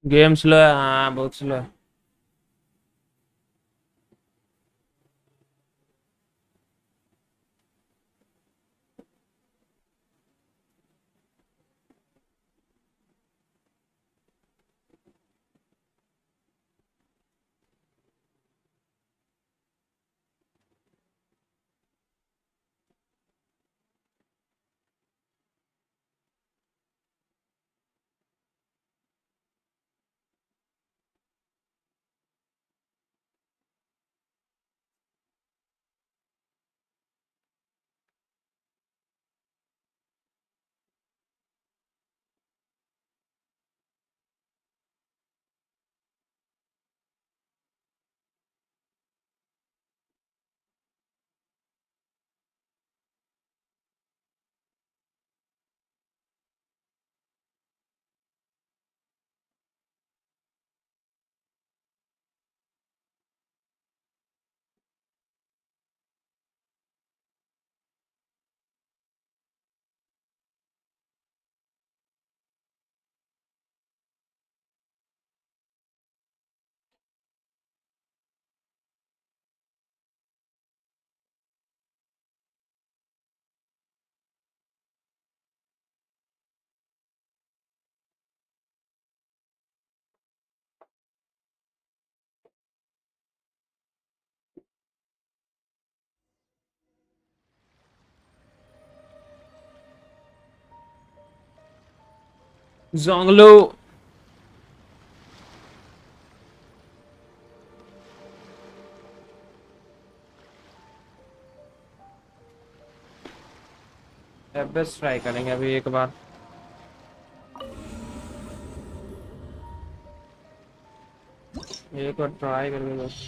Game slow है, हाँ बहुत स्लो है। जोंगलो बेस्ट ट्राई करेंगे अभी एक बार। एक बार ट्राई करके बस।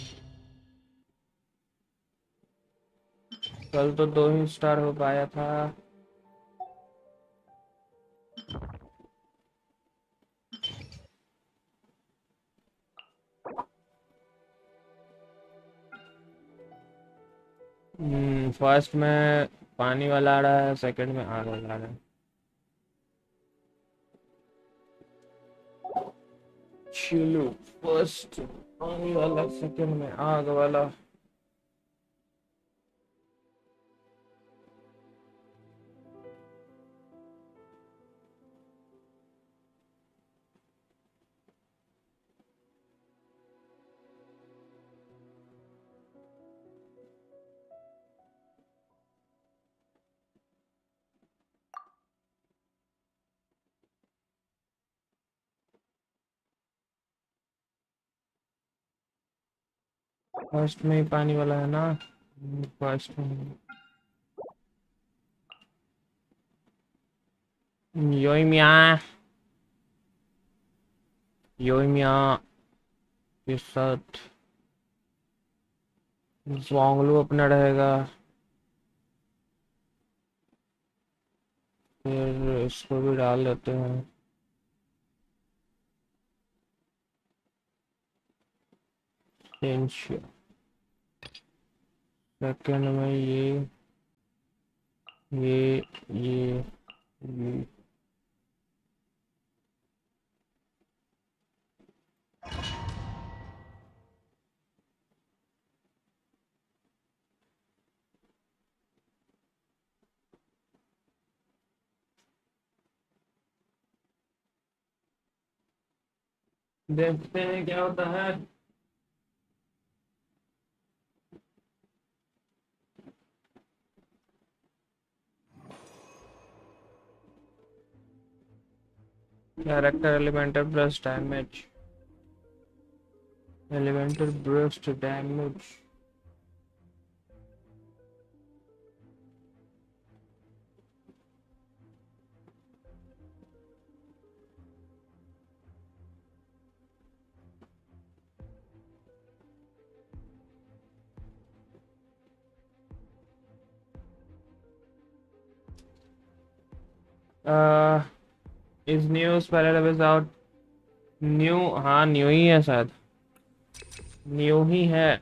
कल तो 2 ही स्टार हो पाया था। फर्स्ट में पानी वाला आ रहा है, सेकंड में आग वाला आ रहा है। चलो फर्स्ट पानी वाला, सेकंड में आग वाला। फर्स्ट में ही पानी वाला है ना, फर्स्ट में। योई मिया, योई मिया के साथ जोंगलू अपना रहेगा। फिर इसको भी डाल देते हैं। सेकंड में ये ये देखते हैं क्या होता है। Character elemental burst damage. Elemental burst damage. Is new spiral is out. New, हाँ न्यू ही है शायद, न्यू ही है।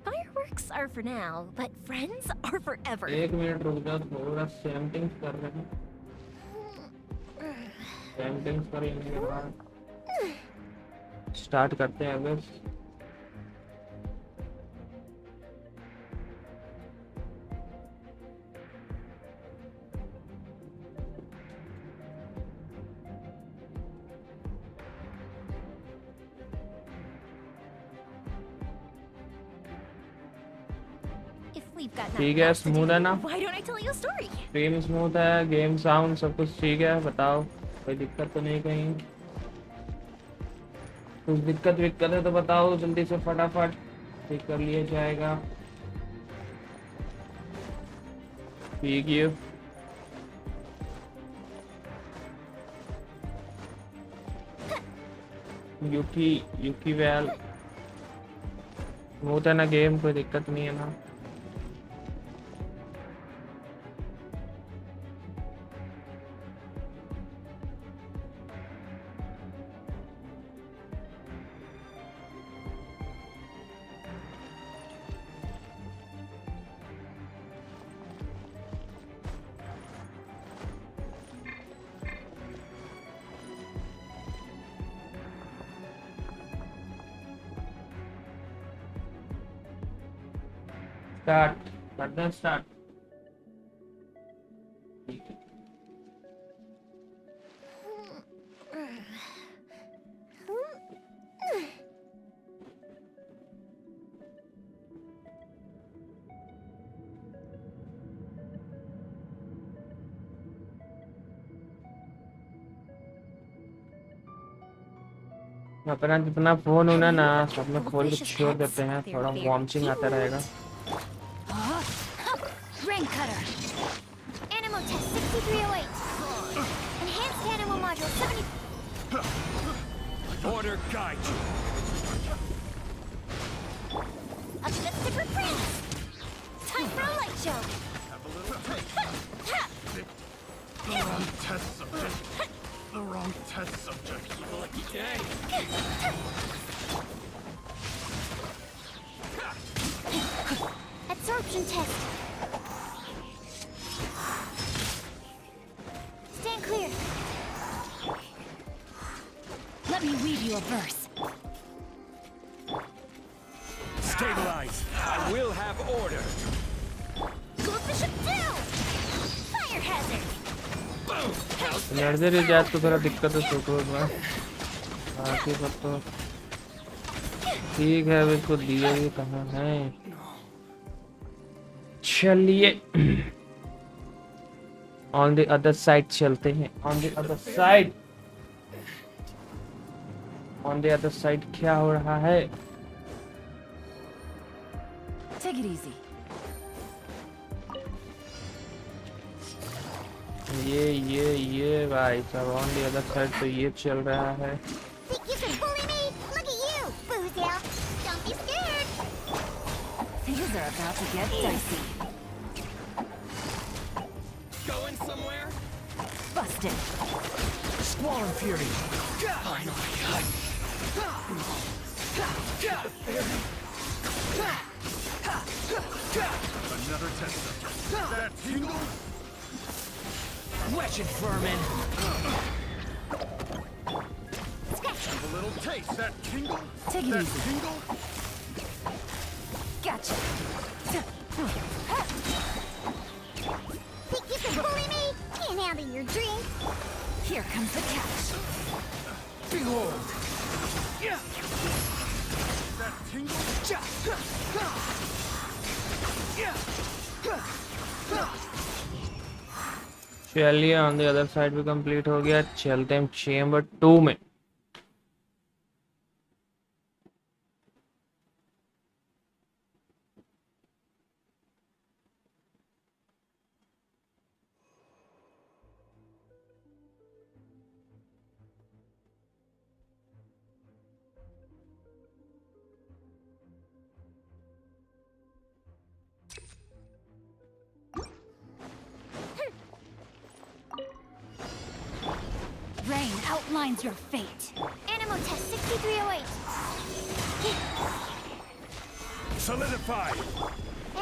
Fireworks are for now, but friends are forever. एक मिनट रुक जाओ, थोड़ा सेटिंग्स कर रहे हैं। सेटिंग्स कर लेने के बाद स्टार्ट करते हैं बस। ठीक है, स्मूथ है ना? स्ट्रीम स्मूथ है, गेम साउंड सब कुछ ठीक है? बताओ, कोई दिक्कत तो नहीं कहीं? कुछ दिक्कत विक्कत है तो बताओ, जल्दी से फटाफट ठीक कर लिया जाएगा। ठीक है, यूकी वेल स्मूथ है ना गेम? कोई दिक्कत नहीं है ना? स्टार्ट करते हैं, स्टार्ट। अपना जितना फोन होना ना सब में खोल के छोड़ देते हैं, थोड़ा वार्मिंग आता रहेगा। Ring cutter. Animal test 6308. Enhanced animal module 70. Order guide you. Uplifted for friends. Time for a light show. Have a little taste. The wrong test subject. The wrong test subject. Lucky day. Absorption test. Stand clear. Let me weave you a verse. Stabilize. I will have order. Go the ship down. Fire hazard. Boom. Energy recharge को थोड़ा दिक्कत है सुकून में, बाकी सब तो ठीक है। अब इसको दिए भी कहाँ हैं? चलिए ऑन द अदर साइड चलते हैं। On the other side, on the other side क्या हो रहा है? Take it easy. ये भाई साहब, ऑन द अदर साइड तो ये चल रहा है। Think you can bully me? Look at you, Boozle. Don't be scared. Things are about to get dicey. Going somewhere? Busted. Squall and Fury. Finally. Another test subject. That tingle? Wretched vermin! Scratch. Have a little taste. That tingle? Take it That easy. tingle? Gotcha. Think you can bully me? Can't handle your drink. Here comes the catch. Behold! That tingle? चलिए on the other side भी complete हो गया, चलते हैं chamber 2 में। Rain outlines your fate. Animal test 6308. Solidify.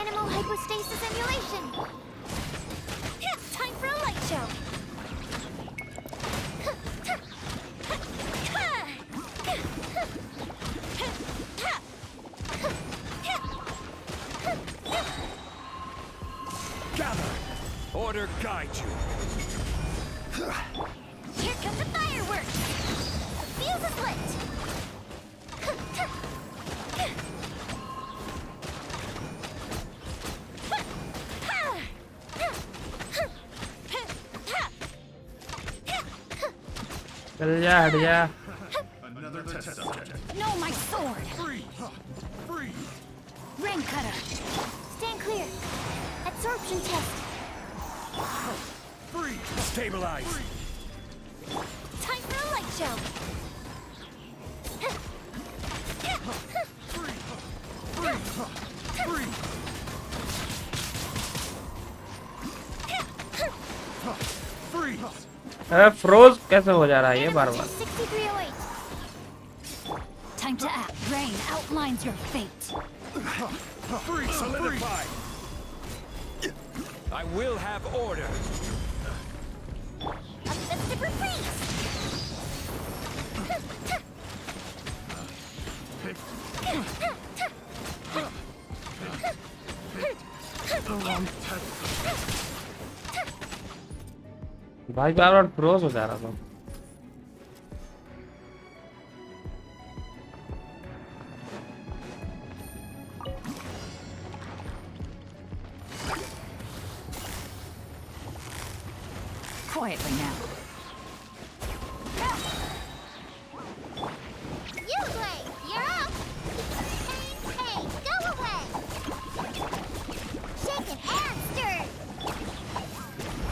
Animal hypostasis emulation. Time for a light show. Gather. Order guide you. Here come the fireworks. The fuse is lit. चल जा, हट जा। Another test subject. No, my sword. Freeze! Freeze! Rain cutter. Stand clear. Absorption test. Freeze! Stabilize. Time for a light show. Freeze! Froze कैसे हो जा रहा है ये बार बार? 6308. Time to act. Rain outlines your fate. Freeze! Solidify. I will have order. A festival freeze. The wrong test. भाई बार बार froze हो जा रहा था। Quietly now. You play. You're up. Hey, go away. Shaken and stirred.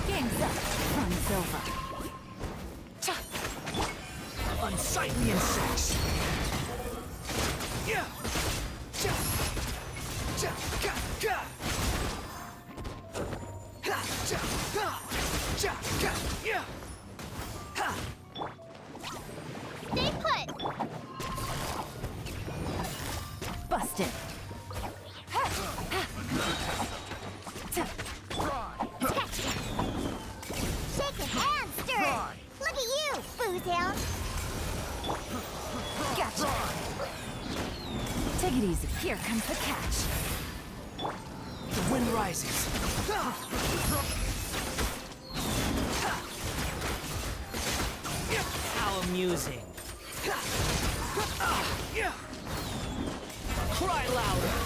Game's up. Run's over. Unsightly insects. Yeah. Ja. Ja. Ga. Ga. Ha. Ja. Ha. Ja. Ga. Yeah. Ha. Stay put. Busted. Shaken and stirred. Look at you, Boozhound. Gotcha. Take it easy. Here comes the catch. The wind rises. How amusing. Cry louder.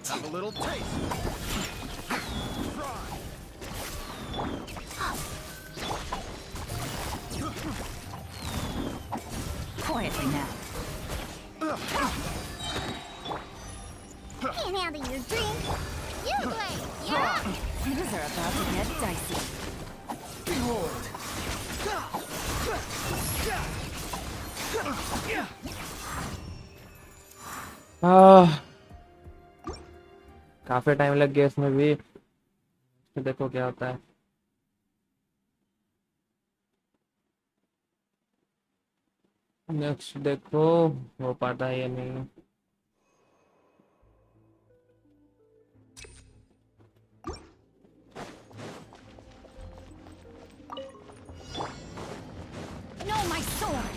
Have a little taste. Try. Quietly now. Can't handle your drink. You play. You're up. Things are about to get dicey. Behold. काफी time लग गया इसमें भी। देखो क्या होता है। Next देखो हो पाता है या नहीं। No, my sword.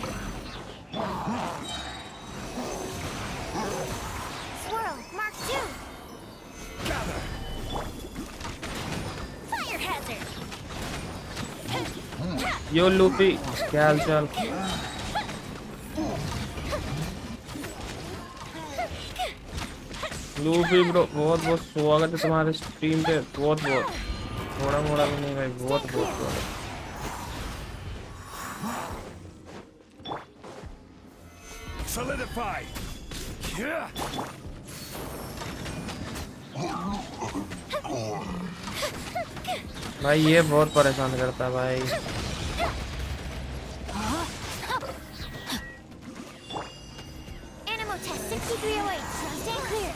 Swirl, Mark 2. Gather. Fire hazard. Yo loopy, क्या हाल चाल? लूफी ब्रो बहुत बहुत स्वागत है तुम्हारे स्ट्रीम पे, बहुत बहुत थोड़ा मोड़ा भी नहीं भाई, बहुत बहुत स्वागत। Solidify. Yeah. भाई ये बहुत परेशान करता है भाई। Animal test 6308. Stand clear.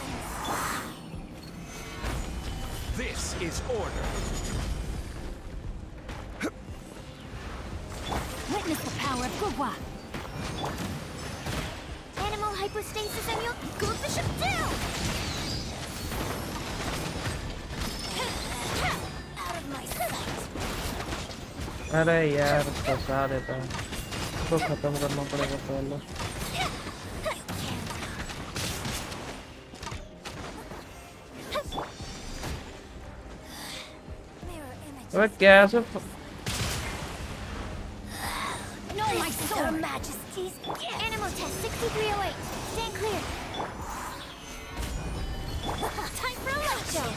This is order. Witness the power of Gugwa. Animal hypostasis and you'll go the ship down. Out of my sight. अरे यार फंसा देता है, इसको खत्म करना पड़ेगा पहले। अबे कैसे No, my sword. Your Majesty's Animal test 6308. Stand clear. Time for a light show.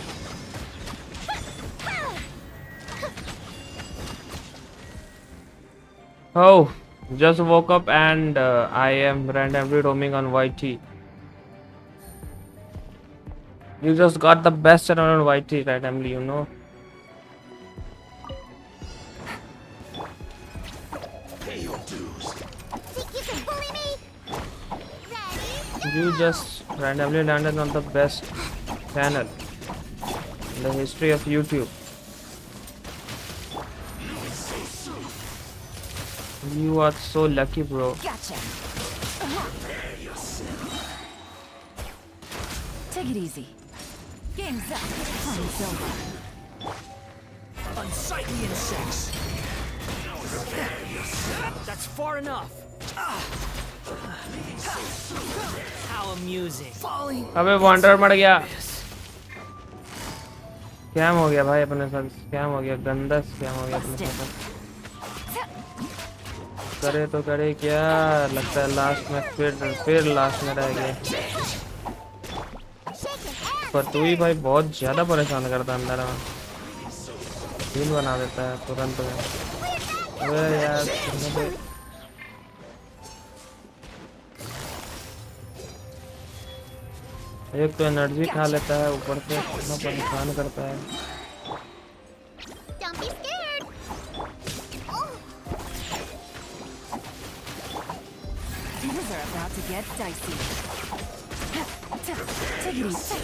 Oh, just woke up and I am randomly roaming on YT. You just got the best channel on YT randomly, you know. Pay your dues. Think you can bully me? Ready? You just randomly landed on the best channel in the history of YouTube. You are so lucky, bro. Gotcha. Take it easy. Game's up. Time's over. Unsightly insects. That's far enough. How amusing. Falling. अबे wander मर गया। Scam हो गया भाई अपने साथ, scam हो गया, गंदा स्कैम हो गया अपने साथ। करे तो करे क्या, लगता है लास्ट में फिर लास्ट में रह गए। पर तू ही भाई बहुत ज्यादा परेशान करता है अंदर में, सीन बना देता है तुरंत में। अबे यार एक तो एनर्जी खा लेता है, ऊपर से इतना परेशान करता है। Don't be scared. Oh. Things are about to get dicey. Take it easy.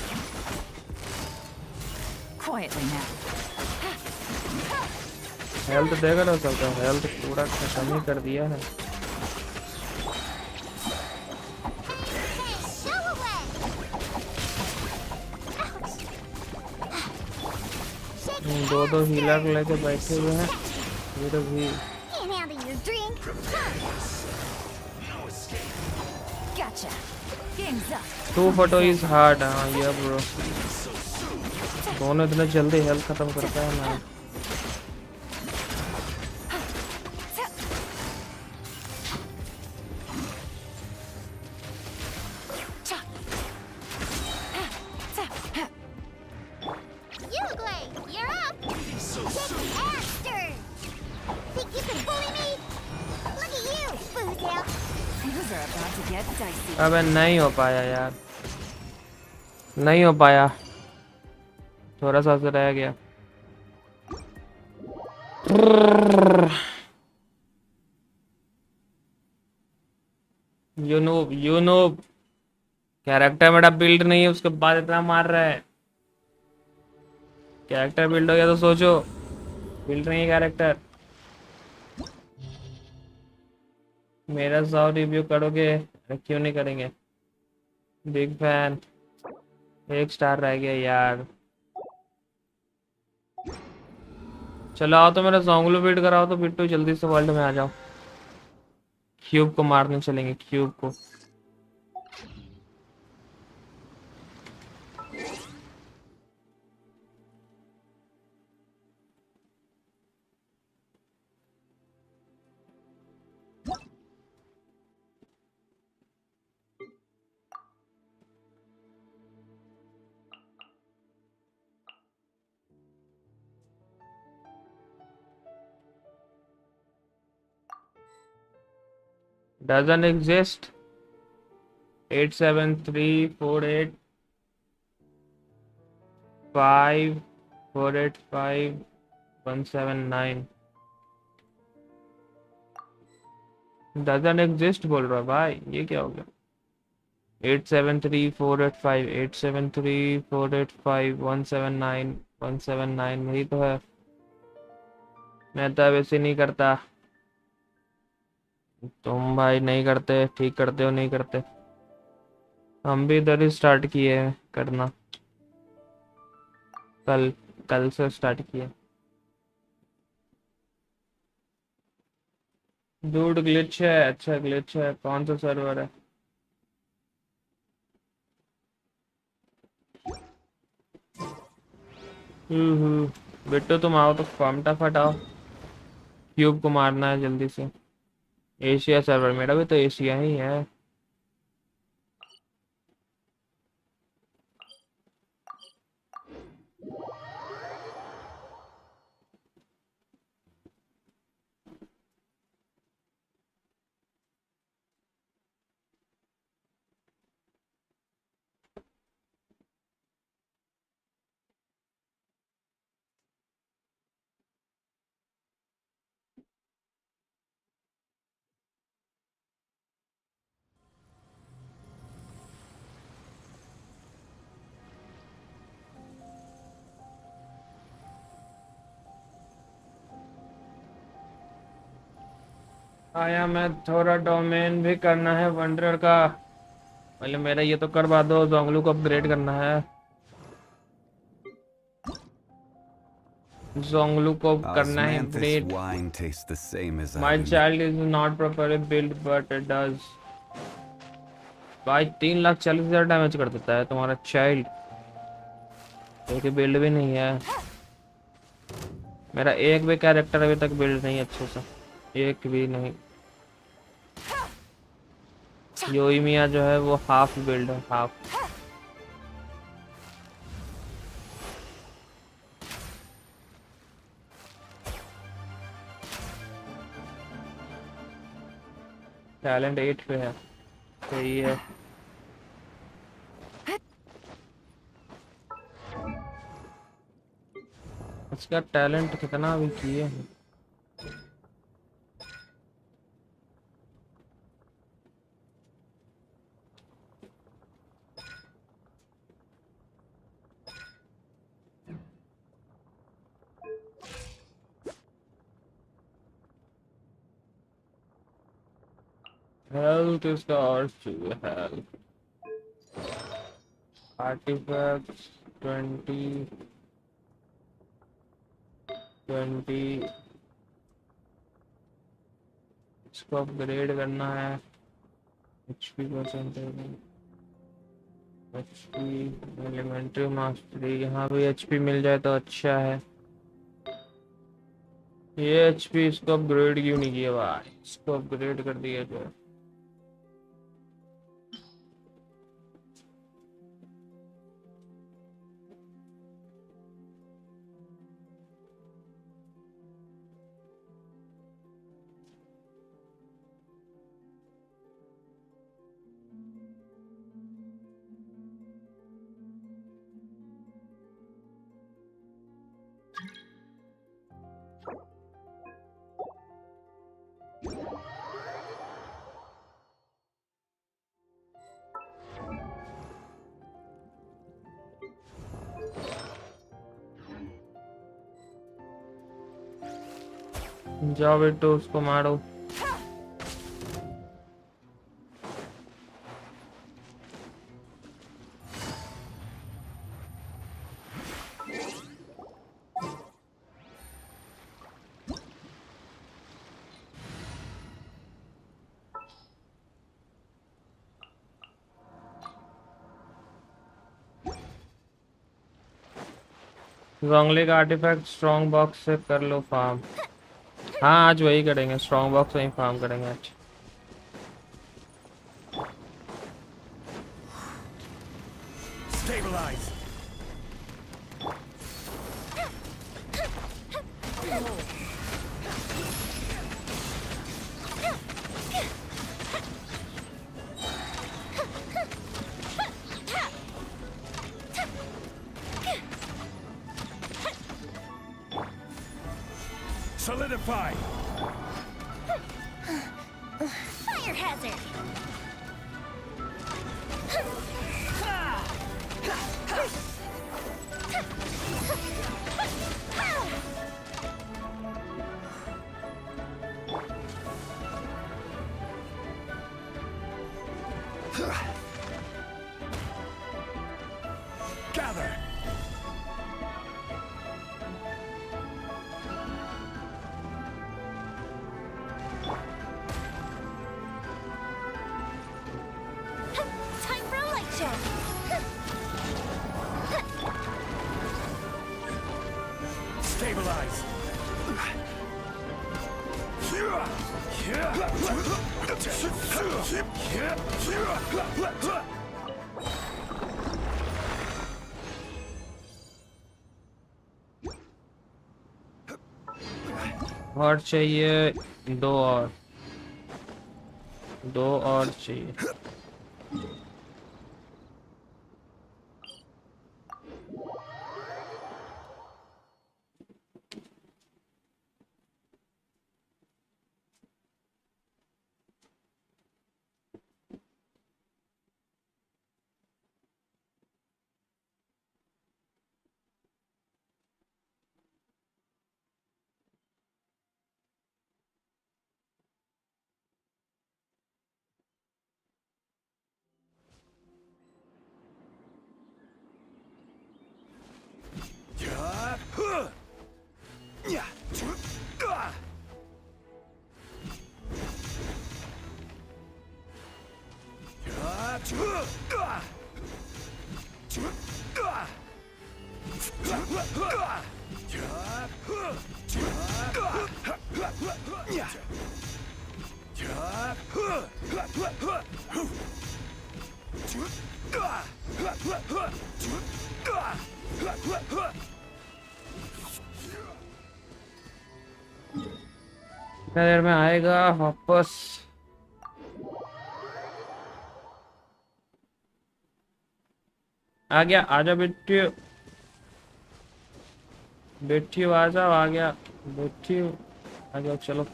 Quietly now. Health देगा ना सबका, हेल्थ पूरा खत्म ही कर दिया है। दो हीलर लेके बैठे हुए हैं ये तो भी। Can't handle your drink. Gotcha. Game's up. 2 photo is hard। हाँ ये ब्रो, दोनों इतने जल्दी हेल्थ खत्म करता है ना। अबे नहीं हो पाया यार, नहीं हो पाया, थोड़ा सा से रह गया। यू नूब कैरेक्टर मेरा बिल्ड नहीं है, उसके बाद इतना मार रहा है। कैरेक्टर बिल्ड हो गया तो सोचो, बिल्ड नहीं है कैरेक्टर। मेरा 100 रिव्यू करोगे, क्यों नहीं करेंगे। बिग फैन, 1 स्टार रह गया यार। चलो आओ तो मेरा जोंगलो बीट कराओ तो बिट्टू जल्दी से वर्ल्ड में आ जाओ। क्यूब को मारने चलेंगे, क्यूब को। doesn't exist. 873485179 doesn't exist बोल रहा है भाई, ये क्या हो गया? 873485179 यही तो है। मैं तो अब ऐसे नहीं करता। तुम भाई नहीं करते, ठीक करते हो नहीं करते। हम भी इधर ही स्टार्ट किए हैं करना, कल कल से स्टार्ट किए। डूड ग्लिच है, अच्छा ग्लिच है। कौन सा सर्वर है? बिट्टू तुम आओ तो फटाफट आओ, क्यूब को मारना है जल्दी से। एशिया सर्वर, मेरा भी तो एशिया ही है। आया मैं, थोड़ा डोमेन भी करना है वंडर का। पहले मेरा ये तो करवा दो, जोंगलू को अपग्रेड करना है। जोंगलू को करना है upgrade. My child is not properly build but it does. भाई 3,40,000 डैमेज कर देता है तुम्हारा चाइल्ड, क्योंकि बिल्ड भी नहीं है। मेरा एक भी कैरेक्टर अभी तक बिल्ड नहीं अच्छे से, एक भी नहीं। योइमिया जो है वो हाफ बिल्ड है, हाफ। टैलेंट 8 पे है, सही है। इसका टैलेंट कितना भी किए हैं। हेल्थ इसका और चाहिए, हेल्थ। आर्टिफैक्ट्स 20 इसको अपग्रेड करना है। HP percentage, HP elementary mastery, यहाँ भी एचपी मिल जाए तो अच्छा है। ये एचपी इसको अपग्रेड क्यों नहीं किया भाई? इसको अपग्रेड कर दिया जाए। जाओ बेटो उसको मारो। जोंगले का आर्टिफैक्ट स्ट्रॉन्ग बॉक्स से कर लो फार्म। हाँ आज वही करेंगे, स्ट्रॉन्ग बॉक्स वही फार्म करेंगे आज। Stabilize. Solidify. Fire hazard. Gather. Time for a light show. Stabilize. और चाहिए दो और चाहिए। कितना देर में आएगा वापस? आ गया, आजा बेटी, बैठी हो, आ जाओ, आ गया, बैठी हो, आ जाओ, चलो।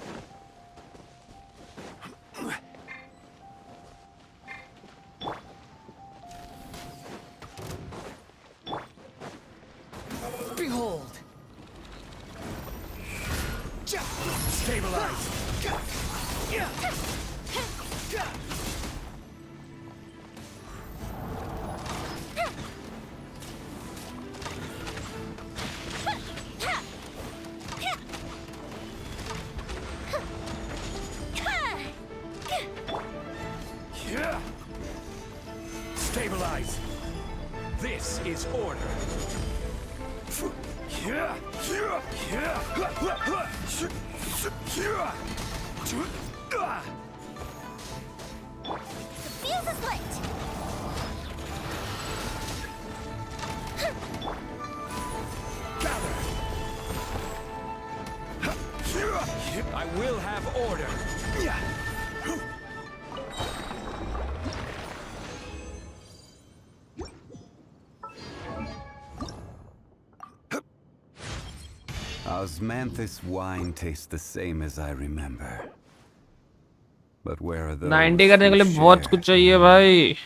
Behold. Stabilize. Stabilize. This is order. The fuse is lit. Gather. I will have order. Osmanthus wine tastes the same as I remember. But where are those 90 करने के who लिए बहुत share? कुछ चाहिए भाई।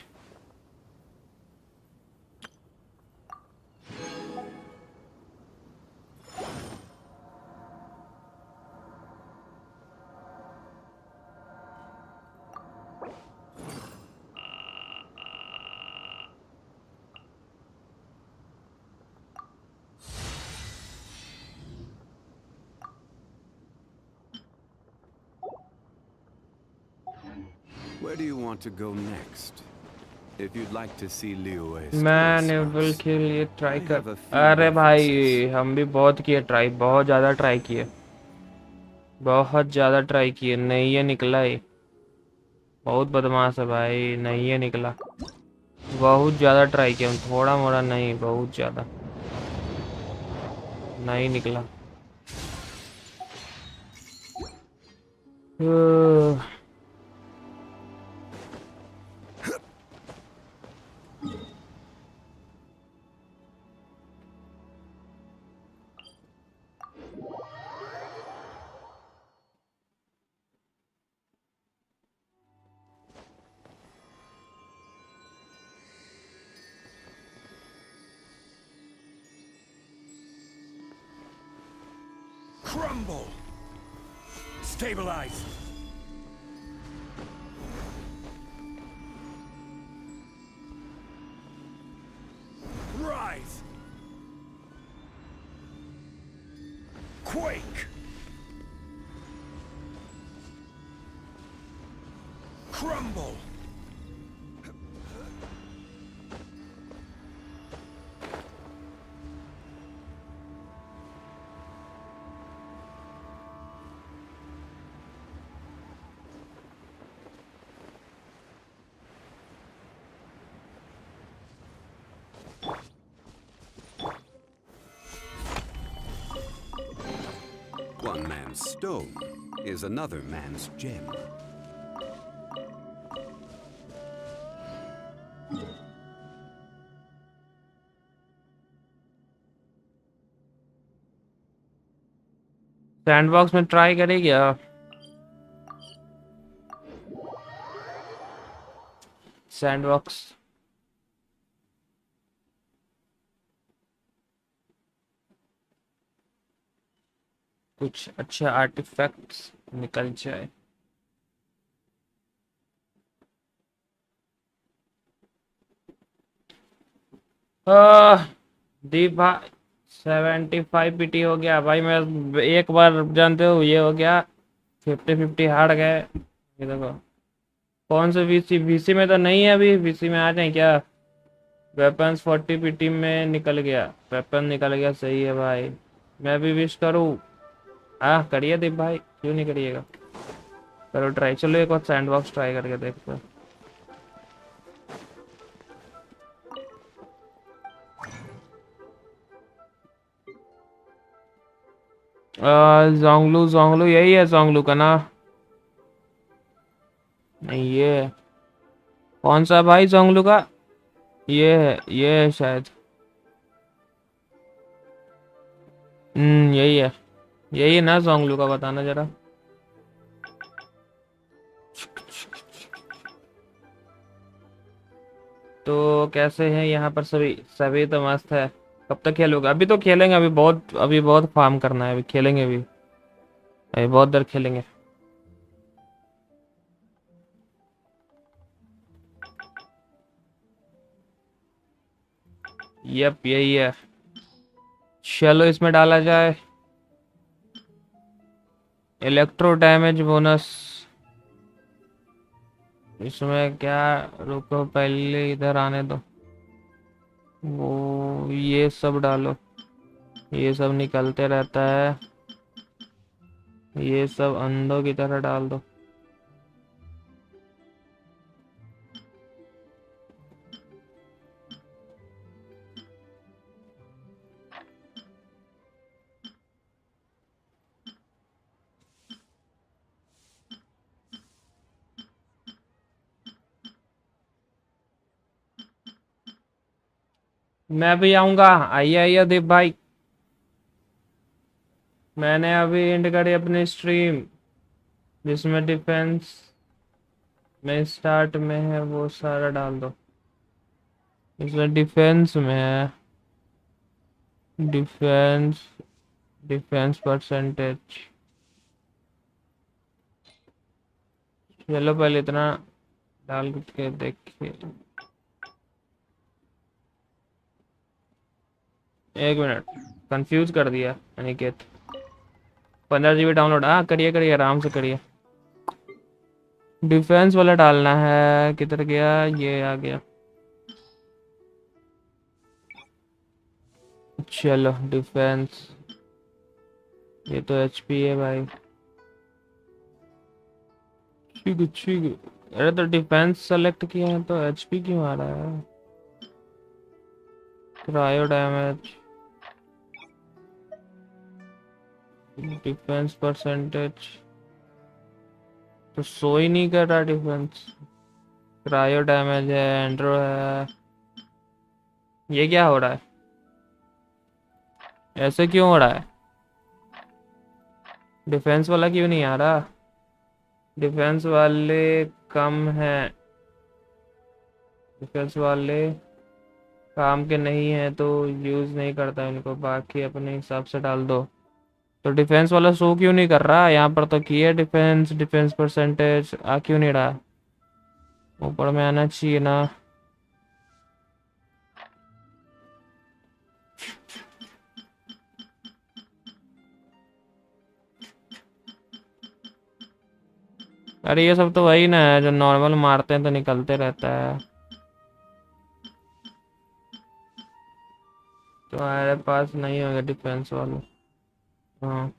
Where do you want to go next? If you'd like to see Liyue's man will kill ये try कर। अरे भाई हम भी बहुत किए ट्राई, बहुत ज़्यादा ट्राई किए, बहुत ज़्यादा ट्राई किए, नहीं ये निकला ही। बहुत बदमाश है भाई, नहीं ये निकला। बहुत ज़्यादा ट्राई किया, थोड़ा मोड़ा नहीं, बहुत ज़्यादा नहीं निकला। Crumble. Stabilize. Rise. Quake. Crumble. One man's stone is another man's gem. Sandbox में ट्राई करे क्या? सैंडबॉक्स कुछ अच्छे आर्टिफैक्ट्स निकल जाए। दीप भाई 75 पीटी हो गया भाई। मैं एक बार जानते हो ये हो गया 50-50 हार गए। ये देखो कौन से वीसी में तो नहीं है अभी। वीसी में आ जाए क्या? वेपन्स 40 पीटी में निकल गया। वेपन निकल गया, सही है भाई। मैं भी विश करूँ? हाँ करिए दीप भाई, क्यों नहीं करिएगा। करो ट्राई। चलो एक बार सैंडबॉक्स ट्राई करके देखते हैं। जोंगलू जोंगलू यही है जोंगलू का ना? नहीं ये है। कौन सा भाई जोंगलू का? ये है शायद। यही है। यही है ना जोंगलू का? बताना जरा। तो कैसे हैं यहाँ पर सभी? सभी तो मस्त है। कब तक खेलोगे? अभी तो खेलेंगे, अभी बहुत फार्म करना है। अभी खेलेंगे, अभी बहुत देर खेलेंगे। यप यही है। चलो इसमें डाला जाए इलेक्ट्रो डैमेज बोनस। इसमें क्या, रुको पहले इधर आने दो। वो ये सब डालो, ये सब निकलते रहता है। ये सब अंधों की तरह डाल दो। मैं भी आऊंगा। आइए आइए दीप भाई। मैंने अभी एंड करी अपनी स्ट्रीम, जिसमें डिफेंस में स्टार्ट में है वो सारा डाल दो। इसमें डिफेंस में है, डिफेंस डिफेंस परसेंटेज। चलो पहले इतना डाल के देखिए। एक मिनट, कंफ्यूज कर दिया अनिकेत। 15 GB download. हाँ करिए करिए, आराम से करिए। डिफेंस वाला डालना है। किधर गया? ये आ गया। चलो डिफेंस, ये तो एचपी है भाई। ठीक है ठीक है। अरे तो डिफेंस सेलेक्ट किया है तो एचपी क्यों आ रहा है? क्रायो डैमेज, डिफेंस परसेंटेज तो शो ही नहीं कर रहा। डिफेंस, क्रायो डैमेज है, एंड्रो है। ये क्या हो रहा है? ऐसे क्यों हो रहा है? डिफेंस वाला क्यों नहीं आ रहा? डिफेंस वाले कम है, डिफेंस वाले काम के नहीं है तो यूज नहीं करता इनको। बाकी अपने हिसाब से डाल दो। तो डिफेंस वाला शो क्यों नहीं कर रहा? यहाँ पर तो किया डिफेंस, डिफेंस परसेंटेज आ क्यों नहीं रहा? ऊपर में आना चाहिए ना। अरे ये सब तो वही ना है जो नॉर्मल मारते हैं तो निकलते रहता है। तुम्हारे पास नहीं होगा डिफेंस वाले। हाँ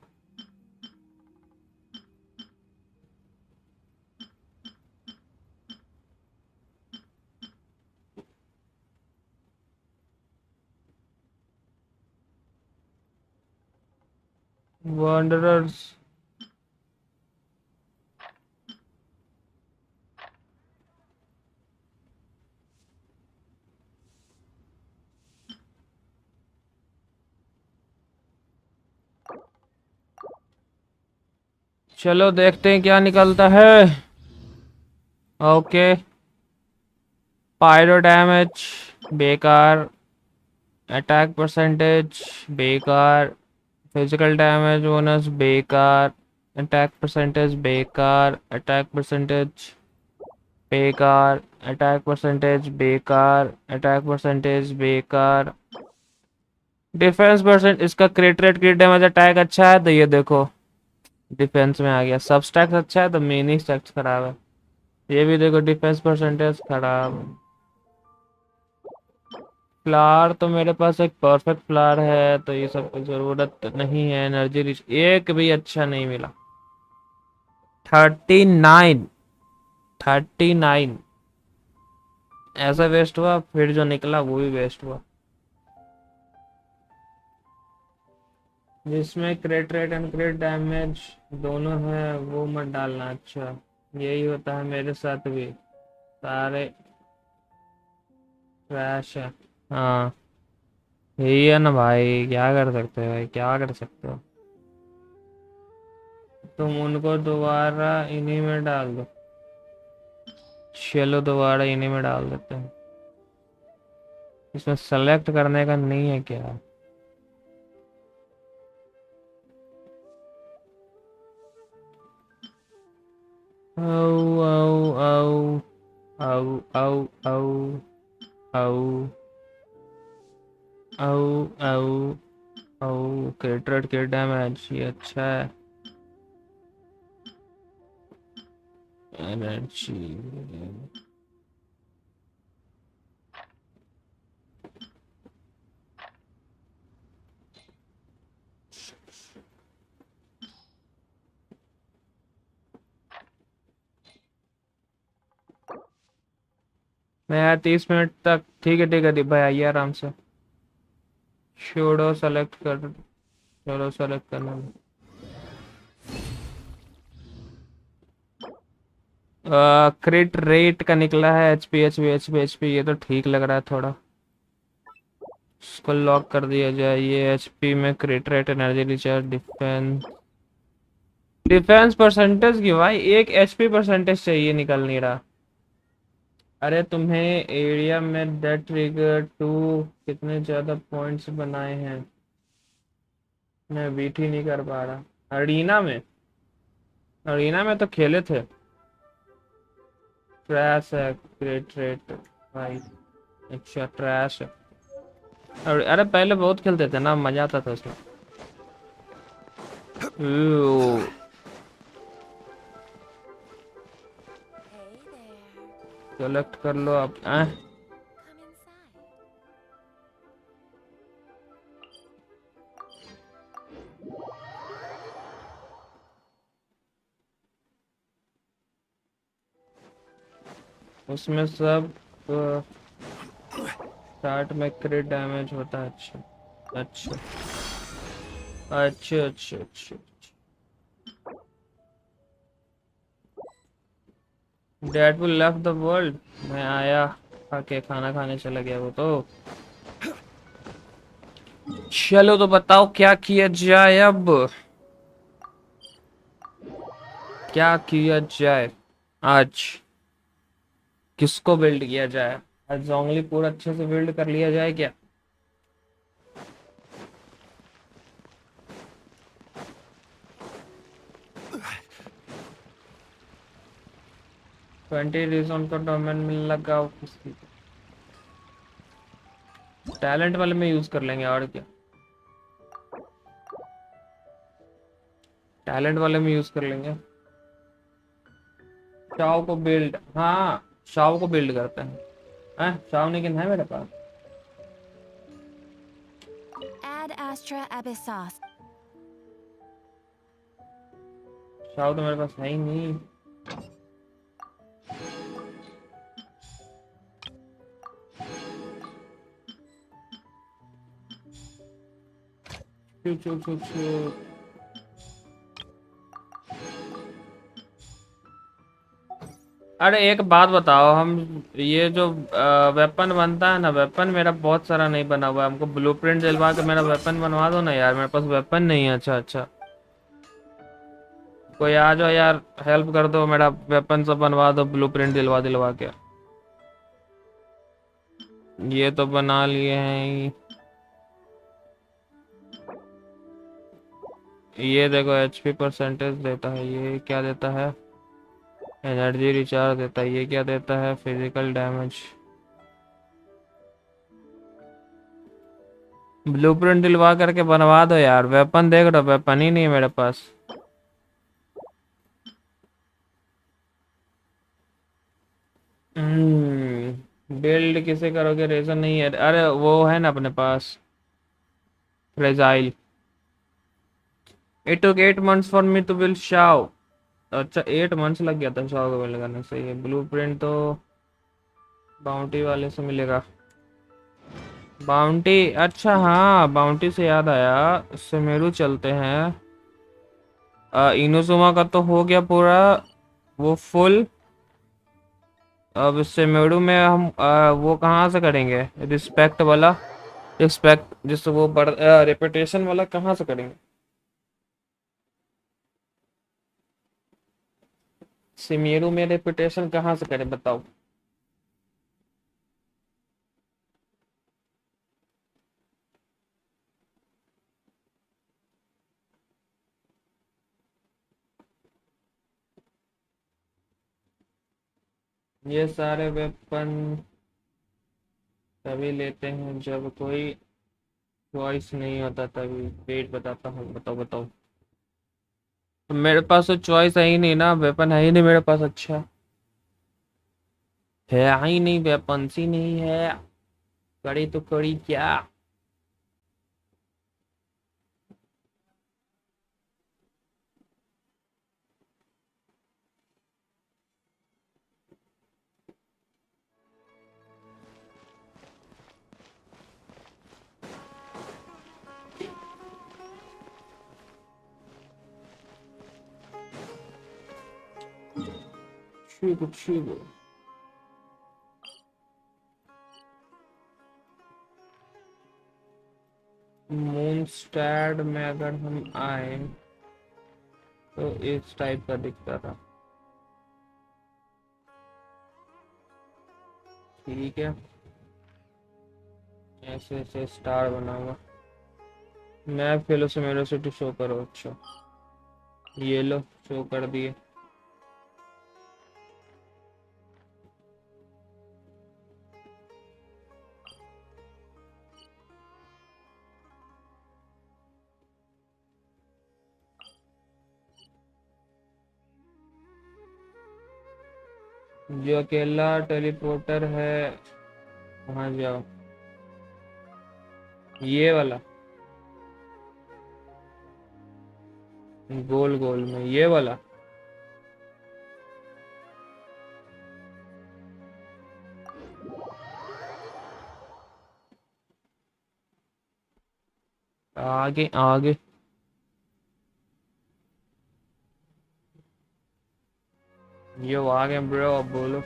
wanderers। चलो देखते हैं क्या निकलता है। ओके, पायरो डैमेज बेकार, अटैक परसेंटेज बेकार, फिजिकल डैमेज बोनस बेकार, अटैक परसेंटेज बेकार, अटैक परसेंटेज बेकार, अटैक परसेंटेज बेकार, अटैक परसेंटेज बेकार, डिफेंस परसेंट। इसका क्रिट रेट, क्रिट डैमेज, अटैक अच्छा है तो ये देखो डिफेंस में आ गया। सब स्टैक्स अच्छा है तो मेन स्टैक्स खराब है। ये भी देखो डिफेंस परसेंटेज खराब। फ्लावर तो मेरे पास एक परफेक्ट फ्लावर है तो ये सब की जरूरत नहीं है। एनर्जी रिच एक भी अच्छा नहीं मिला। 39, 39 ऐसा वेस्ट हुआ, फिर जो निकला वो भी वेस्ट हुआ। जिसमें क्रिट रेट एंड क्रिट डैमेज दोनों है वो मत डालना। अच्छा यही होता है मेरे साथ भी, सारे क्रैश है। हाँ यही है ना भाई, क्या कर सकते हो भाई, क्या कर सकते हो। तुम उनको दोबारा इन्हीं में डाल दो। चलो दोबारा इन्हीं में डाल देते हैं। इसमें सेलेक्ट करने का नहीं है क्या? आओ आओ आओ आओ आओ आओ आओ आओ आओ आओ। क्रिट के डैमेज ये अच्छा है। एनर्जी मैं 30 मिनट तक। ठीक है दी भाई, आइए आराम से। छोड़ो सेलेक्ट कर, चलो सेलेक्ट करना। क्रिट रेट का निकला है एचपी एचपी एचपी एचपी, ये तो ठीक लग रहा है थोड़ा। इसको लॉक कर दिया जाए। ये एचपी में क्रिट rate, energy recharge, defence, defence percentage की भाई एक एचपी परसेंटेज चाहिए, निकल नहीं रहा। अरे तुम्हें एरिया में डेट ट्रिगर टू कितने ज्यादा पॉइंट्स बनाए हैं, मैं बीट ही नहीं कर पा रहा। अरीना में, अरीना में तो खेले थे। ट्रैश है क्रिट रेट भाई। अच्छा ट्रैश है। अरे पहले बहुत खेलते थे ना, मजा आता था उसमें। सेलेक्ट कर लो आप। उसमें सब स्टार्ट में क्रिट डैमेज होता है। अच्छा अच्छा अच्छा अच्छा अच्छा। Deadpool left the world. मैं आया, आके खाना खाने चला गया वो तो। चलो तो बताओ क्या किया जाए अब, क्या किया जाए आज, किसको बिल्ड किया जाए? आज जोंगली पूरा अच्छे से बिल्ड कर लिया जाए क्या? 20 रीजन का डोमेन मिलने लगा। टैलेंट वाले में यूज कर लेंगे और क्या, टैलेंट वाले में यूज कर लेंगे। शाव को बिल्ड, हाँ शाव को बिल्ड करते हैं। शाव लेकिन है मेरे पास। Ad Astra Abyssos. शाव तो मेरे पास है ही नहीं। चुप चुप चुप चुप। अरे एक बात बताओ, हम ये जो वेपन बनता है ना, वेपन मेरा बहुत सारा नहीं बना हुआ है। हमको ब्लूप्रिंट दिलवा के मेरा वेपन बनवा दो ना यार, मेरे पास वेपन नहीं है। अच्छा अच्छा, कोई आ जाओ यार, हेल्प कर दो, मेरा वेपन सब बनवा दो ब्लूप्रिंट दिलवा दिलवा के। ये तो बना लिए हैं। ये देखो एचपी परसेंटेज देता है, ये क्या देता है? एनर्जी रिचार्ज देता है। ये क्या देता है? Physical damage. ब्लूप्रिंट दिलवा करके बनवा दो यार। वेपन देख रहा, वेपन ही नहीं है मेरे पास। बिल्ड किसे करोगे? रीजन नहीं है। अरे वो है ना अपने पास, fragile. It took 8 months for me to build Shaw. अच्छा 8 months लग गया था शाव को बिल्ड करने से। ये ब्लूप्रिंट तो बाउंटी वाले से मिलेगा। बाउंटी, अच्छा हाँ बाउंटी से याद आया, सेमेरू चलते हैं। इनोजुमा का तो हो गया पूरा वो फुल। अब सेमेरू में हम वो कहाँ से करेंगे? रिस्पेक्ट वाला, रिस्पेक्ट जिससे वो बढ़ रेपुटेशन वाला कहाँ से करेंगे? सेमेरू में रेपुटेशन कहाँ से करें बताओ? ये सारे वेपन तभी लेते हैं जब कोई चॉइस नहीं होता, तभी पेट बताता हूँ। बताओ बताओ। मेरे पास तो चॉइस है ही नहीं ना, वेपन है ही नहीं मेरे पास। अच्छा है ही नहीं, वेपन ही नहीं है। कड़ी तो कड़ी क्या। शुभ शुभ। मूनस्टैड में अगर हम आए तो इस टाइप का दिखता था। ठीक है, ऐसे ऐसे स्टार बना हुआ। मैप फेलो से मेरे सिटी शो करो। अच्छा ये लो, शो कर दिए। जो अकेला टेलीपोर्टर है वहां जाओ। ये वाला गोल गोल में, ये वाला। आगे आगे। ये आगे ब्रो, अब बोलो।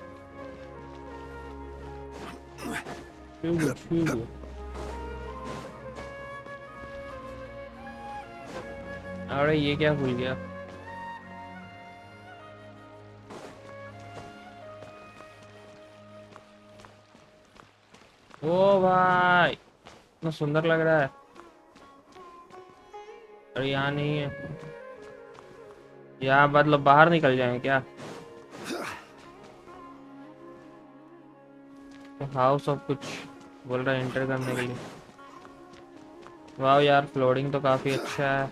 शुभ शुभ। अरे ये क्या भूल गया? ओ भाई इतना सुंदर लग रहा है। अरे यहाँ नहीं है, यहाँ मतलब बाहर निकल जाएंगे क्या? हाउस ऑफ कुछ बोल रहा है एंटर करने के लिए। वाह यार फ्लोरिंग तो काफ़ी अच्छा है,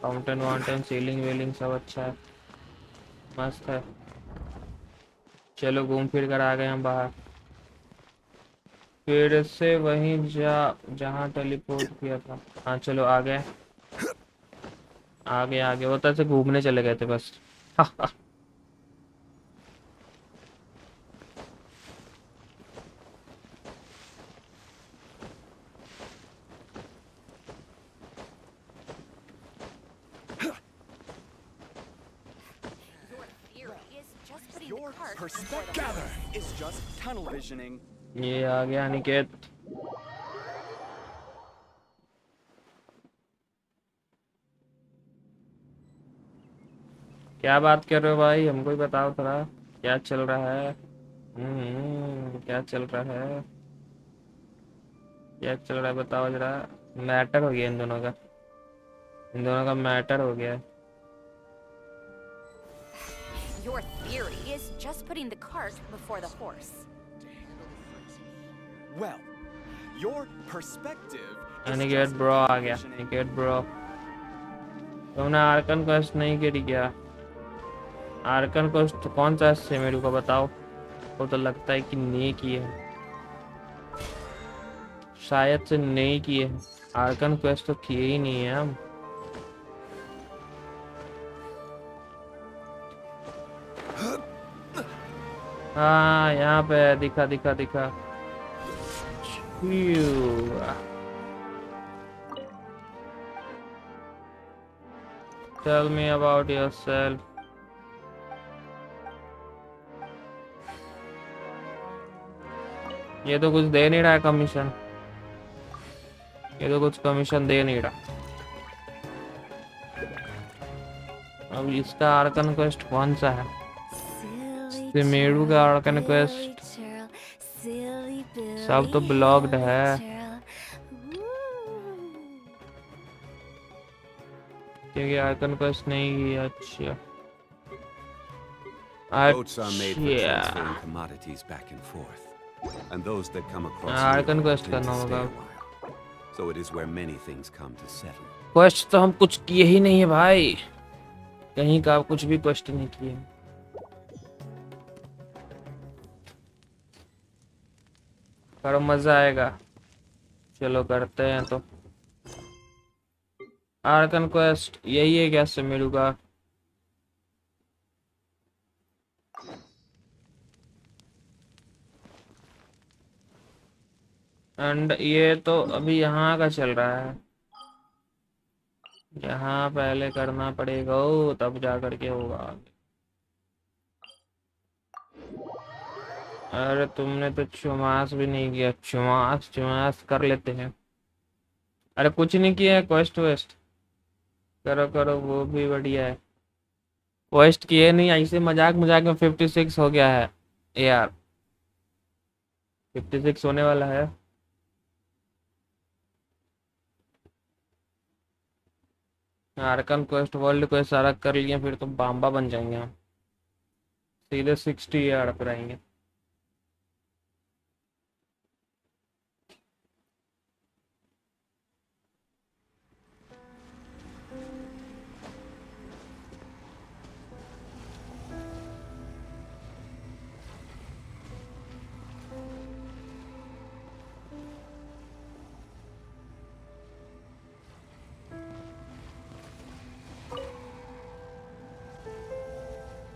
फाउंटेन वाउंटेन सीलिंग वीलिंग सब अच्छा है, मस्त है। चलो घूम फिर कर आ गए हम बाहर, फिर से वहीं जहाँ टेलीपोर्ट किया था। हाँ चलो आ गए आगे आगे, वो तो ऐसे घूमने चले गए थे बस। Your perspective gather is just tunnel visioning. ये आ गया अनिकेत। क्या बात कर रहे हो भाई, हमको ही बताओ थोड़ा क्या चल रहा है। क्या चल रहा है, क्या चल रहा है बताओ जरा। मैटर हो गया इन दोनों का, इन दोनों का मैटर हो गया। Your theory is just putting the cart before the horse. Well, your perspective is Aniket just bro आ tunnel गया, visioning. अनिकेत ब्रो। तुमने आर्कन क्वेस्ट नहीं करी क्या? आर्कन क्वेस्ट कौन सा है मेरे को बताओ, वो तो लगता है कि नहीं किए हैं, शायद से नहीं किए हैं। आर्कन क्वेस्ट तो किए ही नहीं है हम। हाँ यहाँ पे दिखा दिखा दिखा। Tell me about yourself. ये तो कुछ दे नहीं रहा है कमीशन, ये तो कुछ कमीशन दे नहीं रहा। अब इसका आर्कन क्वेस्ट कौन सा है? सिमेरू का आर्कन क्वेस्ट सब तो ब्लॉक्ड है, क्योंकि आर्कन क्वेस्ट नहीं है। अच्छा Boats are made for transferring commodities back and forth, and those that come across Arkan here quest tend करना to stay होगा। a while. So it is where many things come to settle. Quest तो हम कुछ किए ही नहीं है भाई, कहीं का कुछ भी क्वेस्ट नहीं किए। पर मजा आएगा, चलो करते हैं। तो आर्कन क्वेस्ट यही है क्या सिमेरू का? एंड ये तो अभी यहाँ का चल रहा है, यहाँ पहले करना पड़ेगा तब जा करके होगा आगे। अरे तुमने तो चुमास भी नहीं किया, चुमास चुमास कर लेते हैं। अरे कुछ नहीं किया है, क्वेस्ट वेस्ट करो करो, वो भी बढ़िया है। क्वेस्ट किए नहीं, ऐसे मजाक मजाक में 56 हो गया है यार, 56 होने वाला है। आर्कन क्वेस्ट वर्ल्ड क्वेस्ट सारा कर लिया, फिर तो बाम्बा बन जाएंगे हम, सीधे 60 यार पर आएंगे।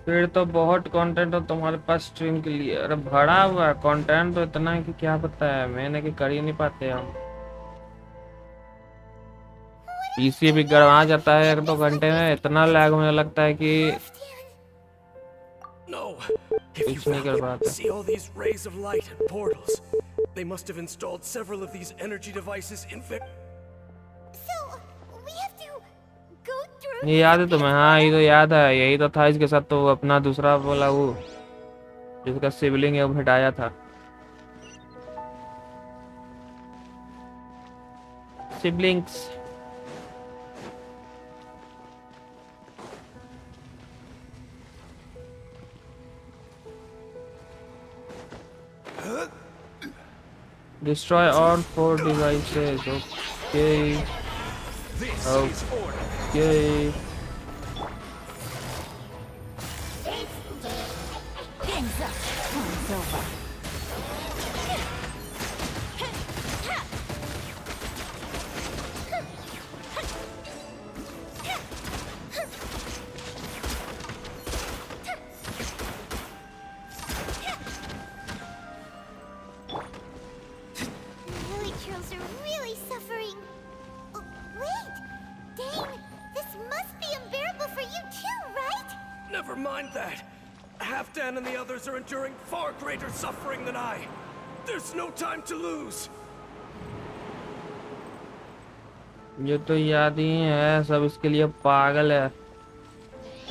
फिर तो बहुत कंटेंट हो तुम्हारे पास स्ट्रीम के लिए। अरे भरा हुआ है कंटेंट तो इतना है कि क्या पता है, मैंने कि कर ही नहीं पाते हम। पीसी भी गड़वा जाता है 1-2 घंटे में, इतना लैग होने लगता है कि No. If कुछ you नहीं कर पाते। see all these rays of light and portals, they must have installed several of these energy devices in Vega. So, we have to go through. ये याद है तुम्हें? हाँ ये तो याद है, यही तो था इसके साथ। तो वो अपना दूसरा बोला, वो जिसका सिबलिंग है वो हटाया था। Siblings Destroy all 4 devices. Okay. This Oh. is order. Okay. Game's up. Time's over. Lily Trails are really suffering. Oh, wait! Dane, this must be unbearable for you too, right? Never mind that. Halfdan and the others are enduring far greater suffering than I. There's no time to lose. ये तो याद ही है, सब इसके लिए पागल है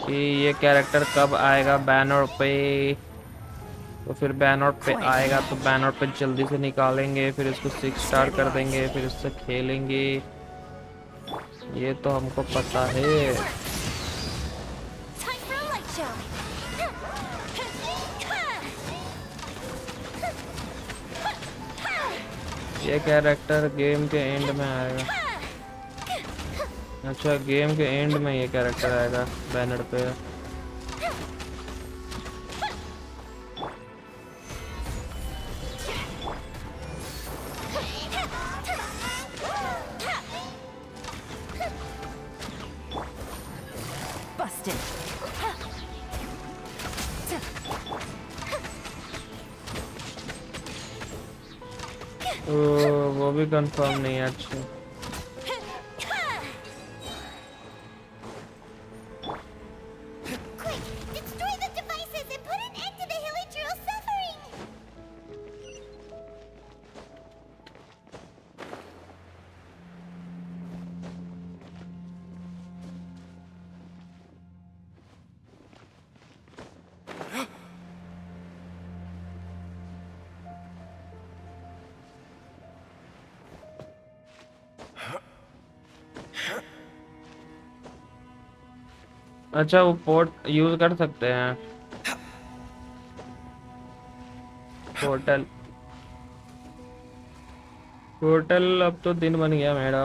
कि ये कैरेक्टर कब आएगा बैनर पे। तो फिर बैनर पे आएगा तो बैनर पे जल्दी से निकालेंगे, फिर इसको 6 स्टार कर देंगे, फिर इससे खेलेंगे। ये तो हमको पता है। Time for a light show. ये कैरेक्टर गेम के एंड में आएगा। अच्छा, गेम के एंड में ये कैरेक्टर आएगा बैनर पे। Busted. वो भी कंफर्म नहीं है। अच्छा, Quick, destroy the devices and put an end to the Hilly Drill suffering! अच्छा, वो पोर्ट यूज कर सकते हैं। पोर्टल पोर्टल अब तो दिन बन गया मेरा।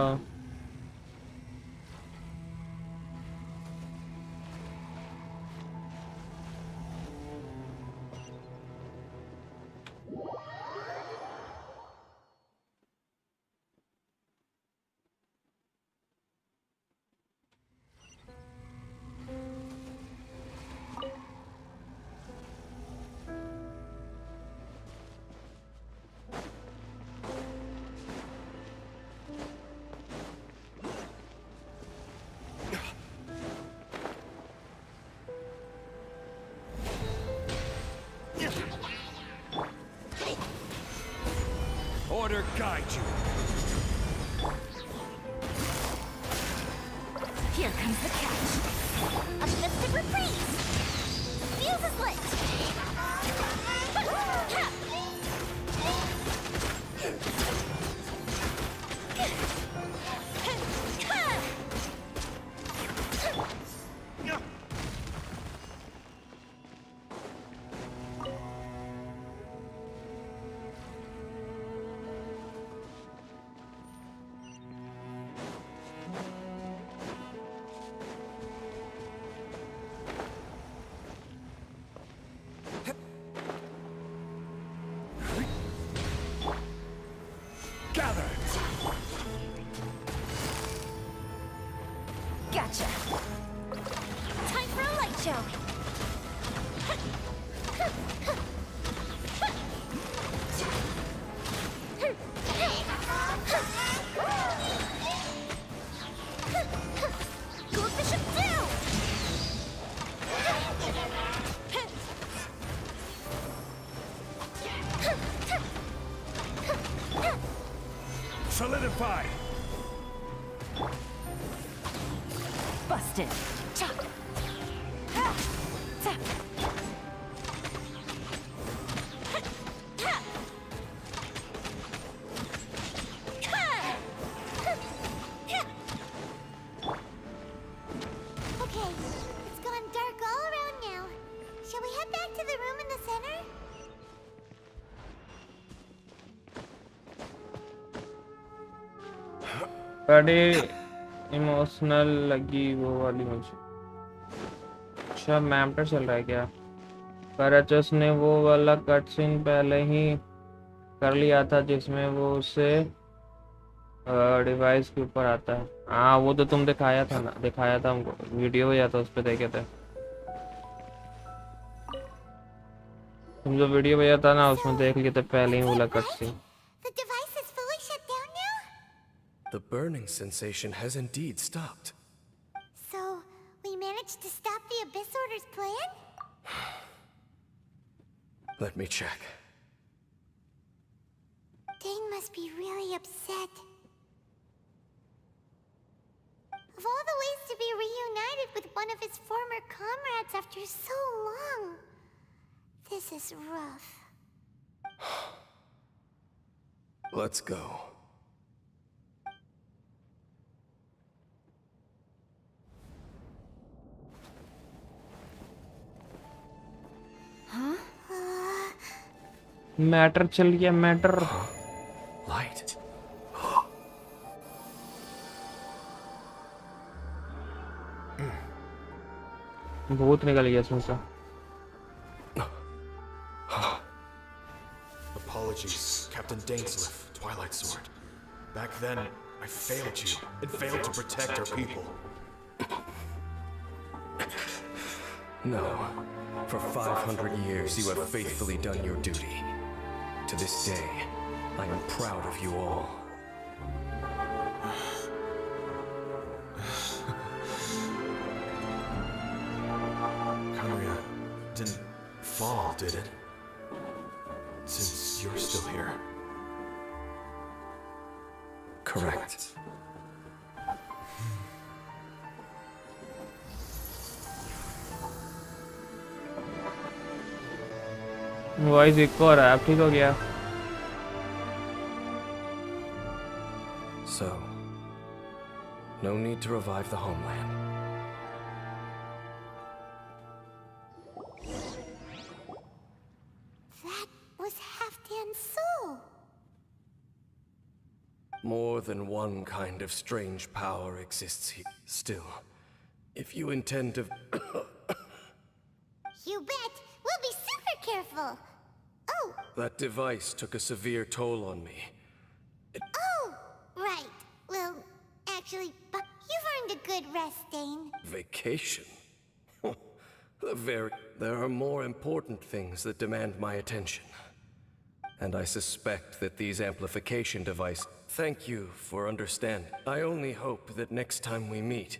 Order guide you. Here comes the catch. A mystic reprise! The fuse is lit! Gather. Gotcha. Time for a light show! Go Bishop down! Solidify. Busted. Okay, it's gone dark all around now. Shall we head back to the room in the center? बड़ी emotional लगी वो वाली मुझे। अच्छा matter चल रहा है क्या? करचस ने वो वाला कट सीन पहले ही कर लिया था जिसमें वो उससे डिवाइस के ऊपर आता है। हाँ वो तो तुम दिखाया था ना, दिखाया था हमको, वीडियो या तो उस पर देखे थे तुम, जो वीडियो भेजा था ना उसमें देख लिए थे पहले ही Is वो it वाला cut right? Scene. The device is fully shut down now? The burning sensation has indeed stopped. So, we managed to stop the Abyss Order's plan? Let me check. Dane must be really upset. Of all the ways to be reunited with one of his former comrades after so long, this is rough. Let's go. Matter चल गया matter. Light. भूत निकल गया इसमें से। Apologies, Captain Dainsleif, Twilight Sword. Back then, I failed you and failed to protect our people. No. For 500 years, you have faithfully done your duty. To this day, I am proud of you all. Kaguya didn't fall, did it? Since you're still here. Correct. Voice echo हो रहा है, अब ठीक हो गया। So, no need to revive the homeland. That was Halfdan's soul. More than one kind of strange power exists here. Still, if you intend to... You bet. We'll be super careful. Oh, That device took a severe toll on me. oh, right. Well, actually, but you've earned a good rest, Dane. Vacation? There are more important things that demand my attention. And I suspect that these amplification devices... Thank you for understanding. I only hope that next time we meet,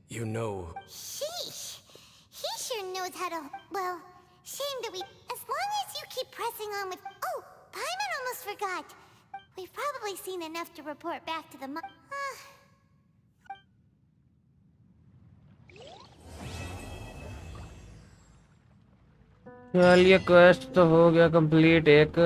you know... Sheesh. He sure knows how to... Well, shame that we... As long as you keep pressing on with... Oh, Paimon almost forgot. We've probably seen enough to report back to the चल ये quest तो हो गया complete एक।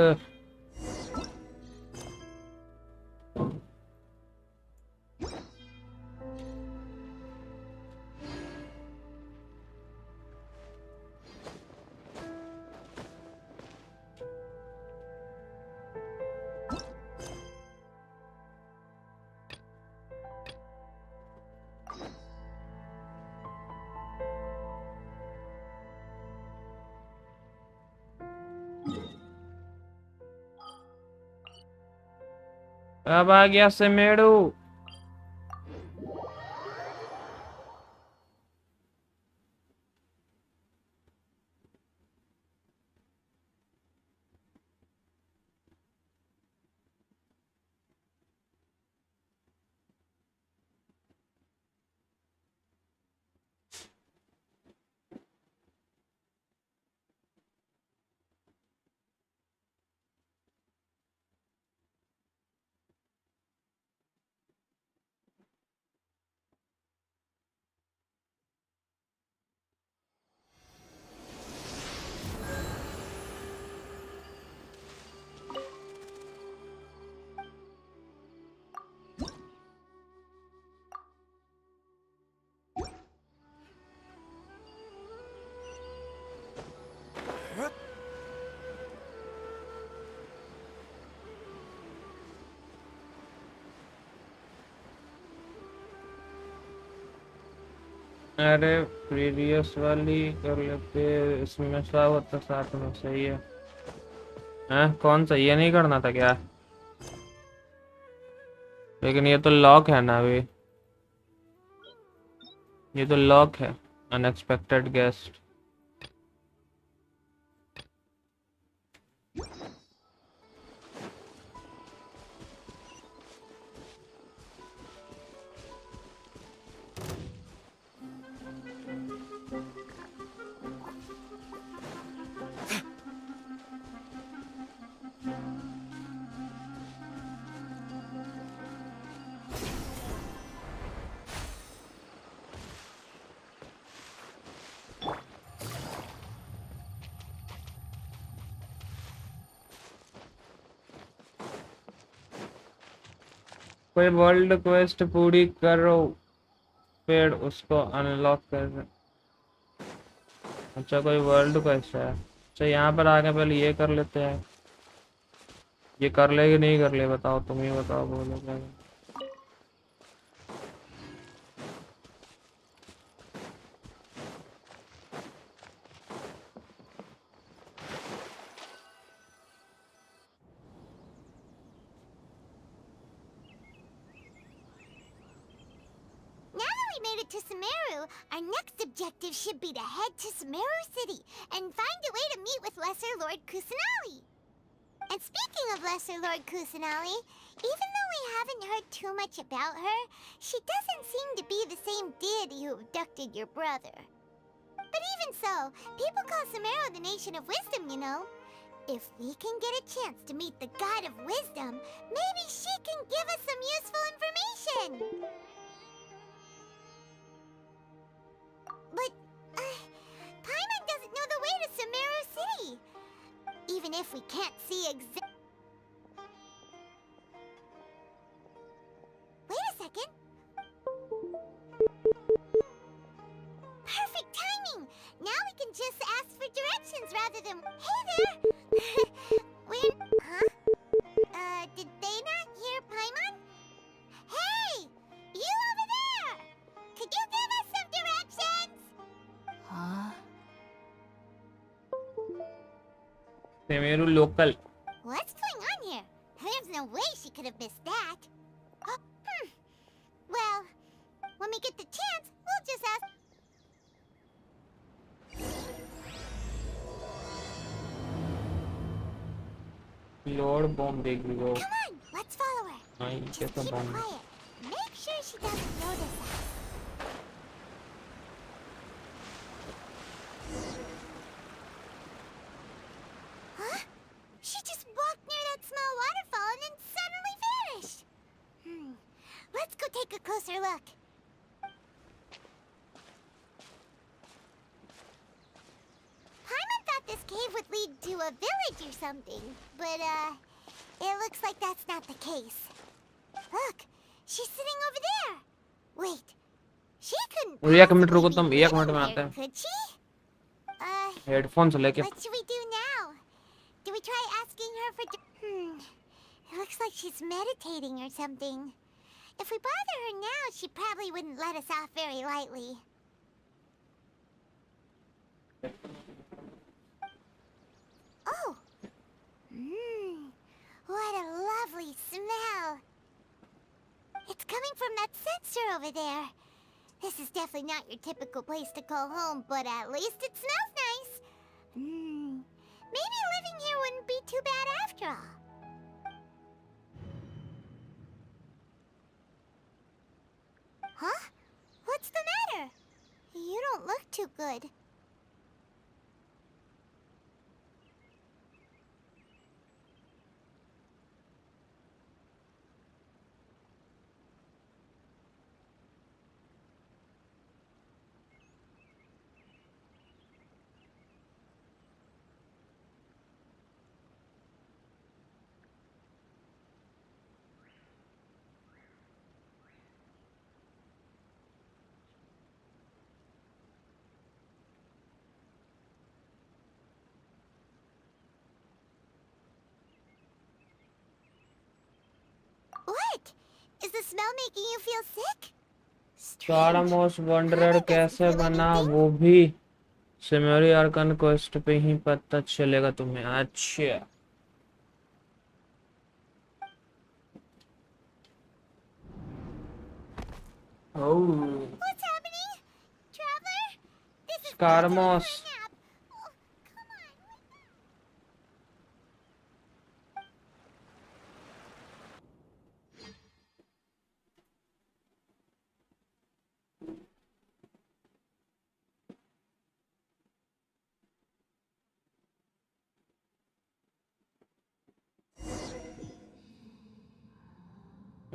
अब आ गया सेमेडू। अरे previous वाली कर लेते, इसमें सब होता साथ में, सही है। हैं कौन सा, ये नहीं करना था क्या? लेकिन ये तो लॉक है ना अभी, ये तो लॉक है। Unexpected guest. कोई वर्ल्ड क्वेस्ट पूरी करो फिर उसको अनलॉक कर। अच्छा कोई वर्ल्ड क्वेस्ट है। अच्छा यहाँ पर आके पहले ये कर लेते हैं। ये कर ले कि नहीं कर ले, बताओ, तुम ही बताओ, बोलो क्या। Now that we made it to Sumeru, our next objective should be to head to Sumeru City and find a way to meet with Lesser Lord Kusanali. And speaking of Lesser Lord Kusanali, even though we haven't heard too much about her, she doesn't seem to be the same deity who abducted your brother. But even so, people call Sumeru the Nation of Wisdom, you know. If we can get a chance to meet the God of Wisdom, maybe she can give us some useful information. But, Paimon doesn't know the way to Sumeru City. Even if we can't see Wait a second. Perfect timing! Now we can just ask for directions rather than... Hey there! Huh? Did they not hear Paimon? Hey! You over there! Could you give us some directions? Huh? Semeru local. What's going on here? There's no way she could have missed that. Well, when we get the chance, we'll just ask... Lord bomb देख लो। Come on, let's follow her. नहीं Just कैसा keep bomb? quiet. Make sure she doesn't notice us. Huh? She just walked near that small waterfall and then suddenly vanished. Let's go take a closer look. Paimon thought this cave would lead to a village or something, but it looks like that's not the case. Look, she's sitting over there. Wait, she couldn't एक minute रुको, possibly तुम be एक minute में living आते here, हैं। could she? Headphones लेके। What should we do now? Do we try asking her for... It looks like she's meditating or something. If we bother her now, she probably wouldn't let us off very lightly. Oh! What a lovely smell! It's coming from that sensor over there. This is definitely not your typical place to call home, but at least it smells nice. Maybe living here wouldn't be too bad after all. Huh? What's the matter? You don't look too good. What? Is the smell making you feel sick? Strange. Most wanderer Paimon doesn't कैसे feel बना anything. वो भी सिमेरी Arkan quest पे ही पता चलेगा तुम्हें। अच्छा ओह What's happening? Traveler? This is no time for स्कारमोस a nap. Oh, come on.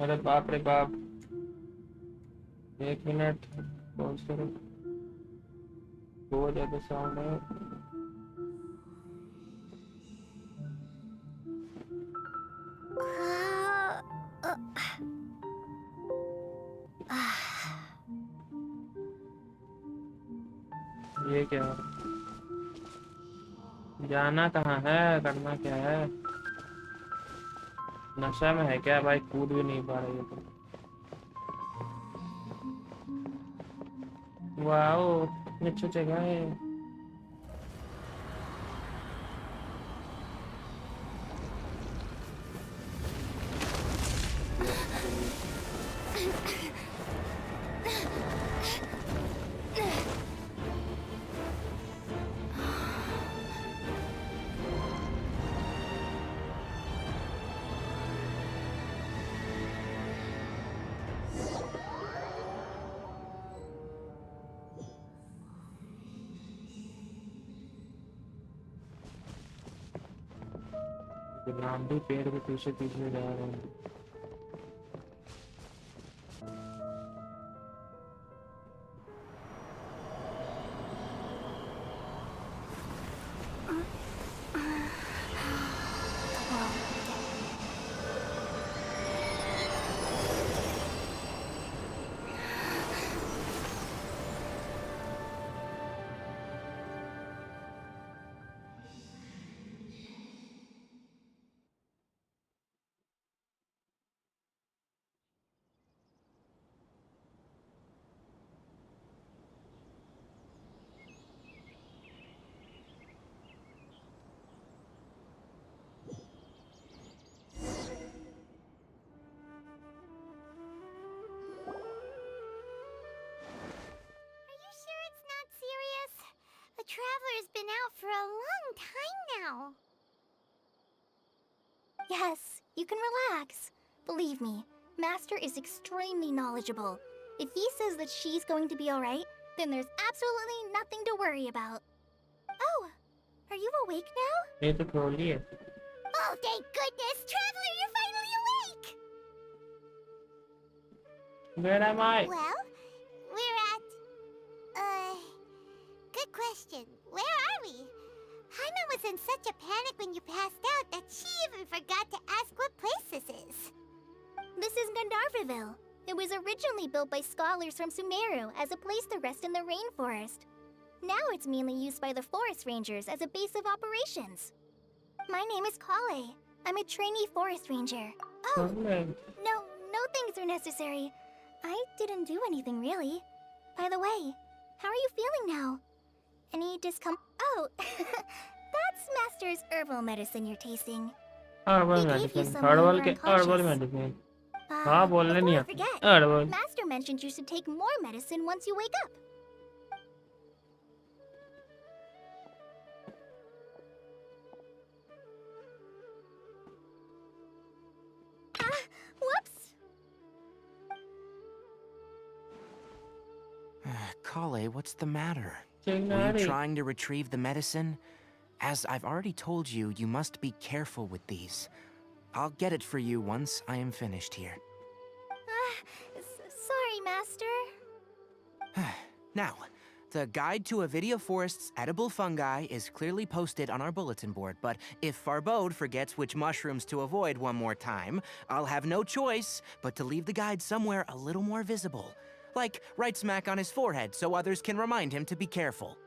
अरे बाप रे बाप। एक मिनट पॉज करो। बहुत ज्यादा साउंड है। ये क्या है? जाना कहाँ है? करना क्या है? नशा में है क्या भाई? कूद भी नहीं पा रही है तो। वाओ इतनी अच्छी जगह है। नाम भी पेड़ के पीछे पीछे जा रहे हैं। Are you sure it's not serious? The Traveler's been out for a long time now. Yes, you can relax. Believe me, Master is extremely knowledgeable. If he says that she's going to be alright, then there's absolutely nothing to worry about. Oh, are you awake now? ये तो trolley है। Oh, thank goodness! Traveler, you're finally awake! Where am I? Well, we're at... Good question. Where are we? Hyman was in such a panic when you passed out that she even forgot to ask what place this is. This is Gandharvaville. It was originally built by scholars from Sumeru as a place to rest in the rainforest. Now it's mainly used by the forest rangers as a base of operations. My name is Kale. I'm a trainee forest ranger. Oh, no things are necessary. I didn't do anything really. By the way, how are you feeling now? Any discomfort? Oh, that's Master's herbal medicine you're tasting. Herbal He gave you medicine. some when you herbal were के herbal unconscious. Medicine. हाँ बोलने Before नहीं I आती। forget, herbal. Master mentioned you should take more medicine once you wake up. Whoops! Kale, what's the matter? Were चिंगारी। you trying to retrieve the medicine? As I've already told you, you must be careful with these. I'll get it for you once I am finished here. Sorry, Master. Now, the guide to Avidia Forest's edible fungi is clearly posted on our bulletin board, but if Farbode forgets which mushrooms to avoid one more time, I'll have no choice but to leave the guide somewhere a little more visible. Like right smack on his forehead so others can remind him to be careful.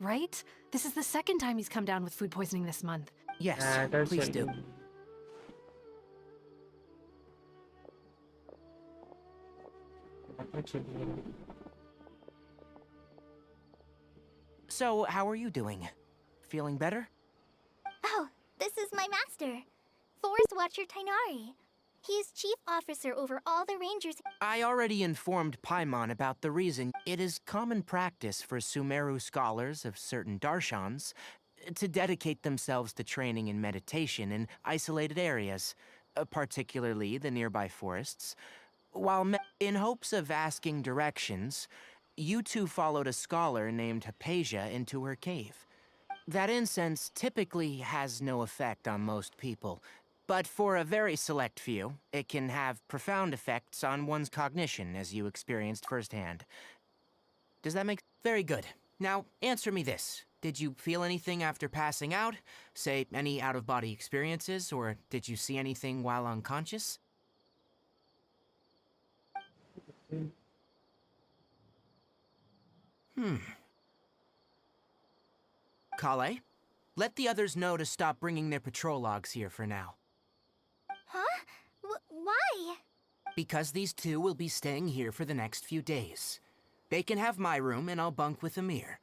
Right? This is the second time he's come down with food poisoning this month. Yes, please do. So, how are you doing? Feeling better? Oh, this is my master, Forest Watcher Tainari. He is chief officer over all the rangers. I already informed Paimon about the reason. It is common practice for Sumeru scholars of certain darshans to dedicate themselves to training in meditation in isolated areas, particularly the nearby forests. While in hopes of asking directions, you two followed a scholar named Hypatia into her cave. That incense typically has no effect on most people, but for a very select few, it can have profound effects on one's cognition, as you experienced firsthand. Does that make... Very good. Now, answer me this. Did you feel anything after passing out? Say, any out-of-body experiences, or did you see anything while unconscious? Kale, let the others know to stop bringing their patrol logs here for now. Huh? Why? Because these two will be staying here for the next few days. They can have my room and I'll bunk with Amir.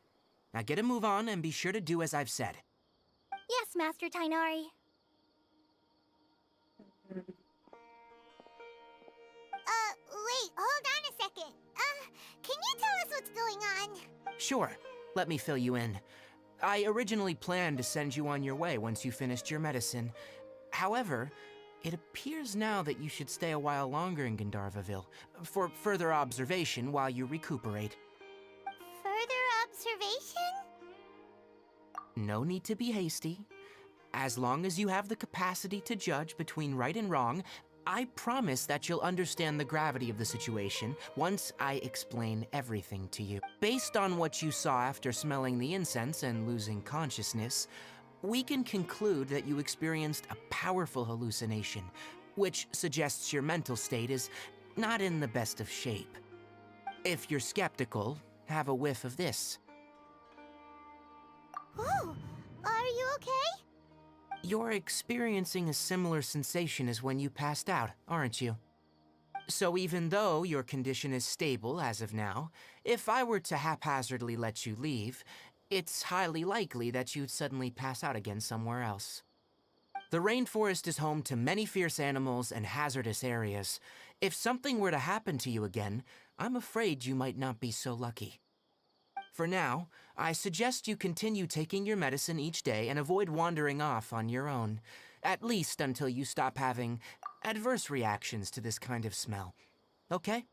Now get a move on and be sure to do as I've said. Yes, Master Tainari. Wait, hold on a second. Can you tell us what's going on? Sure, let me fill you in. I originally planned to send you on your way once you finished your medicine. However, it appears now that you should stay a while longer in Gandharvaville for further observation while you recuperate. Further observation? No need to be hasty. As long as you have the capacity to judge between right and wrong, I promise that you'll understand the gravity of the situation once I explain everything to you. Based on what you saw after smelling the incense and losing consciousness, we can conclude that you experienced a powerful hallucination, which suggests your mental state is not in the best of shape. If you're skeptical, have a whiff of this. Ooh, are you okay? You're experiencing a similar sensation as when you passed out, aren't you? So even though your condition is stable as of now, if I were to haphazardly let you leave, it's highly likely that you'd suddenly pass out again somewhere else. The rainforest is home to many fierce animals and hazardous areas. If something were to happen to you again, I'm afraid you might not be so lucky. For now, I suggest you continue taking your medicine each day and avoid wandering off on your own, at least until you stop having adverse reactions to this kind of smell. Okay?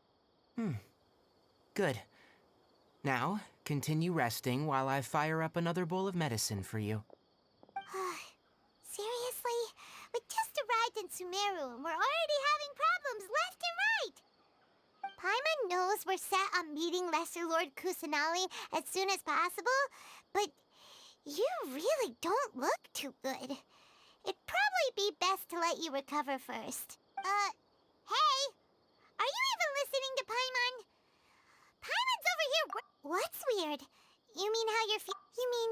Good. Now, continue resting while I fire up another bowl of medicine for you. Seriously? We just arrived in Sumeru and we're already having problems left and right! Paimon knows we're set on meeting Lesser Lord Kusanali as soon as possible, but you really don't look too good. It'd probably be best to let you recover first. Hey! Are you even listening to Paimon? Paimon's over here. What's weird? You mean how you're You mean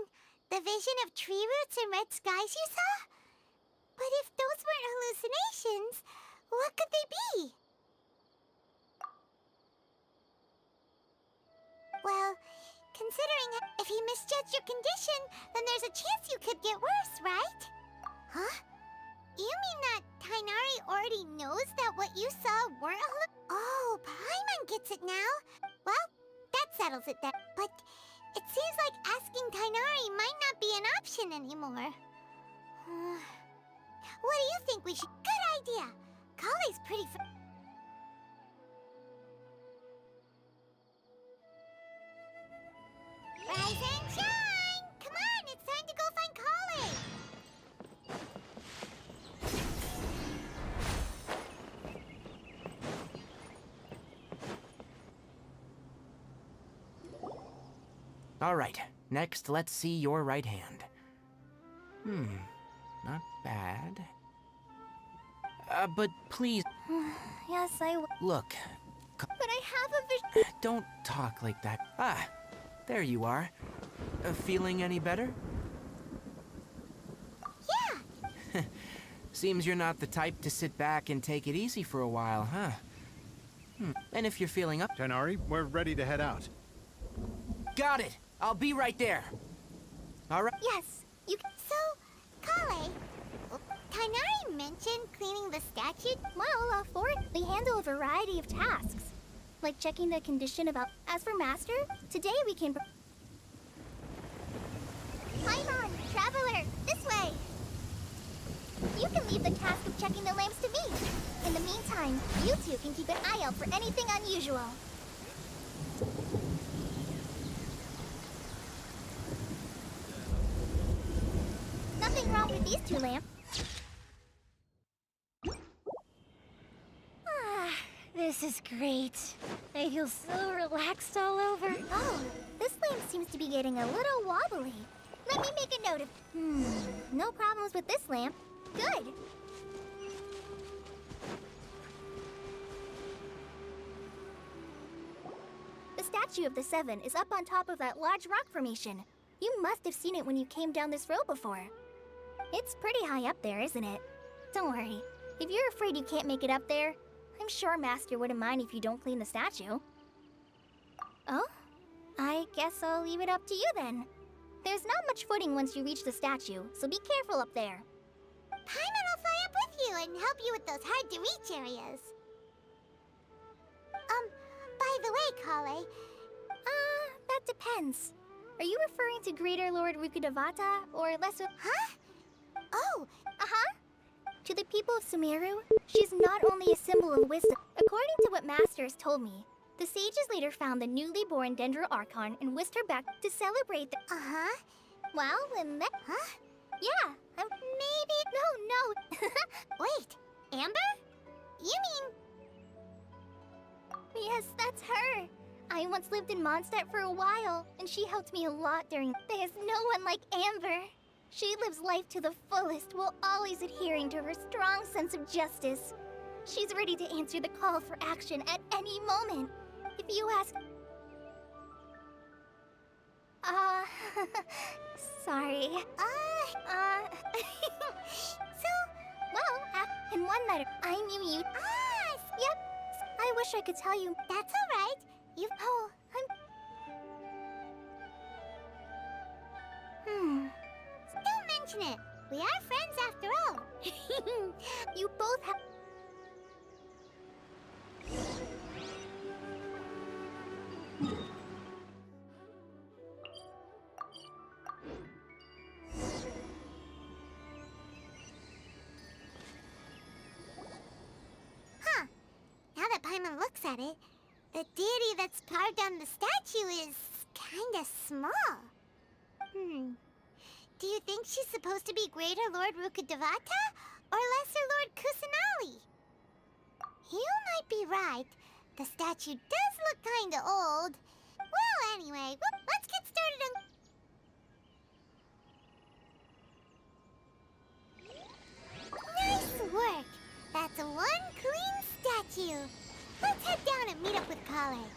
the vision of tree roots and red skies you saw? But if those weren't hallucinations, what could they be? Well, considering if he misjudged your condition, then there's a chance you could get worse, right? Huh? You mean that Tainari already knows that what you saw weren't Oh, Paimon gets it now. Well, that settles it then. But it seems like asking Tainari might not be an option anymore. What do you think we should... Good idea! Kale's pretty... Rise and shine! Come on, it's time to go find Kale! All right, next let's see your right hand. Not bad. But please... Yes, I will. Look, But I have a vision. don't talk like that. Ah, there you are. Feeling any better? Yeah! Seems you're not the type to sit back and take it easy for a while, huh? And if you're feeling up... Tighnari, we're ready to head out. Got it! I'll be right there. All right. Yes, you can. So, Kale, Tighnari mentioned cleaning the statue? Well, for it, they handle a variety of tasks, like checking the condition of. As for Master, today we can. Paimon, Traveler, this way! You can leave the task of checking the lamps to me. In the meantime, you two can keep an eye out for anything unusual. Nothing wrong with these two lamps. This is great. I feel so relaxed all over. Oh, this lamp seems to be getting a little wobbly. Let me make a note of... no problems with this lamp. Good. The statue of the Seven is up on top of that large rock formation. You must have seen it when you came down this road before. It's pretty high up there, isn't it? Don't worry. If you're afraid you can't make it up there, I'm sure Master wouldn't mind if you don't clean the statue. Oh? I guess I'll leave it up to you then. There's not much footing once you reach the statue, so be careful up there. Paimon will fly up with you and help you with those hard-to-reach areas. By the way, Kale... That depends. Are you referring to Greater Lord Rukkhadevata, or Lesser... Huh? Oh! Uh-huh. To the people of Sumeru, she's not only a symbol of wisdom. According to what Master has told me, the sages later found the newly born Dendro Archon and whisked her back to celebrate the... Uh-huh. Well, and that... Huh? Yeah, Maybe... No. Wait, Amber? You mean... Yes, that's her. I once lived in Mondstadt for a while, and she helped me a lot during... There's no one like Amber. She lives life to the fullest while always adhering to her strong sense of justice. She's ready to answer the call for action at any moment. If you ask... Sorry. So... Well, in one letter, I knew you... Yep. I wish I could tell you. That's alright. You... Oh, Don't mention it. We are friends after all. You both have... Huh. Now that Paimon looks at it, the deity that's carved on the statue is kinda small. Do you think she's supposed to be Greater Lord Rukkhadevata or Lesser Lord Kusanali? You might be right. The statue does look kinda old. Well, anyway, let's get started on... Nice work! That's one clean statue. Let's head down and meet up with Kale.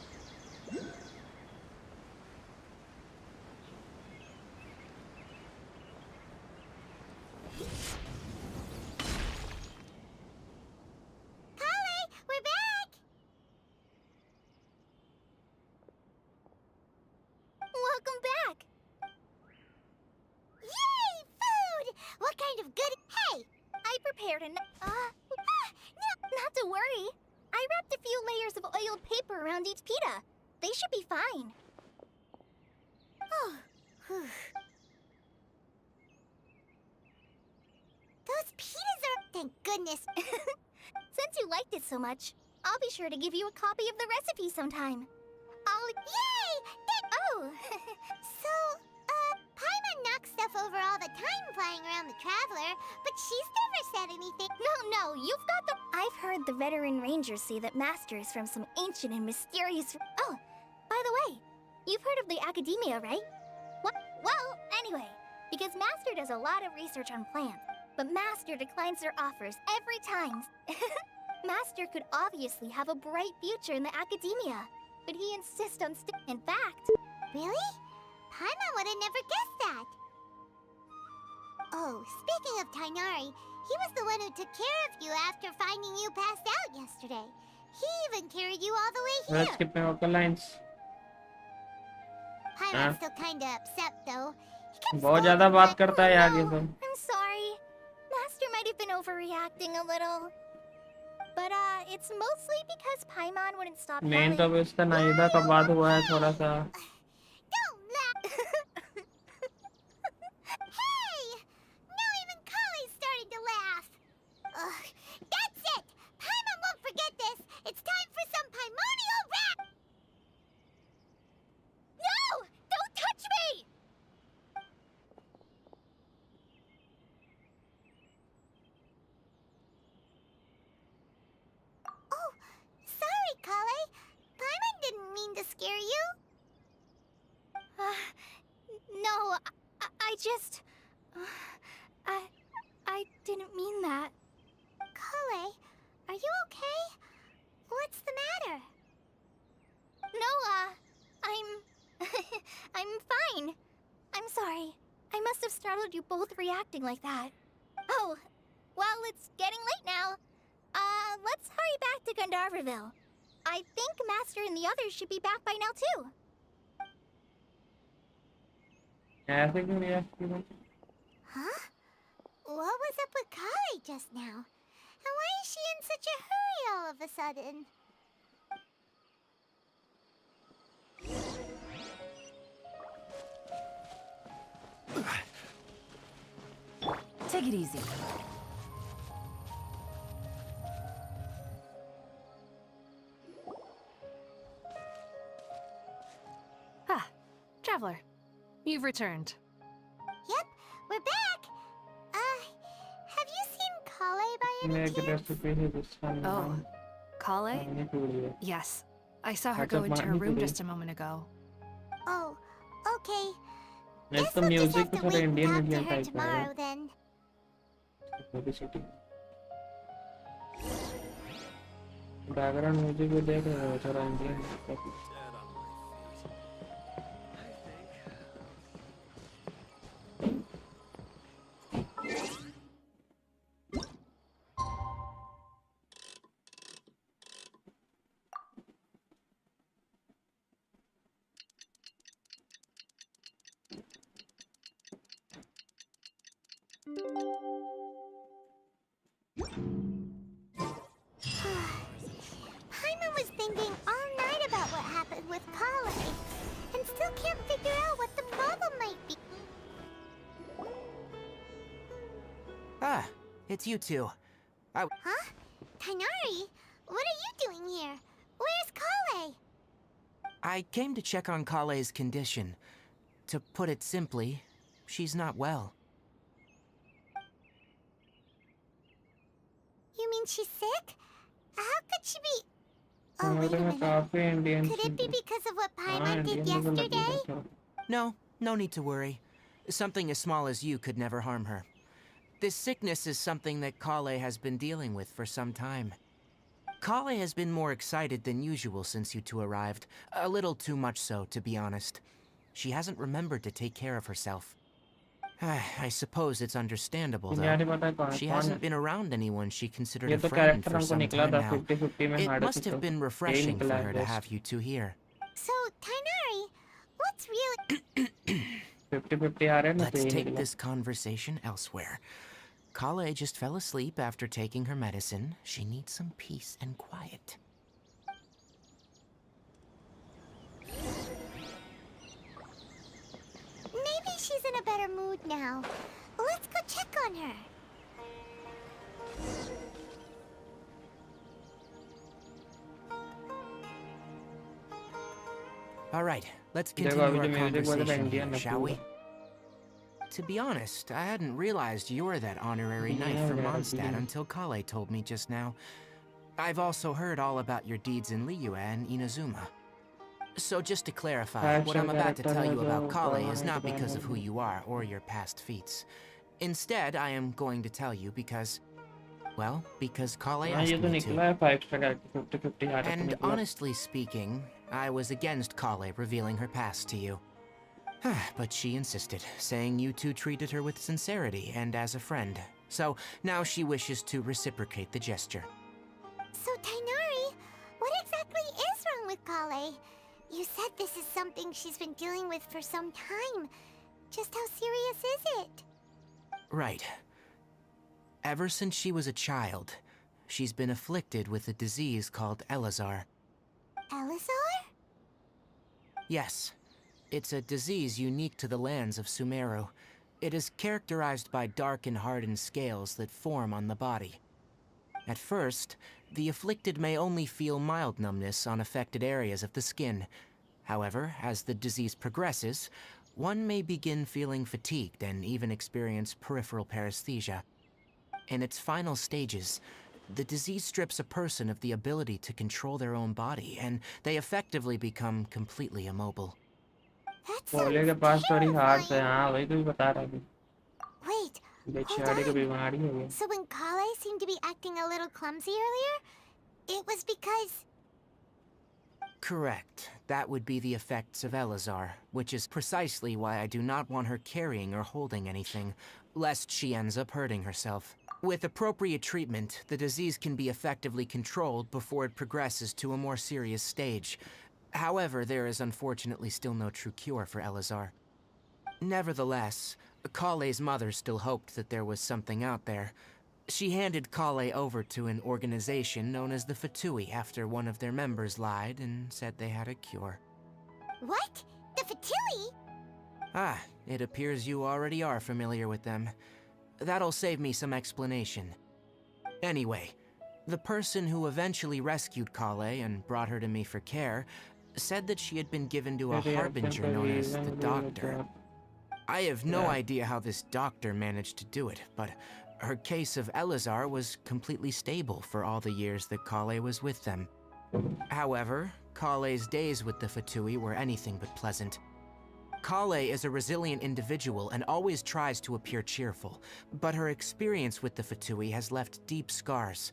Kale, we're back! Welcome back! Yay! Food! What kind of good... Hey! I prepared an... No, not to worry. I wrapped a few layers of oiled paper around each pita. They should be fine. Oh, whew. Those pitas are... Thank goodness. Since you liked it so much, I'll be sure to give you a copy of the recipe sometime. Yay! Oh! So, Paimon knocks stuff over all the time flying around the Traveler, but she's never said anything. No, you've got the... I've heard the veteran rangers say that Master is from some ancient and mysterious... Oh, by the way, you've heard of the Academia, right? What? Well, anyway, because Master does a lot of research on plants, but Master declines their offers every time. Master could obviously have a bright future in the Academia, but he insists on In fact... Really? Paimon would have never guessed that. Oh, speaking of Tighnari, he was the one who took care of you after finding you passed out yesterday. He even carried you all the way Let's here. skip my vocal lines. Paimon's still kinda upset though. He kept बहुत ज़्यादा scolding बात like, करता है "Oh, आगे no." से. I'm sorry. Master might have been overreacting a little. But it's mostly because Paimon wouldn't stop main तो yelling. अब इसका नाइदा का बात हुआ है थोड़ा सा. Don't laugh. Hey! Now even Kali's starting to laugh. Ugh, that's it! Paimon won't forget this. It's time for some Paimonial rap! No! Don't touch me! Oh, sorry, Kale. Paimon didn't mean to scare you. No, I just... I didn't mean that. Kale, are you okay? What's the matter? No, I'm fine. I'm sorry. I must have startled you both reacting like that. Oh, well, it's getting late now. Let's hurry back to Gandharville. I think Master and the others should be back by now, too. ऐसे क्यों react किया? Huh? What was up with Kale just now? And why is she in such a hurry all of a sudden? Take it easy. Ah, Traveler. You've returned. Yep, we're back. Have you seen Kale by any मैं एक chance? Recipe है जिसका Oh, नाम Kale? पानी पूरी है. Yes. I saw her That's a go into her Pani room Puri. just a moment ago. Oh, okay. It's Guess the we'll just music have to for wait and Indian talk to Indian her type का है. tomorrow then. Publicity. Background music भी देख रहे हो थोड़ा Indian का. Paimon was thinking all night about what happened with Kale, and still can't figure out what the problem might be. Ah, it's you two. Huh? Tainari? What are you doing here? Where's Kale? I came to check on Kale's condition. To put it simply, she's not well. You mean she's sick? How could she be... Oh, wait मेरे a में minute. काफी Indian. Could it be because of what हाँ Paimon did Indian मुझे लग yesterday? रहा था. No, no need to worry. Something as small as you could never harm her. This sickness is something that Kale has been dealing with for some time. Kale has been more excited than usual since you two arrived. A little too much so, to be honest. She hasn't remembered to take care of herself. I suppose it's understandable, यार though. पता है कौन She कौन hasn't है? been around anyone she considered ये a तो friend character for हमको some निकला time था now. 50-50 में It hard must have been refreshing for her to have you two here. So, Tainari, what's really... 50-50 आ रहे हैं ना तो Let's यही take निकला. this conversation elsewhere. Kale just fell asleep after taking her medicine. She needs some peace and quiet. Maybe she's in a better mood now. Let's go check on her. All right, let's देखो continue अभी our जो music बज रहा है conversation Indian here, है shall we? पूरा. To be honest, I hadn't realized you're that honorary knight from Mondstadt until Kale told me just now. I've also heard all about your deeds in Liyue and Inazuma. So just to clarify, what I'm about to tell you about Kale is not because of who you are or your past feats. Instead, I am going to tell you because... Well, because Kale हाँ asked ये तो me निकला to. है 5 star character 50-50 hard तो And निकला. honestly speaking, I was against Kale revealing her past to you. But she insisted, saying you two treated her with sincerity and as a friend. So now she wishes to reciprocate the gesture. So, Tainari, bet this is something she's been dealing with for some time. Just how serious is it? Right. Ever since she was a child, she's been afflicted with a disease called Elazar. Elazar? Yes. It's a disease unique to the lands of Sumeru. It is characterized by dark and hardened scales that form on the body. At first, the afflicted may only feel mild numbness on affected areas of the skin. However, as the disease progresses, one may begin feeling fatigued and even experience peripheral paresthesia. In its final stages, the disease strips a person of the ability to control their own body, and they effectively become completely immobile. बोले के पास थोड़ी hard है हाँ वही तो भी बता रहा हूँ Wait, बेचारे को बीमारी हो गई so when Kale seemed to be acting a little clumsy earlier, it was because... Correct. That would be the effects of Elazar, which is precisely why I do not want her carrying or holding anything, lest she ends up hurting herself. With appropriate treatment, the disease can be effectively controlled before it progresses to a more serious stage. However, there is unfortunately still no true cure for Elazar. Nevertheless, Kale's mother still hoped that there was something out there. She handed Kale over to an organization known as the Fatui after one of their members lied and said they had a cure. What? The Fatui? Ah, it appears you already are familiar with them. That'll save me some explanation. Anyway, the person who eventually rescued Kale and brought her to me for care said that she had been given to a harbinger known as the Doctor. I have no idea how this doctor managed to do it, but her case of Elazar was completely stable for all the years that Kale was with them. However, Kale's days with the Fatui were anything but pleasant. Kale is a resilient individual and always tries to appear cheerful, but her experience with the Fatui has left deep scars.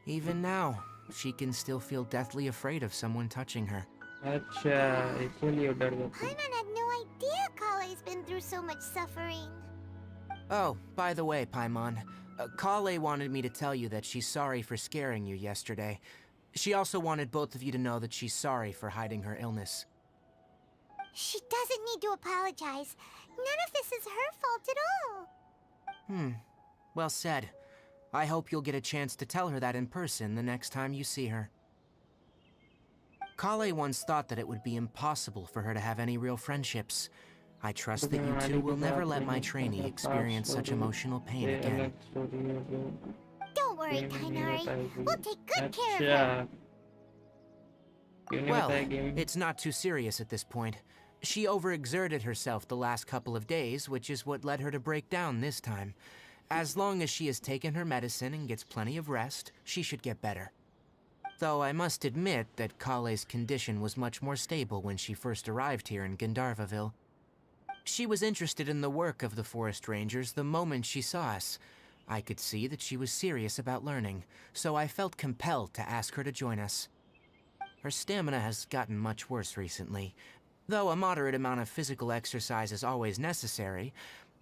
Even now, she can still feel deathly afraid of someone touching her. अच्छा इसीलिए डर गया Paimon had no idea Kale's been through so much suffering. Oh, by the way, Paimon, Kale wanted me to tell you that she's sorry for scaring you yesterday. She also wanted both of you to know that she's sorry for hiding her illness. She doesn't need to apologize. None of this is her fault at all. Well said. I hope you'll get a chance to tell her that in person the next time you see her. Kale once thought that it would be impossible for her to have any real friendships. I trust that you two will never let my trainee experience such emotional pain again. Don't worry, Tainari. We'll take good care of her. Well, it's not too serious at this point. She overexerted herself the last couple of days, which is what led her to break down this time. As long as she has taken her medicine and gets plenty of rest, she should get better. Though I must admit that Kale's condition was much more stable when she first arrived here in Gandharvaville. She was interested in the work of the forest rangers the moment she saw us. I could see that she was serious about learning, so I felt compelled to ask her to join us. Her stamina has gotten much worse recently. Though a moderate amount of physical exercise is always necessary,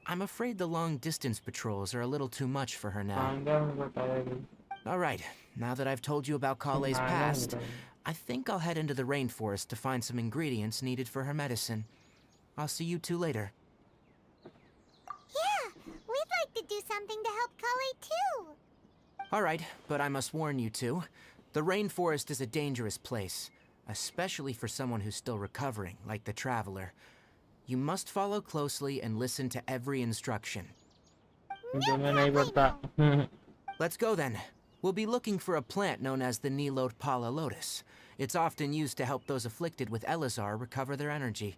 I'm afraid the long-distance patrols are a little too much for her now. Alright, now that I've told you about Kale's past, I think I'll head into the rainforest to find some ingredients needed for her medicine. I'll see you two later. Yeah, we'd like to do something to help Kale too. Alright, but I must warn you two. The rainforest is a dangerous place, especially for someone who's still recovering, like the Traveler. You must follow closely and listen to every instruction. Let's go then. We'll be looking for a plant known as the Nilot Pala Lotus. It's often used to help those afflicted with Elazar recover their energy.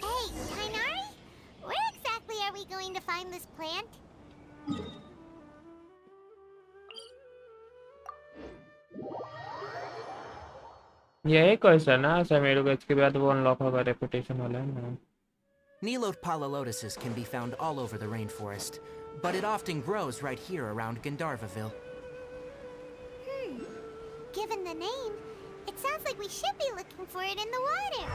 Hey, Tainari? Where exactly are we going to find this plant? यही question है ऐसा मेरे को इसके बाद वो unlock होगा reputation वाला है ना Nilot Pala Lotuses can be found all over the rainforest, but it often grows right here around Gandharvaville. Given the name, it sounds like we should be looking for it in the water.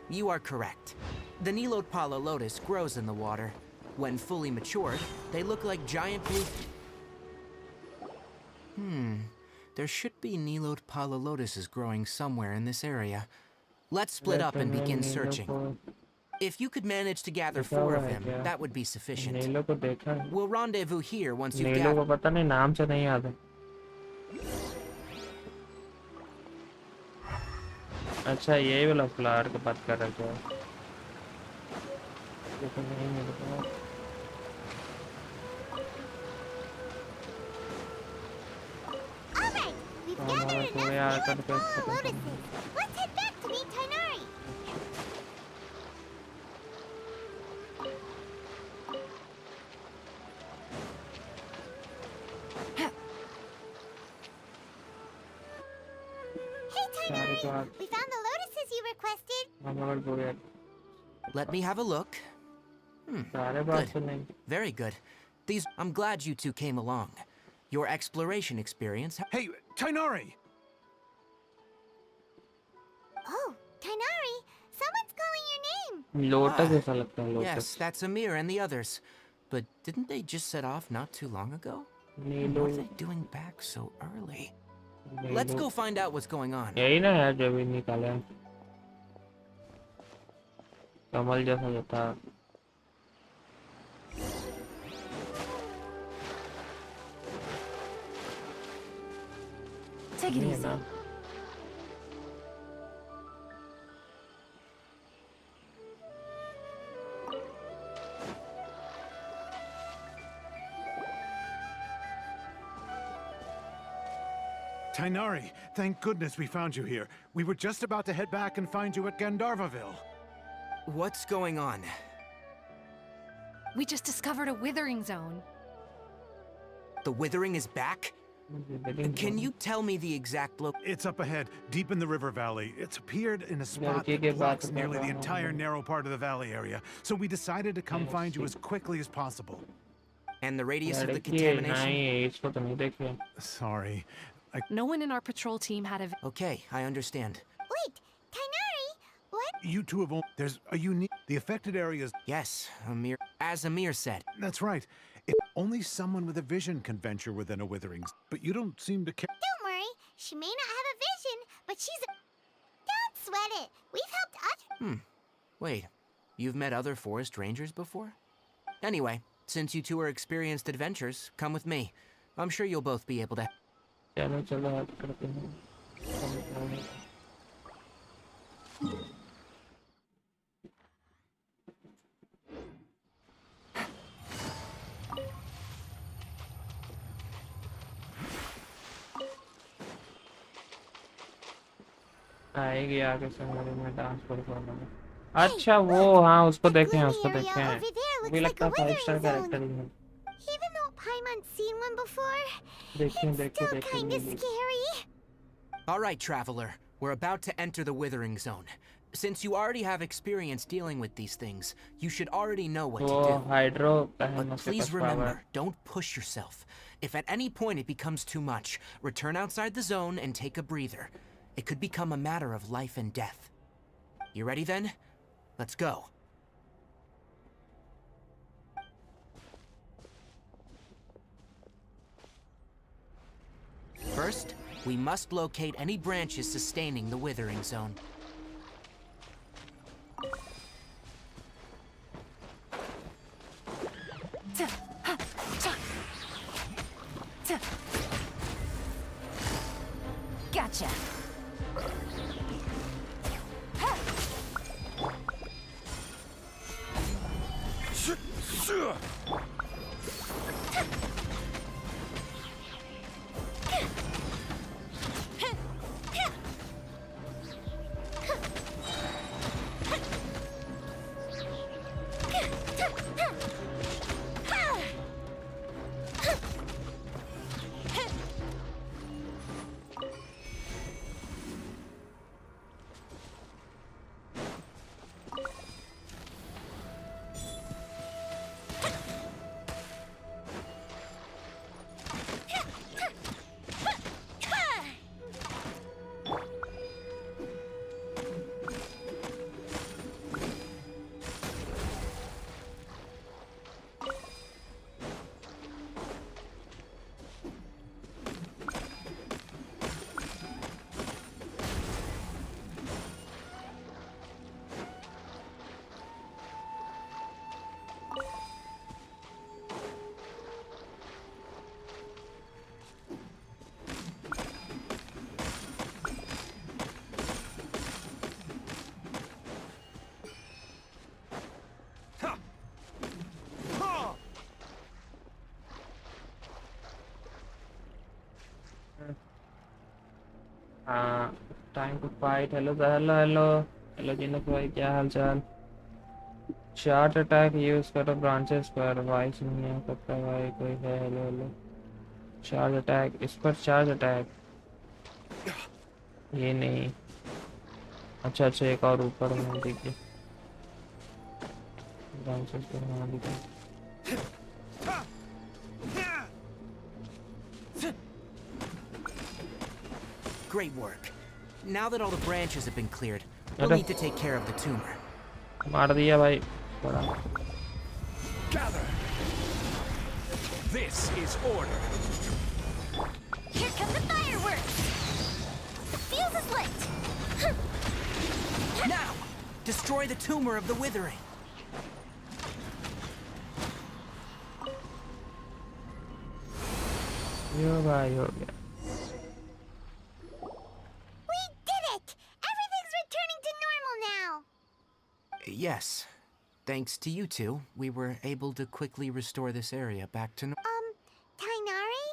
You are correct. The Nilot Pala Lotus grows in the water. When fully matured, they look like giant blue... There should be Nilode Palalotuses growing somewhere in this area. Let's split up and begin searching. If you could manage to gather 4 of them, that would be sufficient. नीलो को देखा है। We'll rendezvous here once you've नीलो को gathered. पता नहीं, नाम से नहीं याद है। अच्छा यही वाला फ्लावर की बात कर रहे थे। ये तो नहीं मिल रहा। Alright, we've gathered enough lotuses. Let's head back to meet Tainari. Hey Tainari, we found the lotuses you requested. Motherboard. Let me have a look. सारे बात Good. सुनेंगे। Very good. I'm glad you two came along. Your exploration experience. Hey, Tainari! Oh, Tainari, someone's calling your name. Lotus ऐसा लगता है, Yes, lotus. that's Amir and the others. But didn't they just set off not too long ago? नीलो What are they doing back so early? Let's go find out what's going on. यही ना है जो भी निकाले हैं। कमल जैसा जो था। Take it ये easy. ना। Tainari, thank goodness we found you here. We were just about to head back and find you at Gandharvaville. What's going on? We just discovered a withering zone. The withering is back? Can you tell me the exact It's up ahead, deep in the river valley. It's appeared in a spot लड़के के that blocks बात nearly the कर रहा entire हूँ। narrow part of the valley area. So we decided to come find you as quickly as possible. And the radius of the लड़की है, contamination? नहीं इसको तो नहीं देखे। Sorry. No one in our patrol team had a. Okay, I understand. Wait, Tainari, what? You two have only... There's a unique... The affected areas... Yes, Amir. As Amir said. That's right. If only someone with a vision can venture within a withering. But you don't seem to care... Don't worry, she may not have a vision, but she's a... Don't sweat it. We've helped others. Wait, you've met other forest rangers before? Anyway, since you two are experienced adventurers, come with me. I'm sure you'll both be able to... चलो चलो help करते हैं। आएगी आगे संगरी में dance performance. अच्छा वो हाँ उसको देखे हैं मुझे लगता है 5 स्टार कैरेक्टर ही है। Even though Paimon's seen one before, देखें it's देखें still देखें kind of scary. All right, traveler. We're about to enter the withering zone. Since you already have experience dealing with these things, you should already know what to वो do. Hydro But please remember, don't push yourself. If at any point it becomes too much, return outside the zone and take a breather. It could become a matter of life and death. You ready then? Let's go. First, we must locate any branches sustaining the withering zone. Gotcha. हाँ, time to fight. Hello hello hello hello Jinak भाई, क्या हाल चाल? Charge attack use करो branches पर। Voice नहीं आ सकता भाई कोई है? Hello hello. चार्ज अटैक, इस पर चार्ज अटैक। ये नहीं। अच्छा अच्छा, एक और ऊपर में देखिए ब्रांचेस पर। हाँ देखिए। Great work. Now that all the branches have been cleared, we'll अरे need to take care of the tumor. मार दिया भाई बड़ा। Gather. This is order. Here come the fireworks! The fuse is lit! Now, destroy the tumor of the withering. यो भाई हो गया। We did it! Everything's returning to normal now! Yes. Thanks to you two, we were able to quickly restore this area back to Tainari?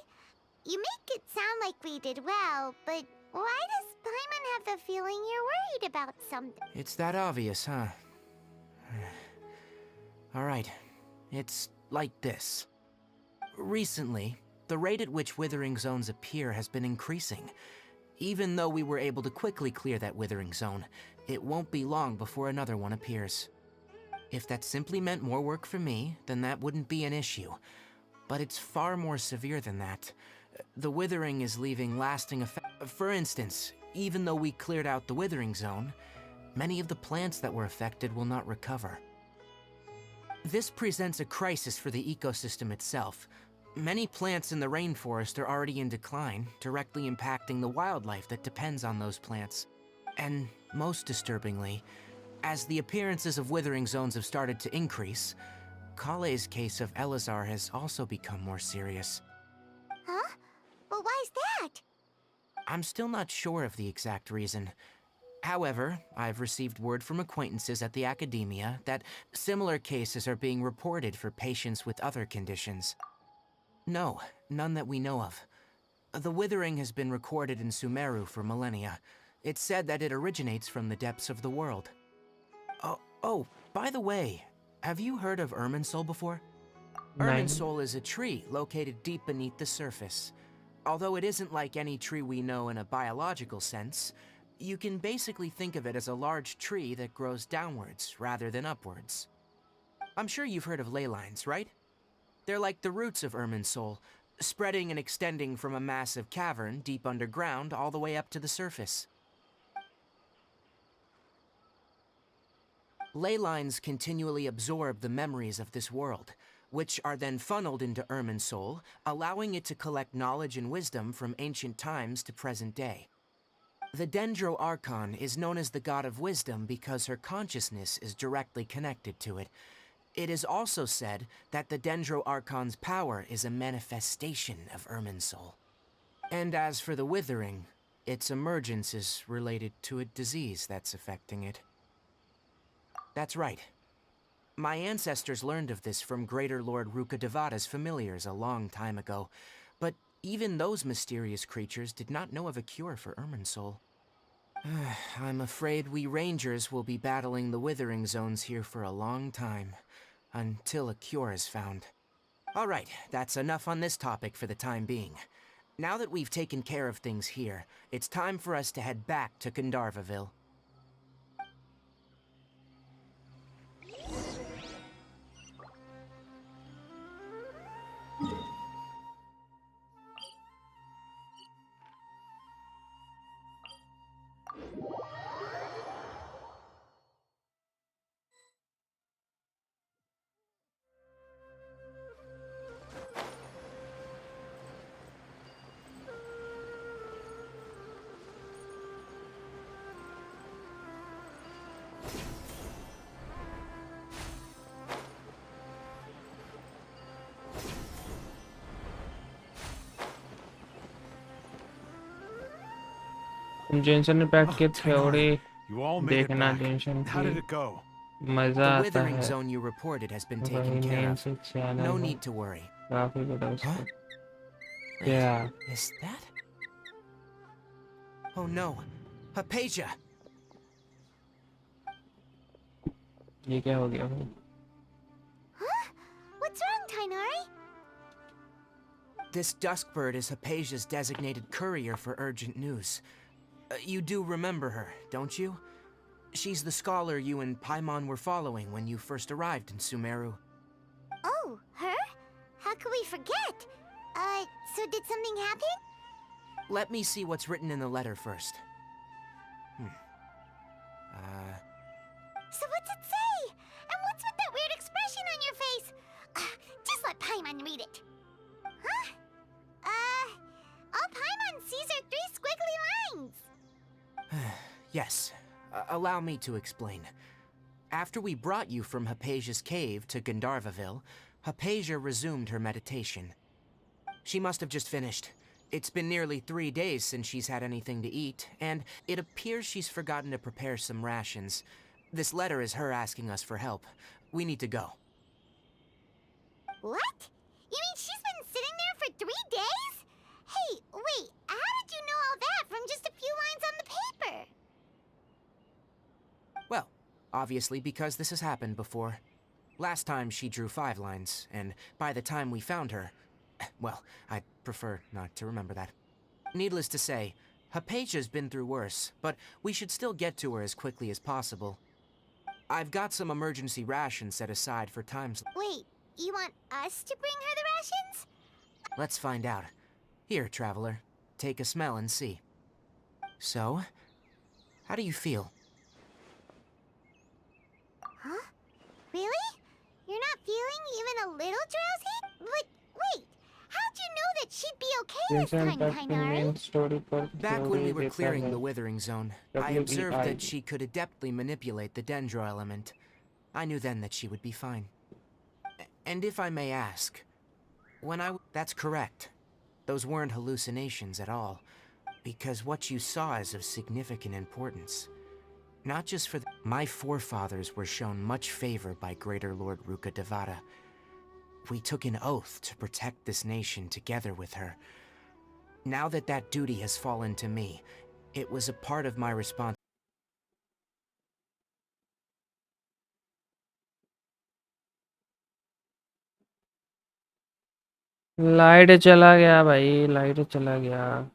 You make it sound like we did well, but why does Paimon have the feeling you're worried about something? It's that obvious, huh? Alright. It's like this. Recently, the rate at which withering zones appear has been increasing. Even though we were able to quickly clear that withering zone, it won't be long before another one appears. If that simply meant more work for me, then that wouldn't be an issue. But it's far more severe than that. The withering is leaving lasting effects. For instance, even though we cleared out the withering zone, many of the plants that were affected will not recover. This presents a crisis for the ecosystem itself. Many plants in the rainforest are already in decline, directly impacting the wildlife that depends on those plants. And most disturbingly, as the appearances of withering zones have started to increase, Kale's case of Elazar has also become more serious. Huh? But why's that? I'm still not sure of the exact reason. However, I've received word from acquaintances at the academia that similar cases are being reported for patients with other conditions. No, none that we know of. The withering has been recorded in Sumeru for millennia. It's said that it originates from the depths of the world. Oh, by the way, have you heard of Irminsul before? Irminsul is a tree located deep beneath the surface. Although it isn't like any tree we know in a biological sense, you can basically think of it as a large tree that grows downwards rather than upwards. I'm sure you've heard of ley lines, right? They're like the roots of Irminsul, spreading and extending from a massive cavern deep underground all the way up to the surface. Ley lines continually absorb the memories of this world, which are then funneled into Irminsul, allowing it to collect knowledge and wisdom from ancient times to present day. The Dendro Archon is known as the god of wisdom because her consciousness is directly connected to it. It is also said that the Dendro Archon's power is a manifestation of Irminsul. And as for the withering, its emergence is related to a disease that's affecting it. That's right. My ancestors learned of this from Greater Lord Rukkhadevata's familiars a long time ago, but even those mysterious creatures did not know of a cure for Irminsul. I'm afraid we rangers will be battling the withering zones here for a long time, until a cure is found. Alright, that's enough on this topic for the time being. Now that we've taken care of things here, it's time for us to head back to Gandharvaville. Genshin Impact के theory You all made it देखना back. Genshin How did की it go? मजा The आता withering है। zone you reported has been वही taken care name of. से channel No है, need to worry. काफी बड़ा उसको। Wait, क्या? is that? Oh no, Hypatia! ये क्या हो गया भाई? Huh? What's wrong, Tainari? This Duskbird is Hypatia's designated courier for urgent news. You do remember her, don't you? She's the scholar you and Paimon were following when you first arrived in Sumeru. Oh, her? How could we forget? So did something happen? Let me see what's written in the letter first. So what's it say? And what's with that weird expression on your face? Just let Paimon read it. Huh? All Paimon sees are 3 squiggly lines. Yes, allow me to explain. After we brought you from Hypatia's cave to Gandharvaville, Hypatia resumed her meditation. She must have just finished. It's been nearly 3 days since she's had anything to eat, and it appears she's forgotten to prepare some rations. This letter is her asking us for help. We need to go. What? You mean she's been sitting there for 3 days? Hey, wait, how did you know all that from just a few lines on the paper? Well, obviously because this has happened before. Last time she drew 5 lines, and by the time we found her... Well, I'd prefer not to remember that. Needless to say, Hypatia's been through worse, but we should still get to her as quickly as possible. I've got some emergency rations set aside for times... Wait, you want us to bring her the rations? Let's find out. Here, traveler. Take a smell and see. So, how do you feel? Huh? Really? You're not feeling even a little drowsy? But wait, how'd you know that she'd be okay this Genshin time, Impact की Tainari? main story पर Back when we theory were देता clearing है the Withering Zone, I BHAI. observed that she could adeptly manipulate the Dendro element. I knew then that she would be fine. And if I may ask, that's correct. Those weren't hallucinations at all, because what you saw is of significant importance. Not just for my forefathers were shown much favor by Greater Lord Rukkhadevata. We took an oath to protect this nation together with her. Now that that duty has fallen to me, it was a part of my responsibility. Light चला गया भाई, light चला गया।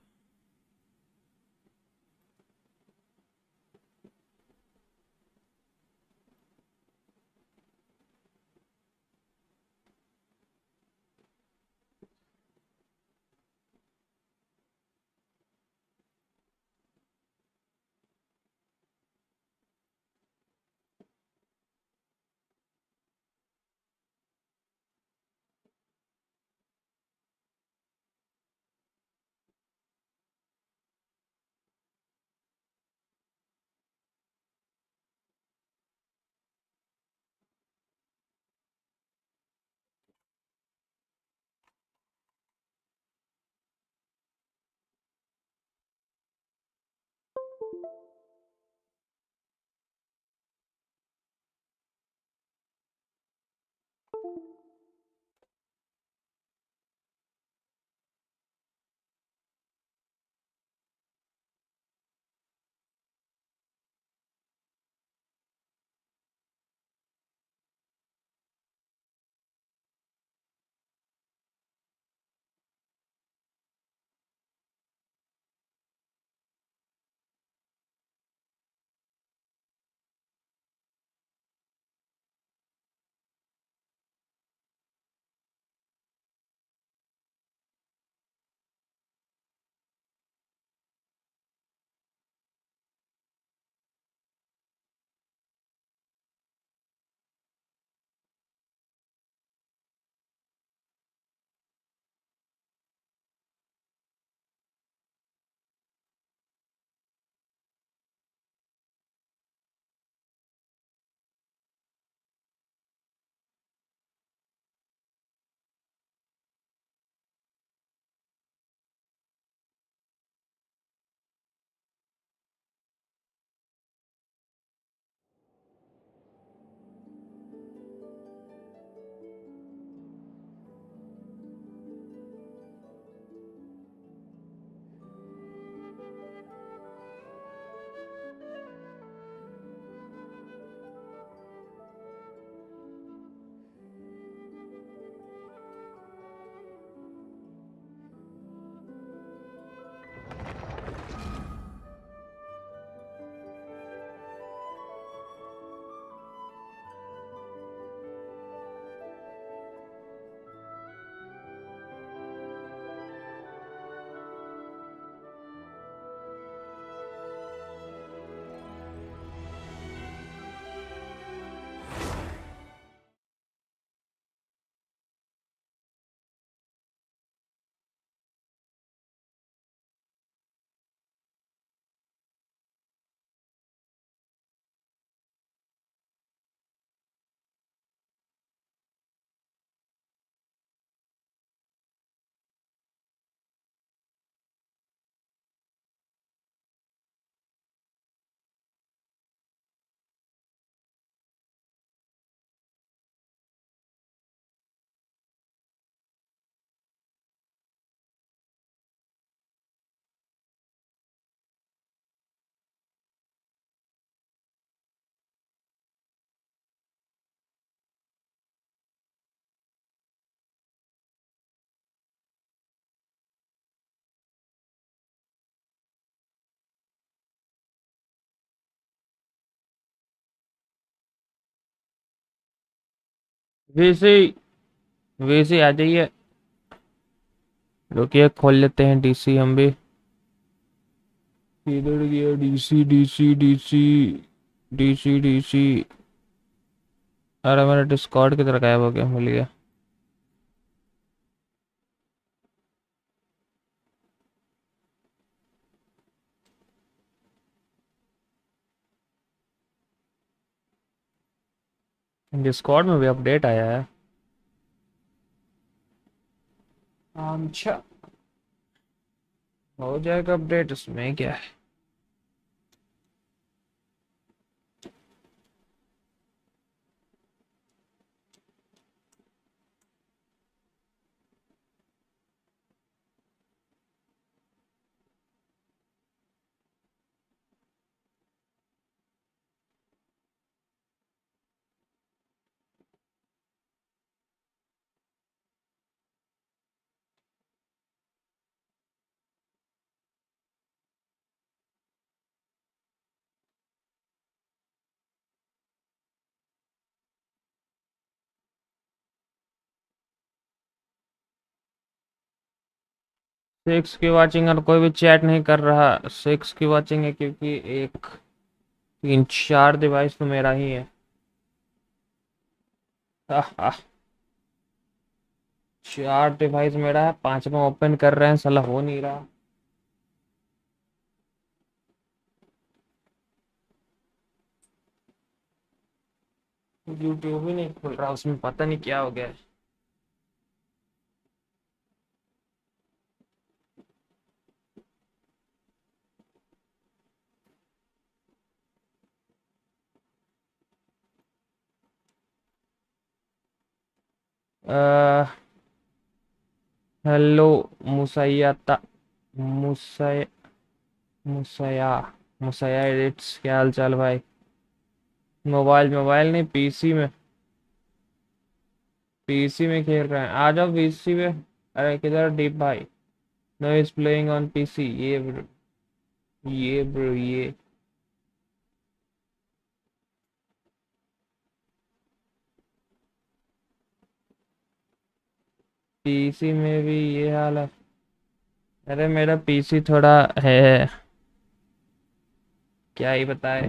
VC VC आ जाइए, रुकिए खोल लेते हैं डीसी हम भी। इधर गया DC DC DC DC DC. अरे मेरा डिस्कॉर्ड की तरह गायब हो गया, मिल गया। डिस्कॉर्ड में भी अपडेट आया है। अच्छा, हो जाएगा अपडेट, उसमें क्या है। सिक्स की वाचिंग और कोई भी चैट नहीं कर रहा। सिक्स की वाचिंग है क्योंकि एक तीन चार डिवाइस तो मेरा ही है। आह, चार डिवाइस मेरा है, पांचवा ओपन कर रहे हैं, साला हो नहीं रहा। यूट्यूब ही नहीं खुल रहा, उसमें पता नहीं क्या हो गया है। हेलो मुसैयता, मुसै मुसैया मुसैया एडिट्स, क्या हाल चाल भाई। मोबाइल मोबाइल नहीं, पीसी में खेल रहे हैं, आ जाओ पीसी में। अरे किधर डीप भाई। No is playing on PC. ये ब्रो, ये ब्रो ये। पीसी में भी ये हाल है। अरे मेरा पीसी थोड़ा है, क्या ही बताए।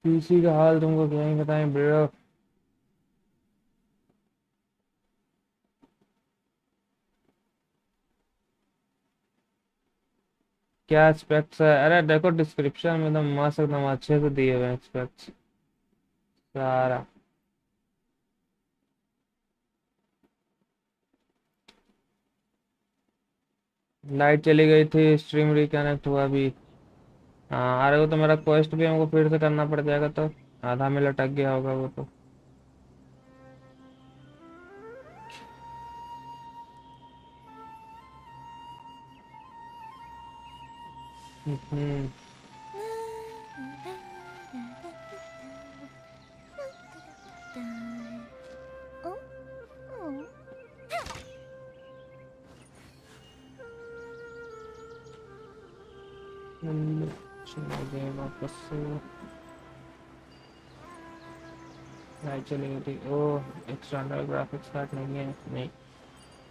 पीसी का हाल तुमको क्या ही बताएं ब्रो। क्या स्पेक्स है, अरे देखो डिस्क्रिप्शन में एकदम मस्त एकदम अच्छे से दिए हुए हैं स्पेक्स सारा। लाइट चली गई थी, स्ट्रीम रिकनेक्ट हुआ अभी। हाँ, अरे वो तो मेरा क्वेस्ट भी हमको फिर से करना पड़ जाएगा, तो आधा में लटक गया होगा वो तो। हम्म। Oh, oh. चलो गए वापस से। लाइट चली गई थी। ओह, एक्सटर्नल ग्राफिक्स कार्ड नहीं है, नहीं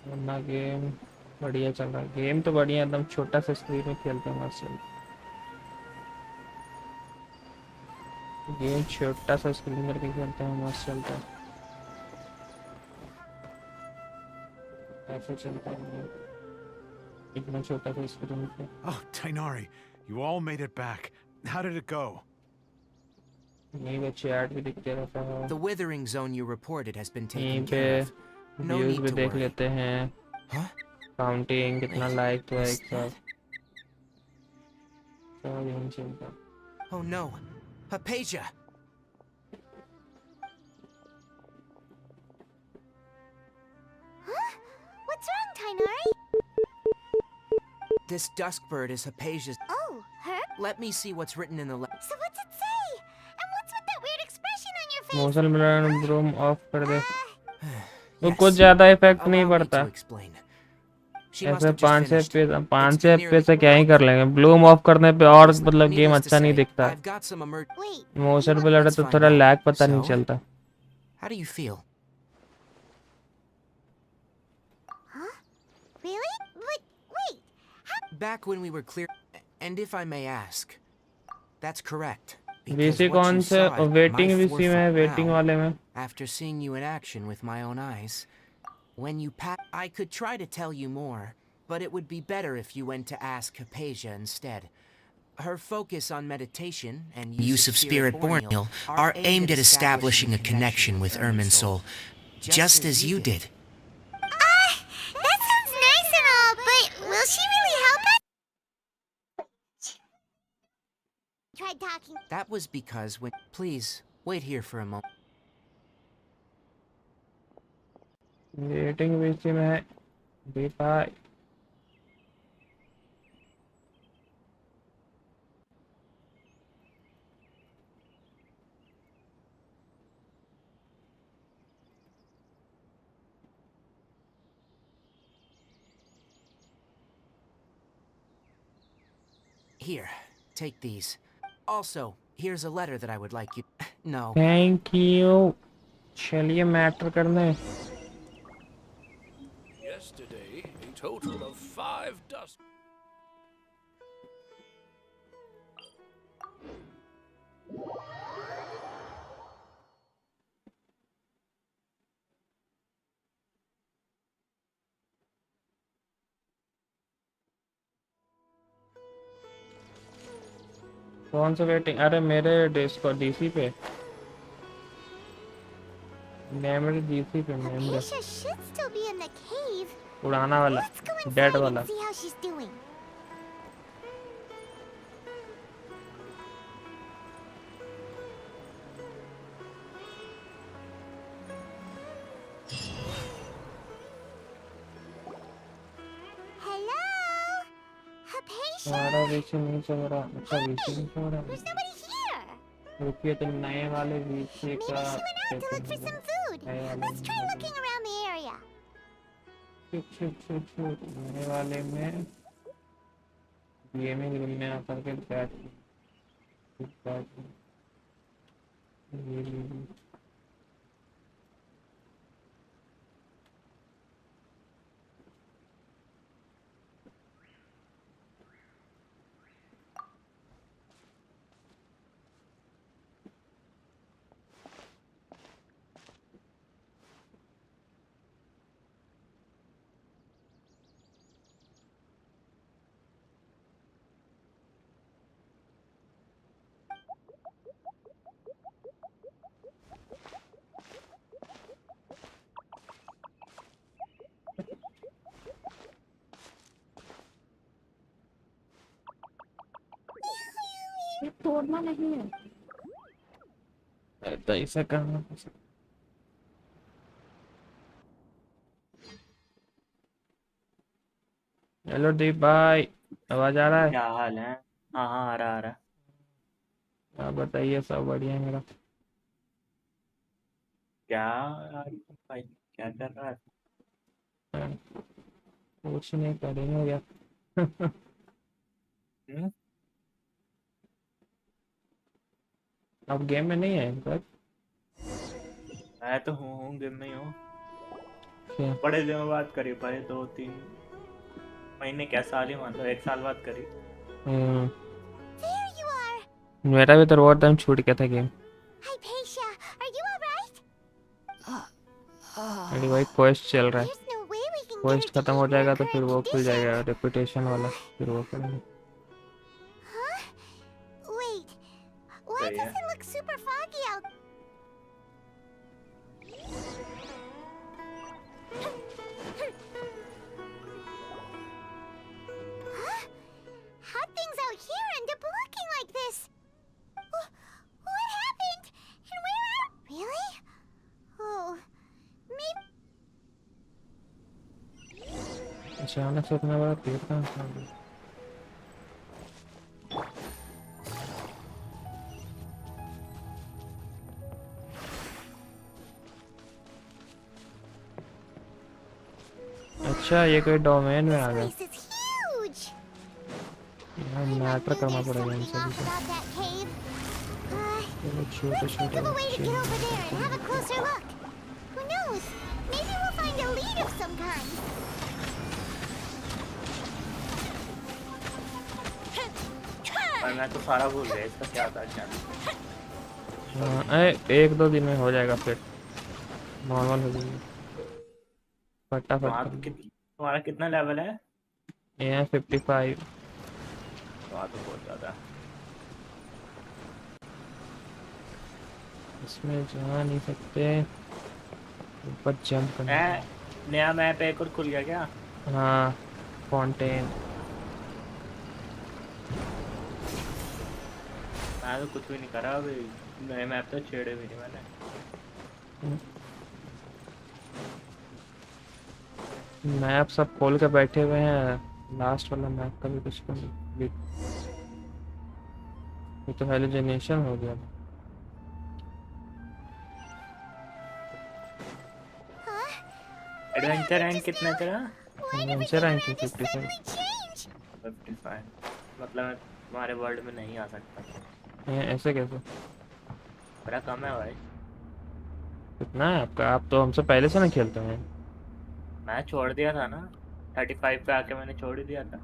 वरना गेम बढ़िया चल रहा है। गेम तो बढ़िया, एकदम छोटा सा स्क्रीन में खेलते हैं मस्त। गेम छोटा सा स्क्रीन करके खेलते हैं, मस्त चलता है। ऐसे चलता है इतना छोटा सा स्क्रीन पे। Oh, Tainari, you all made it back. How did it go? यहीं पे चैट भी दिखते रहता है। The withering zone you reported has been यहीं taken पे care of. No views need भी to देख worry. लेते हैं, Huh? काउंटिंग कितना Wait, लाइक तो है was एक साथ। that? सब यहीं चलता। Oh no, Hypatia! Huh? What's wrong, Tainari? This dusk bird is Hypatia's. Oh, her? Let me see what's written in the So what's it say? And what's with that weird expression on your face? Motion blur bloom off कर दे। वो Yes. कुछ ज्यादा effect नहीं Allow me पड़ता। to explain. She must ऐसे have just finished. 5 से FPS से क्या ही कर लेंगे, ब्लूम ऑफ करने पे और मतलब गेम Needless to अच्छा नहीं say, दिखता। I've got some Wait, motion पे लड़े Let's तो find थोड़ा out. लैग पता नहीं So? चलता। How do you feel? huh? Really? But wait, Back when we were clear, and if I may ask, that's correct. Because VC what कौन you से saw at my waiting VC में है, forefront waiting now, वाले में? after seeing you in action with my own eyes, when you I could try to tell you more, but it would be better if you went to ask Hypatia instead. Her focus on meditation and use of spirit borneal are aimed at establishing a connection with Irminsul, just as you did. that sounds nice and all, but will she really help us? Try talking. That was because when... Please, wait here for a moment. Waiting VC में है BHAI। Here, take these. Also, here's a letter that I would like you... No. Thank you. चलिए matter करने। Yesterday, a total of 5 dust. कौन सा waiting? अरे मेरे disco DC पे, memory DC पे, memory Hypatia should still be in the cave. उड़ाना वाला, Let's go डेड inside वाला। and see how she's doing. Hello? Hypatia? हमारा वीसी नहीं चल रहा। अच्छा वीसी नहीं चल रहा। There's nobody here. रुकिए तो नए वाले वीसी Maybe का she went out to look for some food. Let's try looking around the area. नए वाले में गेमिंग रूम में आकर के बैठ तोड़ना नहीं है। तो ऐसा करना। हेलो दीप भाई, आवाज आ रहा है? क्या हाल है? हाँ हाँ, आ रहा आ रहा। आप बताइए, सब बढ़िया है मेरा। क्या यार भाई, क्या कर रहा है? कुछ नहीं करेंगे यार। अब गेम में नहीं है बस। मैं तो हूँ गेम में हूँ। क्या? बड़े दिनों बाद करी भाई, 2-3 महीने, क्या साल ही मान लो, 1 साल बाद करी। There you are. मेरा भी तो बहुत टाइम छूट गया था game. Hypatia, are you alright? अरे भाई क्वेस्ट चल रहा है, There's no way we can get her quest to खत्म हो even जाएगा her तो फिर वो current खुल condition. जाएगा रेपुटेशन वाला, फिर वो करेंगे। Huh? Wait. Why सही है। does it look super foggy out? Huh? How'd things out here end up looking like this? What happened? And where are... Really? Oh, maybe... अचानक से इतना बड़ा पेड़ कहाँ से आ गया? अच्छा ये कोई डोमेन में आ गया। This is huge. यार मैटर करना पड़ेगा इन Something सभी off से। about that cave. चलो छोटे Let's think छोटे of a way to बच्चे get over there and have a closer look. Who knows? Maybe we'll find a lead of some kind. पर मैं तो सारा भूल गया इसका क्या था क्या नहीं। हाँ, एक दो दिन में हो जाएगा फिर नॉर्मल हो जाएगा फटाफट कर। तुम्हारा कितना लेवल है? ये है 55। वहाँ तो बहुत ज़्यादा है। इसमें जा नहीं सकते, ऊपर जंप करना। नया मैप एक और खुल गया क्या? हाँ फाउंटेन। मैं तो कुछ भी नहीं करा अभी, नए मैप तो छेड़े भी नहीं मैंने। मैप सब खोल के बैठे हुए हैं, लास्ट वाला मैप का भी कुछ कंप्लीट। ये तो हेलोजेनेशन हो गया। एडवेंचर रैंक कितना तेरा? Adventure rank 55। 55 मतलब मैं तुम्हारे वर्ल्ड में नहीं आ सकता। ऐसे कैसे? बड़ा कम है भाई। कितना है आपका? आप तो हमसे पहले से ना खेलते हैं। मैं छोड़ दिया था ना, 35 पे आके मैंने छोड़ ही दिया था।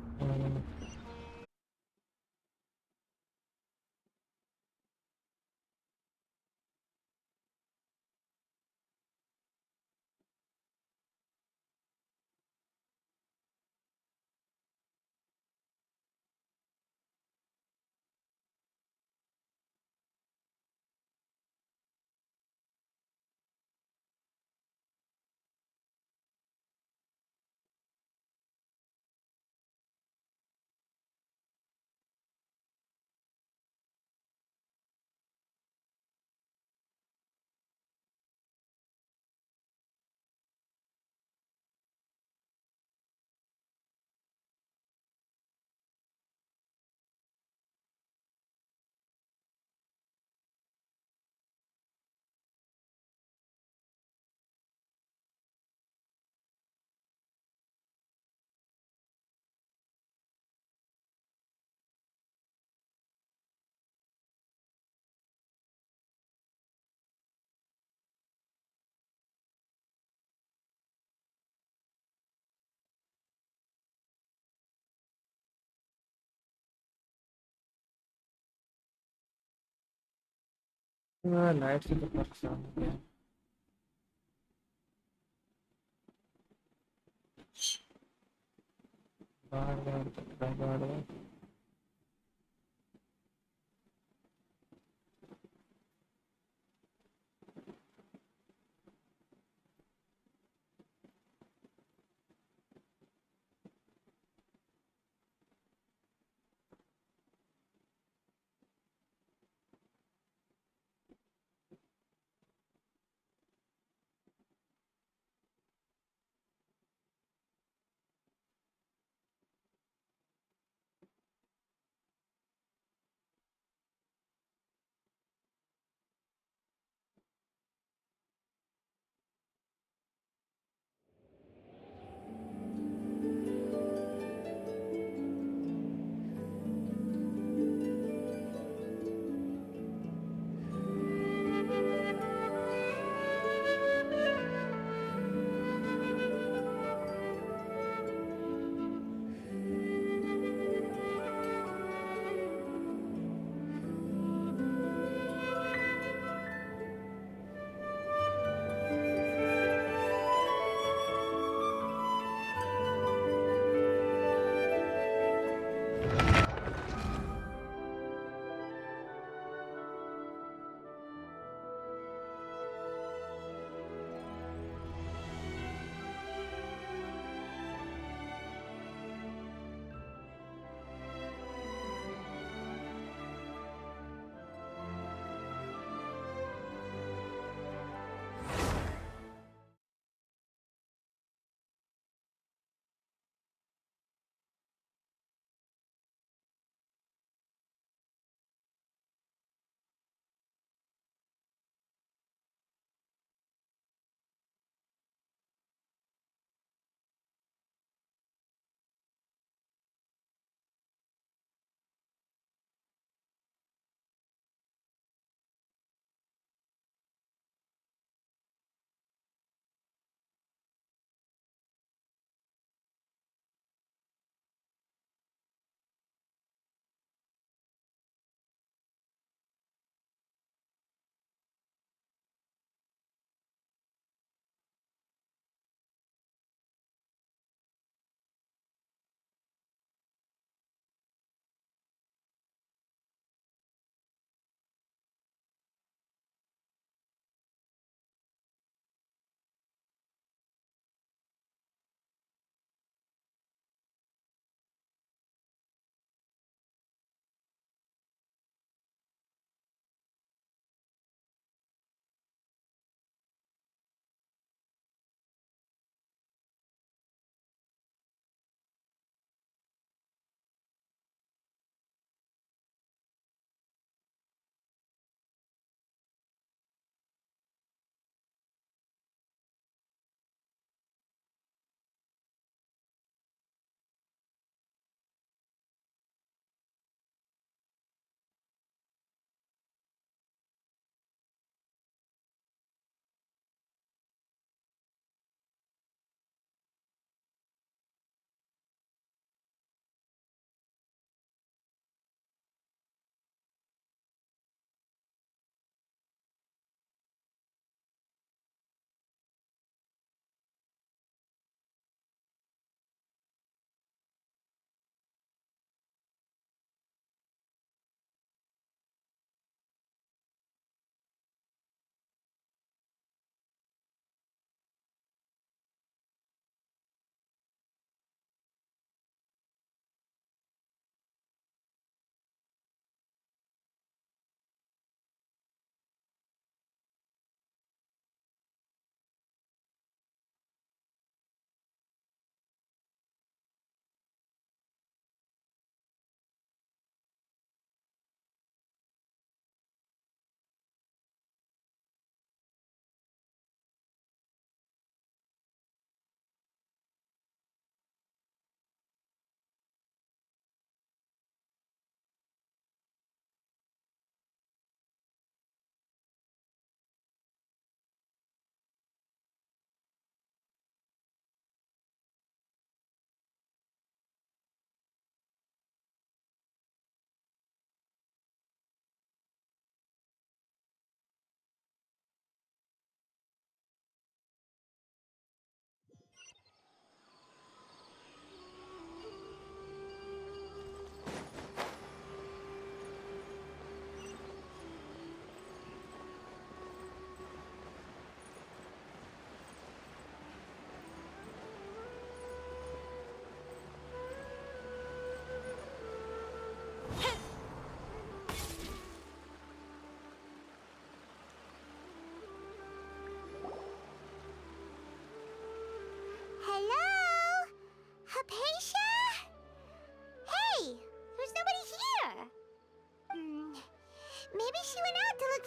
लाइट की तो परेशान हो गया। बार बार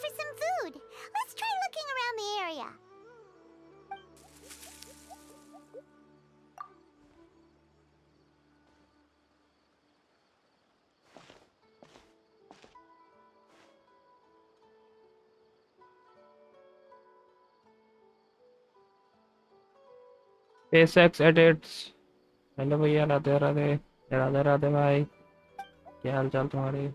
for some food. Let's try looking around the area. SpaceX edits। Hello भैया, राधे राधे। राधे राधे भाई, क्या हाल चाल तुम्हारे?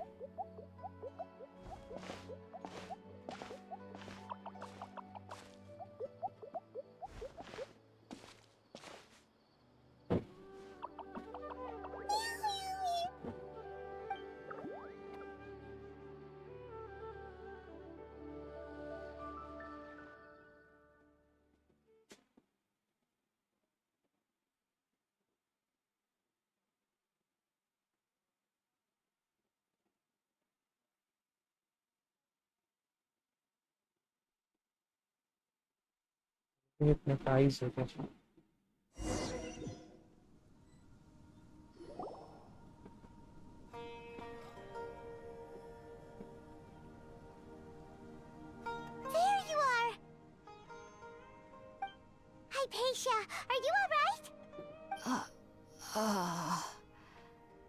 Hypnotize है क्या? There you are. Hi, Paisha. Are you alright?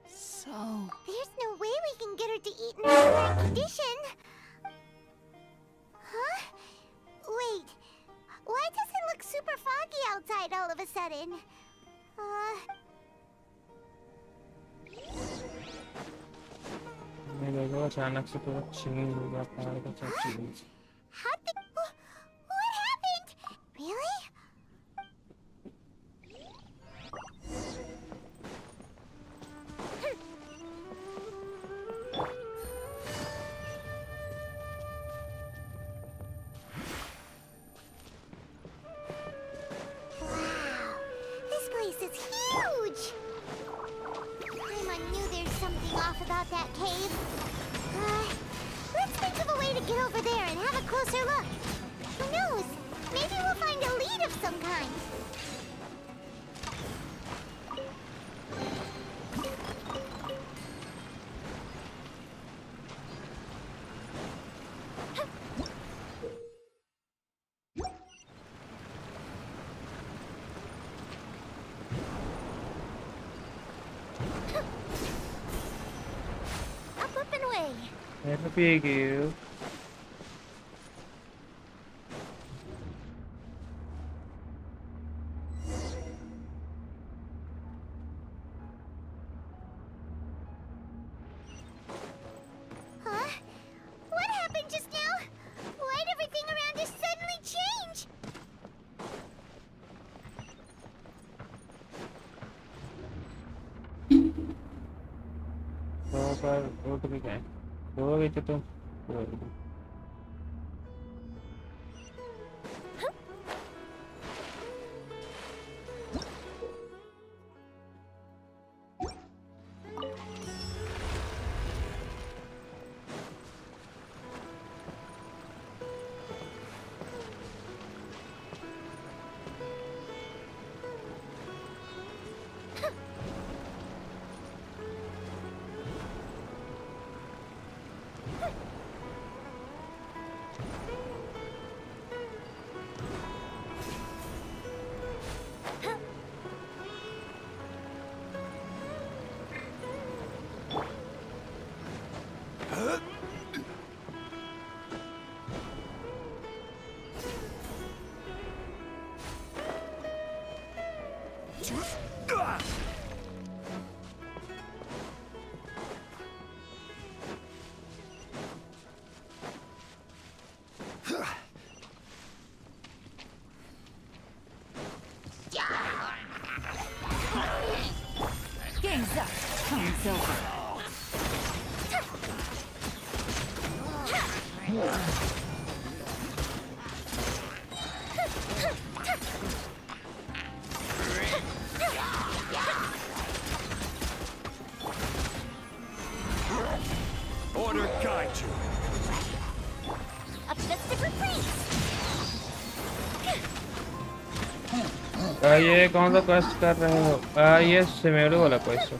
So... There's no way we can get her to eat in her current condition. Huh? Wait. Why does it look super foggy outside all of a sudden? मेरे को अचानक से पूरा change हो गया, पहाड़ का सब change. What happened? Really? Wow, this place is huge! I knew there's something off about that cave. Let's think of a way to get over there and have a closer look. Who knows? Maybe we'll find a lead of some kind. Up and away. Thank you. Huh? What happened just now? Why'd everything around us suddenly change? तो पर उठ भी गए, सो गए थे तुम? Game's up. Time's over. Order guide you. A festive retreat. ये कौन सा क्वेस्ट कर रहे हो? ये सिमेरो वाला क्वेस्ट है।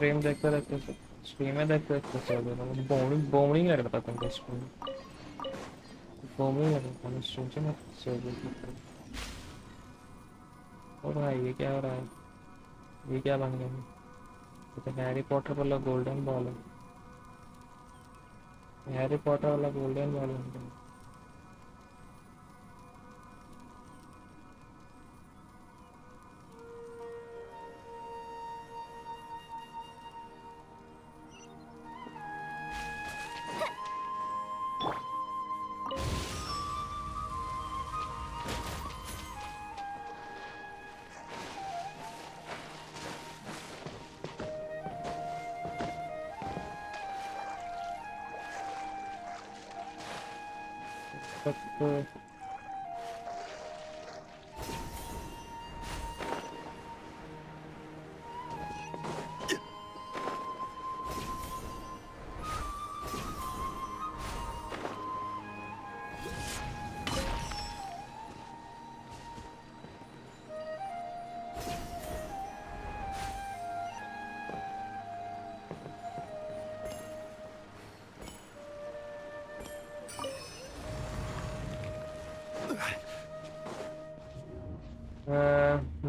स्ट्रीम देखते देखते स्ट्रीम में देखते देखते सो गया। बोमिंग लग रहा था तुमको स्ट्रीम, बोमिंग लग रहा था स्ट्रीम से मैं सो गया। और भाई ये क्या हो रहा है, ये क्या बन गया? ये तो हैरी पॉटर वाला गोल्डन बॉल है, हैरी पॉटर वाला गोल्डन बॉल है। तो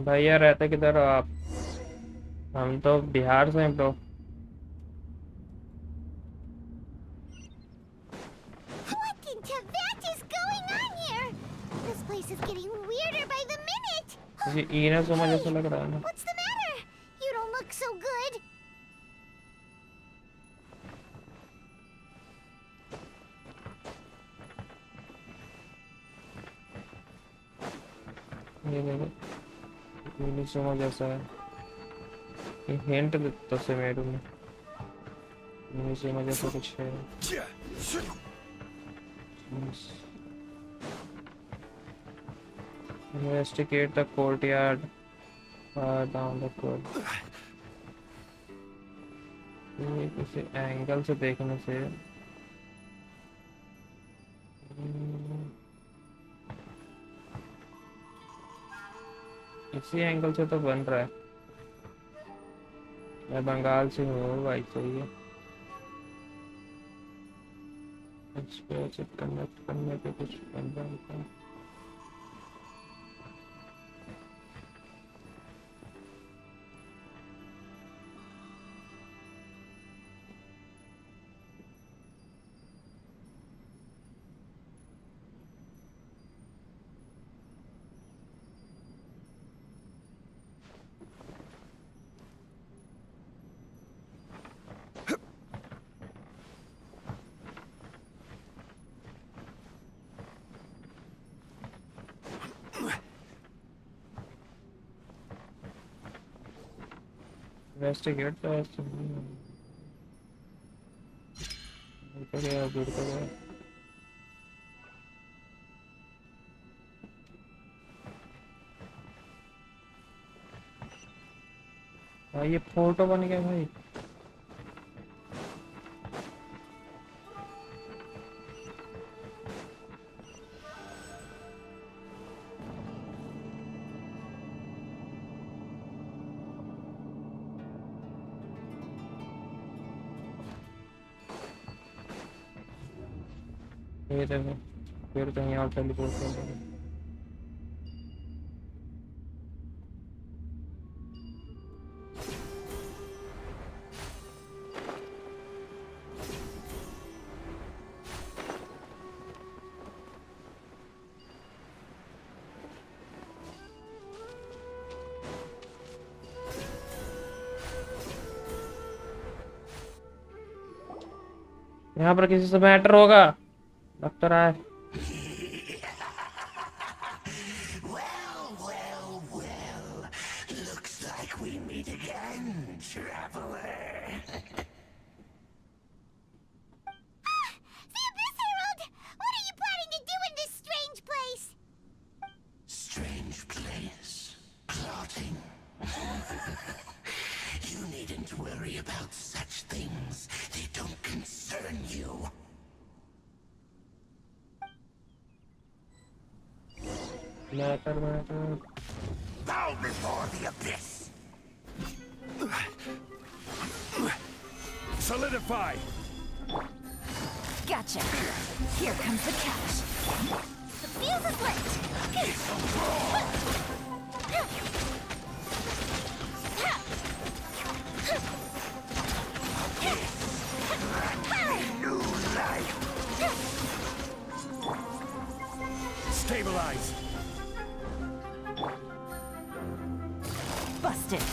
भैया रहते किधर हो आप? हम तो बिहार से हैं bro. What in Teyvat is going on here? This place is getting weirder by the minute. ये ईना सोमा जैसा लग रहा है ना। What's the matter? You don't look so good. ये देखो ईना सोमा जैसा है। ये हिंट देता से मेरे में ईना सोमा जैसा कुछ है। Investigate the courtyard down the court. ये किसी एंगल से देखने से इसी एंगल से तो बन रहा है। मैं बंगाल से हूँ भाई, सही है। इस पे कनेक्ट करने पे कुछ बन रहा है। Investigate the भाई ये फोटो बन गया भाई। ये देखो फिर कहीं और टेलीपोर्ट कर देंगे। यहाँ पर किसी से मैटर होगा लग तो रहा है। Looks like we meet again, traveler. The Abyss Herald! What are you planning to do in this strange place? Strange place. Plotting. You needn't worry about such things. They don't concern you. Matter. Bow before the Abyss. solidify! Gotcha. Here comes the catch. The fuse is lit. New life! Stabilize! Busted.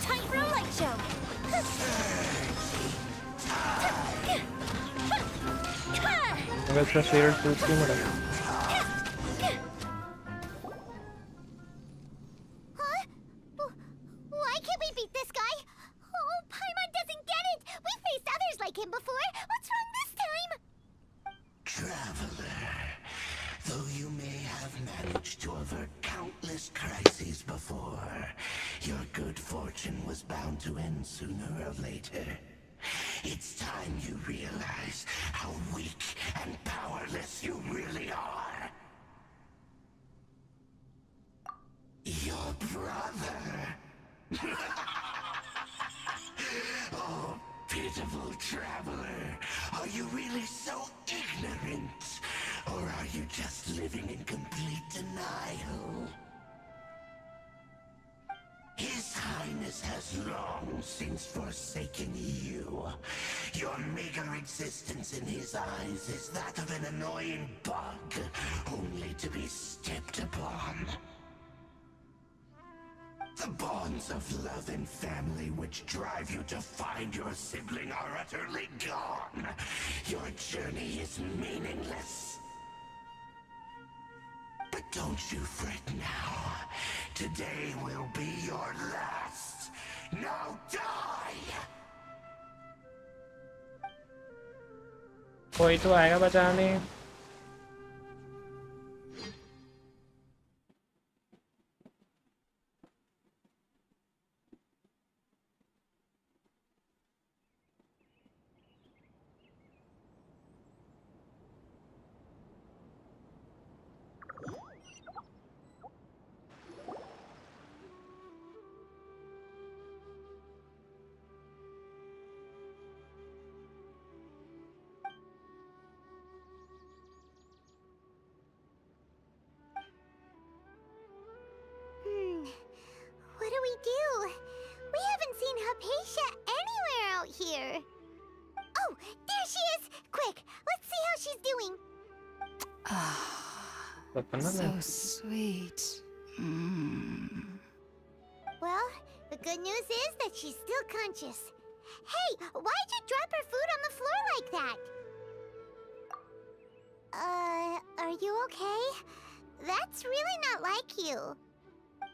Time for a light show. अगर इसका share टूट क्यों मरा? Huh? Why can't we beat this guy? Oh, Paimon doesn't get it! We've faced others like him before! What's wrong this time? Traveler, though you may have managed to avert countless crises before, your good fortune was bound to end sooner or later. It's time you realize how weak and powerless you really are. Your brother. Oh, pitiful traveler. Are you really so ignorant? Or are you just living in complete denial? His Highness has long since forsaken you. Your meager existence in his eyes is that of an annoying bug, only to be stepped upon. The bonds of love and family which drive you to find your sibling are utterly gone. Your journey is meaningless. But don't you fret now. Today will be your last. Now die! कोई तो आएगा बचाने. What do we do? We haven't seen Hypatia anywhere out here. Oh, there she is! Quick, let's see how she's doing. So sweet. Well, the good news is that she's still conscious. Hey, why'd you drop her food on the floor like that? Are you okay? That's really not like you.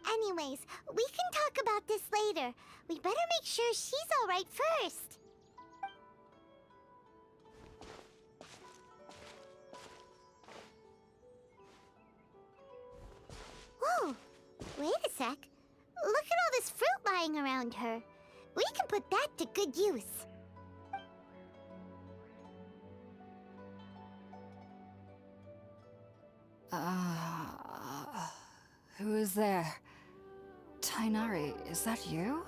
Anyways, we can talk about this later. We better make sure she's alright first. Whoa! Wait a sec. Look at all this fruit lying around her. We can put that to good use. Who is there? Tainari, is that you?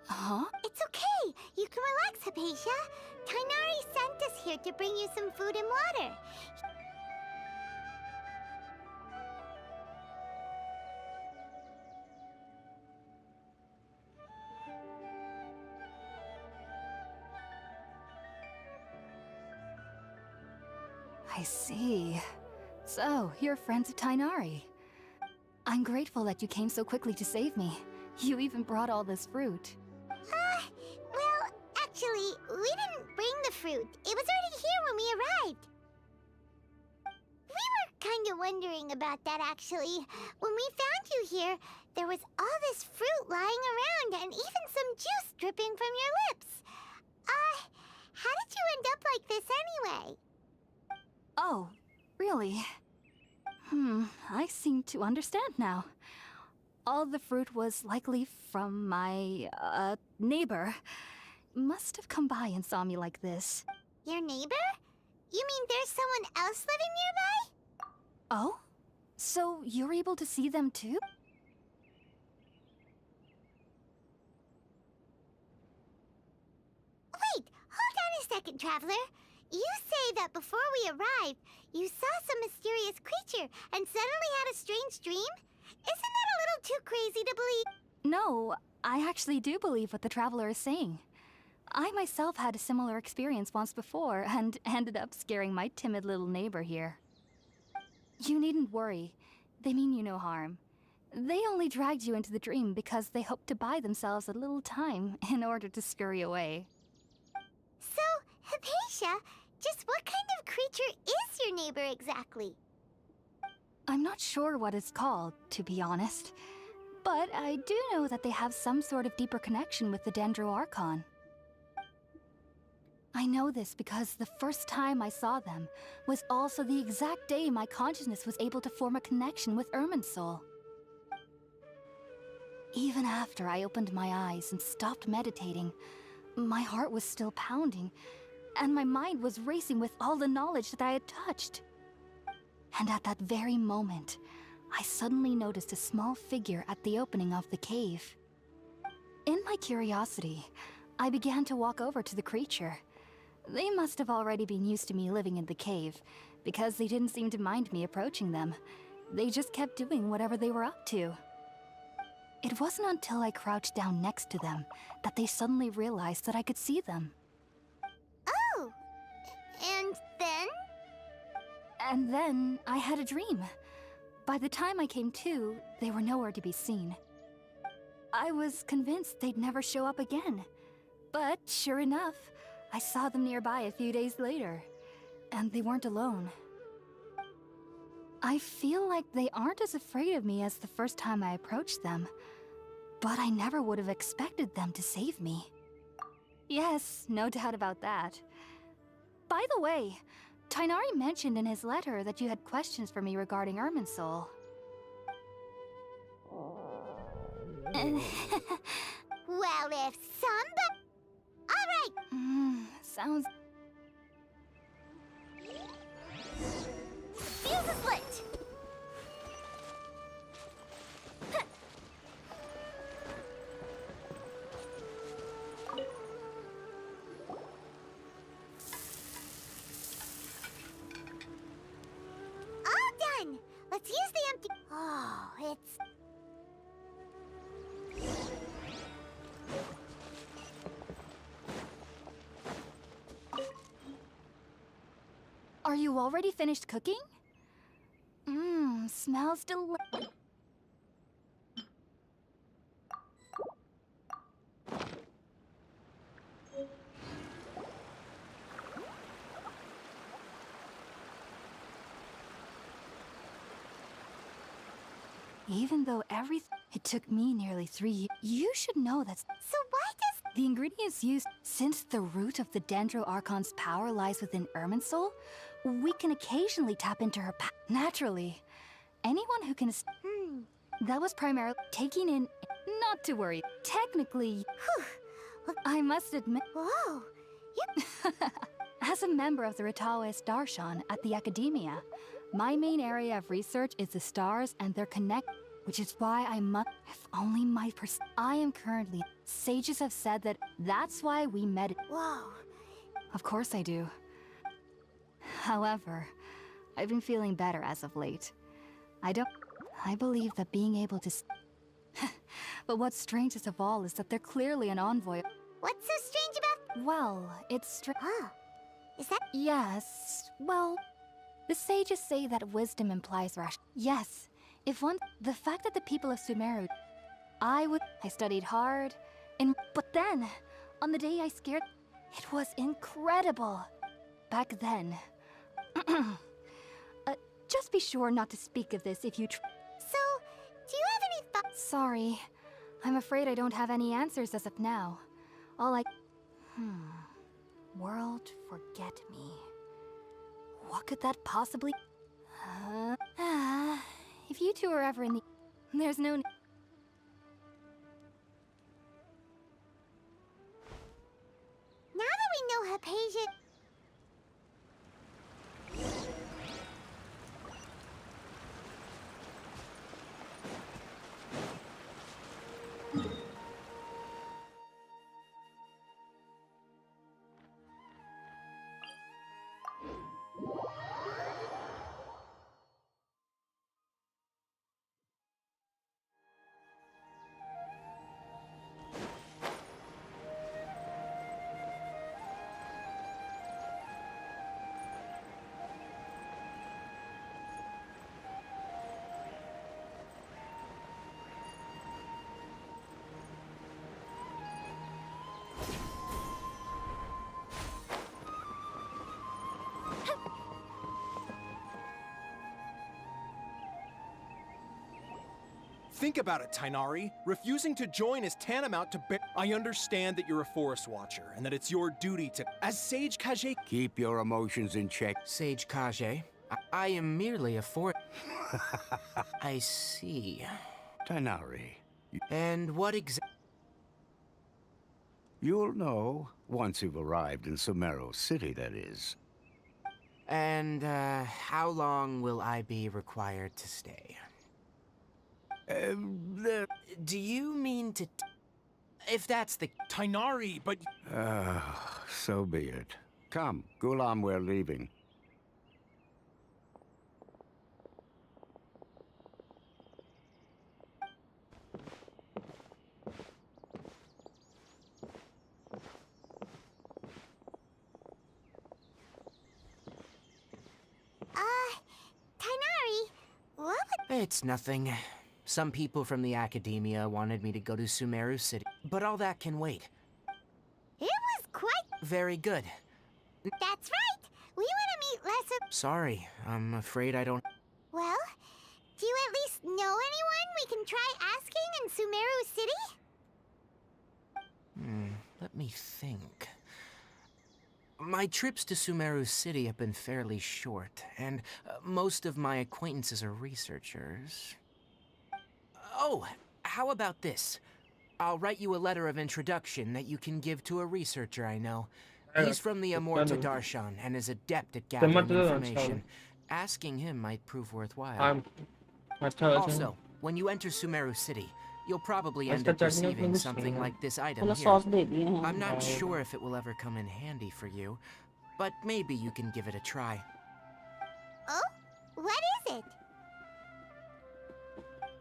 Huh? It's okay. You can relax, Hypatia. Tainari sent us here to bring you some food and water. I see. So, you're friends of Tainari. I'm grateful that you came so quickly to save me. You even brought all this fruit. Well, actually, we didn't bring the fruit. It was already here when we arrived. We were kind of wondering about that, actually. When we found you here, there was all this fruit lying around and even some juice dripping from your lips. How did you end up like this anyway? Oh, really? I seem to understand now. All the fruit was likely from my, neighbor. Must have come by and saw me like this. Your neighbor? You mean there's someone else living nearby? Oh? So you're able to see them too? second, Traveler. You say that before we arrived, you saw some mysterious creature and suddenly had a strange dream? Isn't that a little too crazy to believe? No, I actually do believe what the Traveler is saying. I myself had a similar experience once before and ended up scaring my timid little neighbor here. You needn't worry. They mean you no harm. They only dragged you into the dream because they hoped to buy themselves a little time in order to scurry away. So, Hypatia, just what kind of creature is your neighbor exactly? I'm not sure what it's called, to be honest. But I do know that they have some sort of deeper connection with the Dendro Archon. I know this because the first time I saw them was also the exact day my consciousness was able to form a connection with Irminsul. Even after I opened my eyes and stopped meditating, my heart was still pounding, and my mind was racing with all the knowledge that I had touched. And at that very moment, I suddenly noticed a small figure at the opening of the cave. In my curiosity, I began to walk over to the creature. They must have already been used to me living in the cave, because they didn't seem to mind me approaching them. They just kept doing whatever they were up to. It wasn't until I crouched down next to them that they suddenly realized that I could see them. Oh! And then? And then I had a dream. By the time I came to, they were nowhere to be seen. I was convinced they'd never show up again. But sure enough, I saw them nearby a few days later. And they weren't alone. I feel like they aren't as afraid of me as the first time I approached them. But I never would have expected them to save me. Yes, no doubt about that. By the way, Tighnari mentioned in his letter that you had questions for me regarding Irminsul. Well, if somebody... Alright! Sounds... Fuse is lit! All done! Let's use the empty... Oh, it's... Are you already finished cooking? Smells delicious. Even though it took me nearly 3 years. You should know that. So why does... The ingredients used, since the root of the Dendro Archon's power lies within Irminsul, we can occasionally tap into her naturally. Anyone who can... That was primarily taking in... Not to worry. Technically... I must admit... Whoa! As a member of the Rataoist Darshan at the Academia, my main area of research is the stars and their connect... Which is why I must... If only my I am currently... Sages have said that that's why we meditate. Whoa. Of course I do. However, I've been feeling better as of late. I believe that being able to... But what's strangest of all is that they're clearly an envoy. What's so strange about... Well, it's Huh. Is that... Yes, well... The sages say that wisdom implies rash. Yes, if one... The fact that the people of Sumeru... I studied hard, but then, on the day I scared... It was incredible. Back then... just be sure not to speak of this if you So, do you have any thoughts? Sorry. I'm afraid I don't have any answers as of now. All I... World forget me. What could that possibly... If you two are ever in the... There's no... Now that we know Hypatia... Think about it, Tainari. Refusing to join is tantamount to I understand that you're a forest watcher, and that it's your duty to— As Sage Kage— Keep your emotions in check. Sage Kage, I am merely a I see. Tainari. And what You'll know once you've arrived in Sumeru City, that is. And, how long will I be required to stay? Do you mean to... If that's the... Tainari, but... So be it. Come, Gulam, we're leaving. Tainari, what would— It's nothing. Some people from the academia wanted me to go to Sumeru City, but all that can wait. It was quite— Very good. That's right! We want to meet less of— Sorry, I'm afraid I don't... Well, do you at least know anyone we can try asking in Sumeru City? Let me think. My trips to Sumeru City have been fairly short, and most of my acquaintances are researchers. Oh, how about this? I'll write you a letter of introduction that you can give to a researcher I know. He's from the Amorta Darshan and is adept at gathering information. Asking him might prove worthwhile. Also, when you enter Sumeru City, you'll probably end up receiving something like this item here. I'm not sure if it will ever come in handy for you, but maybe you can give it a try. Oh? What is it?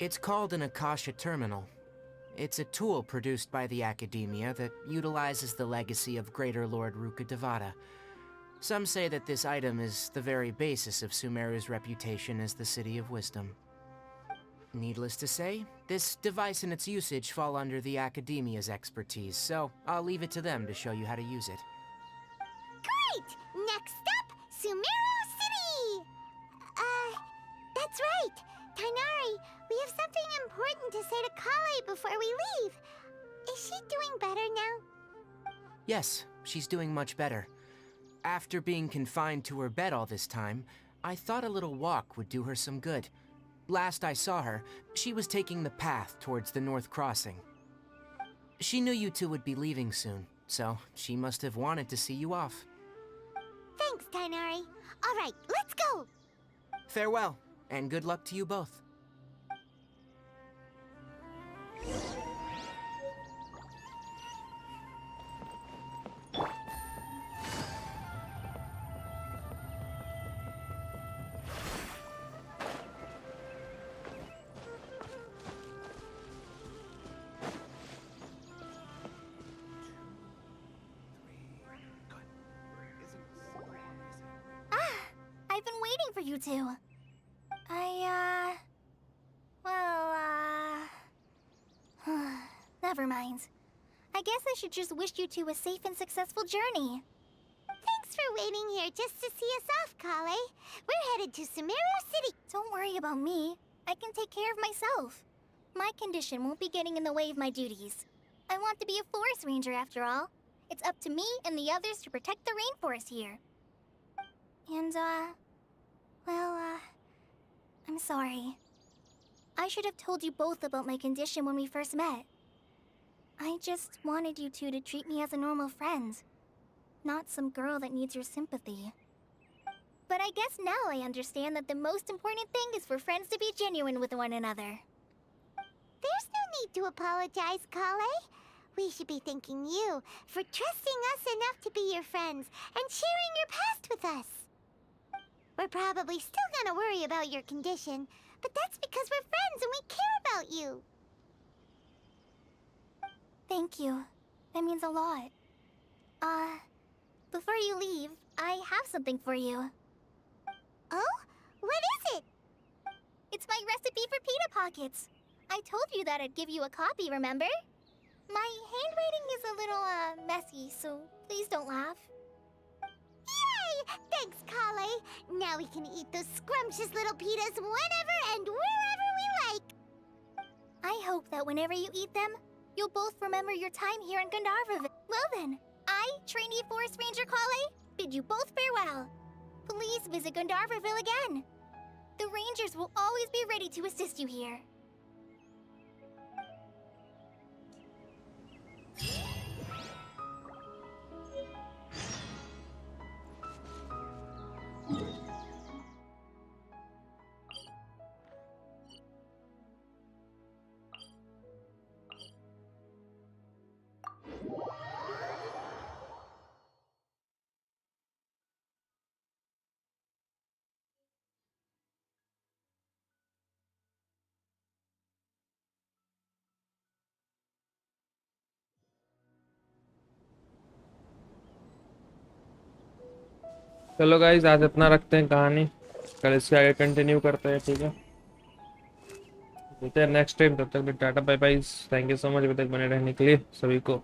It's called an Akasha Terminal. It's a tool produced by the Academia that utilizes the legacy of Greater Lord Rukkhadevata. Some say that this item is the very basis of Sumeru's reputation as the City of Wisdom. Needless to say, this device and its usage fall under the Academia's expertise, so I'll leave it to them to show you how to use it. Great! Next up, Sumeru City! That's right! Tainari, we have something important to say to Kale before we leave. Is she doing better now? Yes, she's doing much better. After being confined to her bed all this time, I thought a little walk would do her some good. Last I saw her, she was taking the path towards the North Crossing. She knew you two would be leaving soon, so she must have wanted to see you off. Thanks, Tainari. All right, let's go! Farewell, and good luck to you both. I've been waiting for you two. Never mind. I guess I should just wish you two a safe and successful journey. Thanks for waiting here just to see us off, Kale. We're headed to Sumeru City. Don't worry about me. I can take care of myself. My condition won't be getting in the way of my duties. I want to be a forest ranger after all. It's up to me and the others to protect the rainforest here. And, I'm sorry. I should have told you both about my condition when we first met. I just wanted you two to treat me as a normal friend, not some girl that needs your sympathy. But I guess now I understand that the most important thing is for friends to be genuine with one another. There's no need to apologize, Kale. We should be thanking you for trusting us enough to be your friends and sharing your past with us. We're probably still gonna worry about your condition, but that's because we're friends and we care about you. Thank you. That means a lot. Before you leave, I have something for you. Oh? What is it? It's my recipe for pita pockets. I told you that I'd give you a copy, remember? My handwriting is a little, messy, so please don't laugh. Yay! Thanks, Kale. Now we can eat those scrumptious little pitas whenever and wherever we like. hope that whenever you eat them, you'll both remember your time here in Gandharvaville. Well then, I, trainee Forest Ranger Kale, bid you both farewell. Please visit Gandharvaville again. The Rangers will always be ready to assist you here. चलो guys आज इतना रखते हैं कहानी, कल इसके आगे continue करते हैं, ठीक है। मिलते हैं नेक्स्ट टाइम, तब तक टाटा bye bye, thank you so much अभी तक बने रहने के लिए सभी को।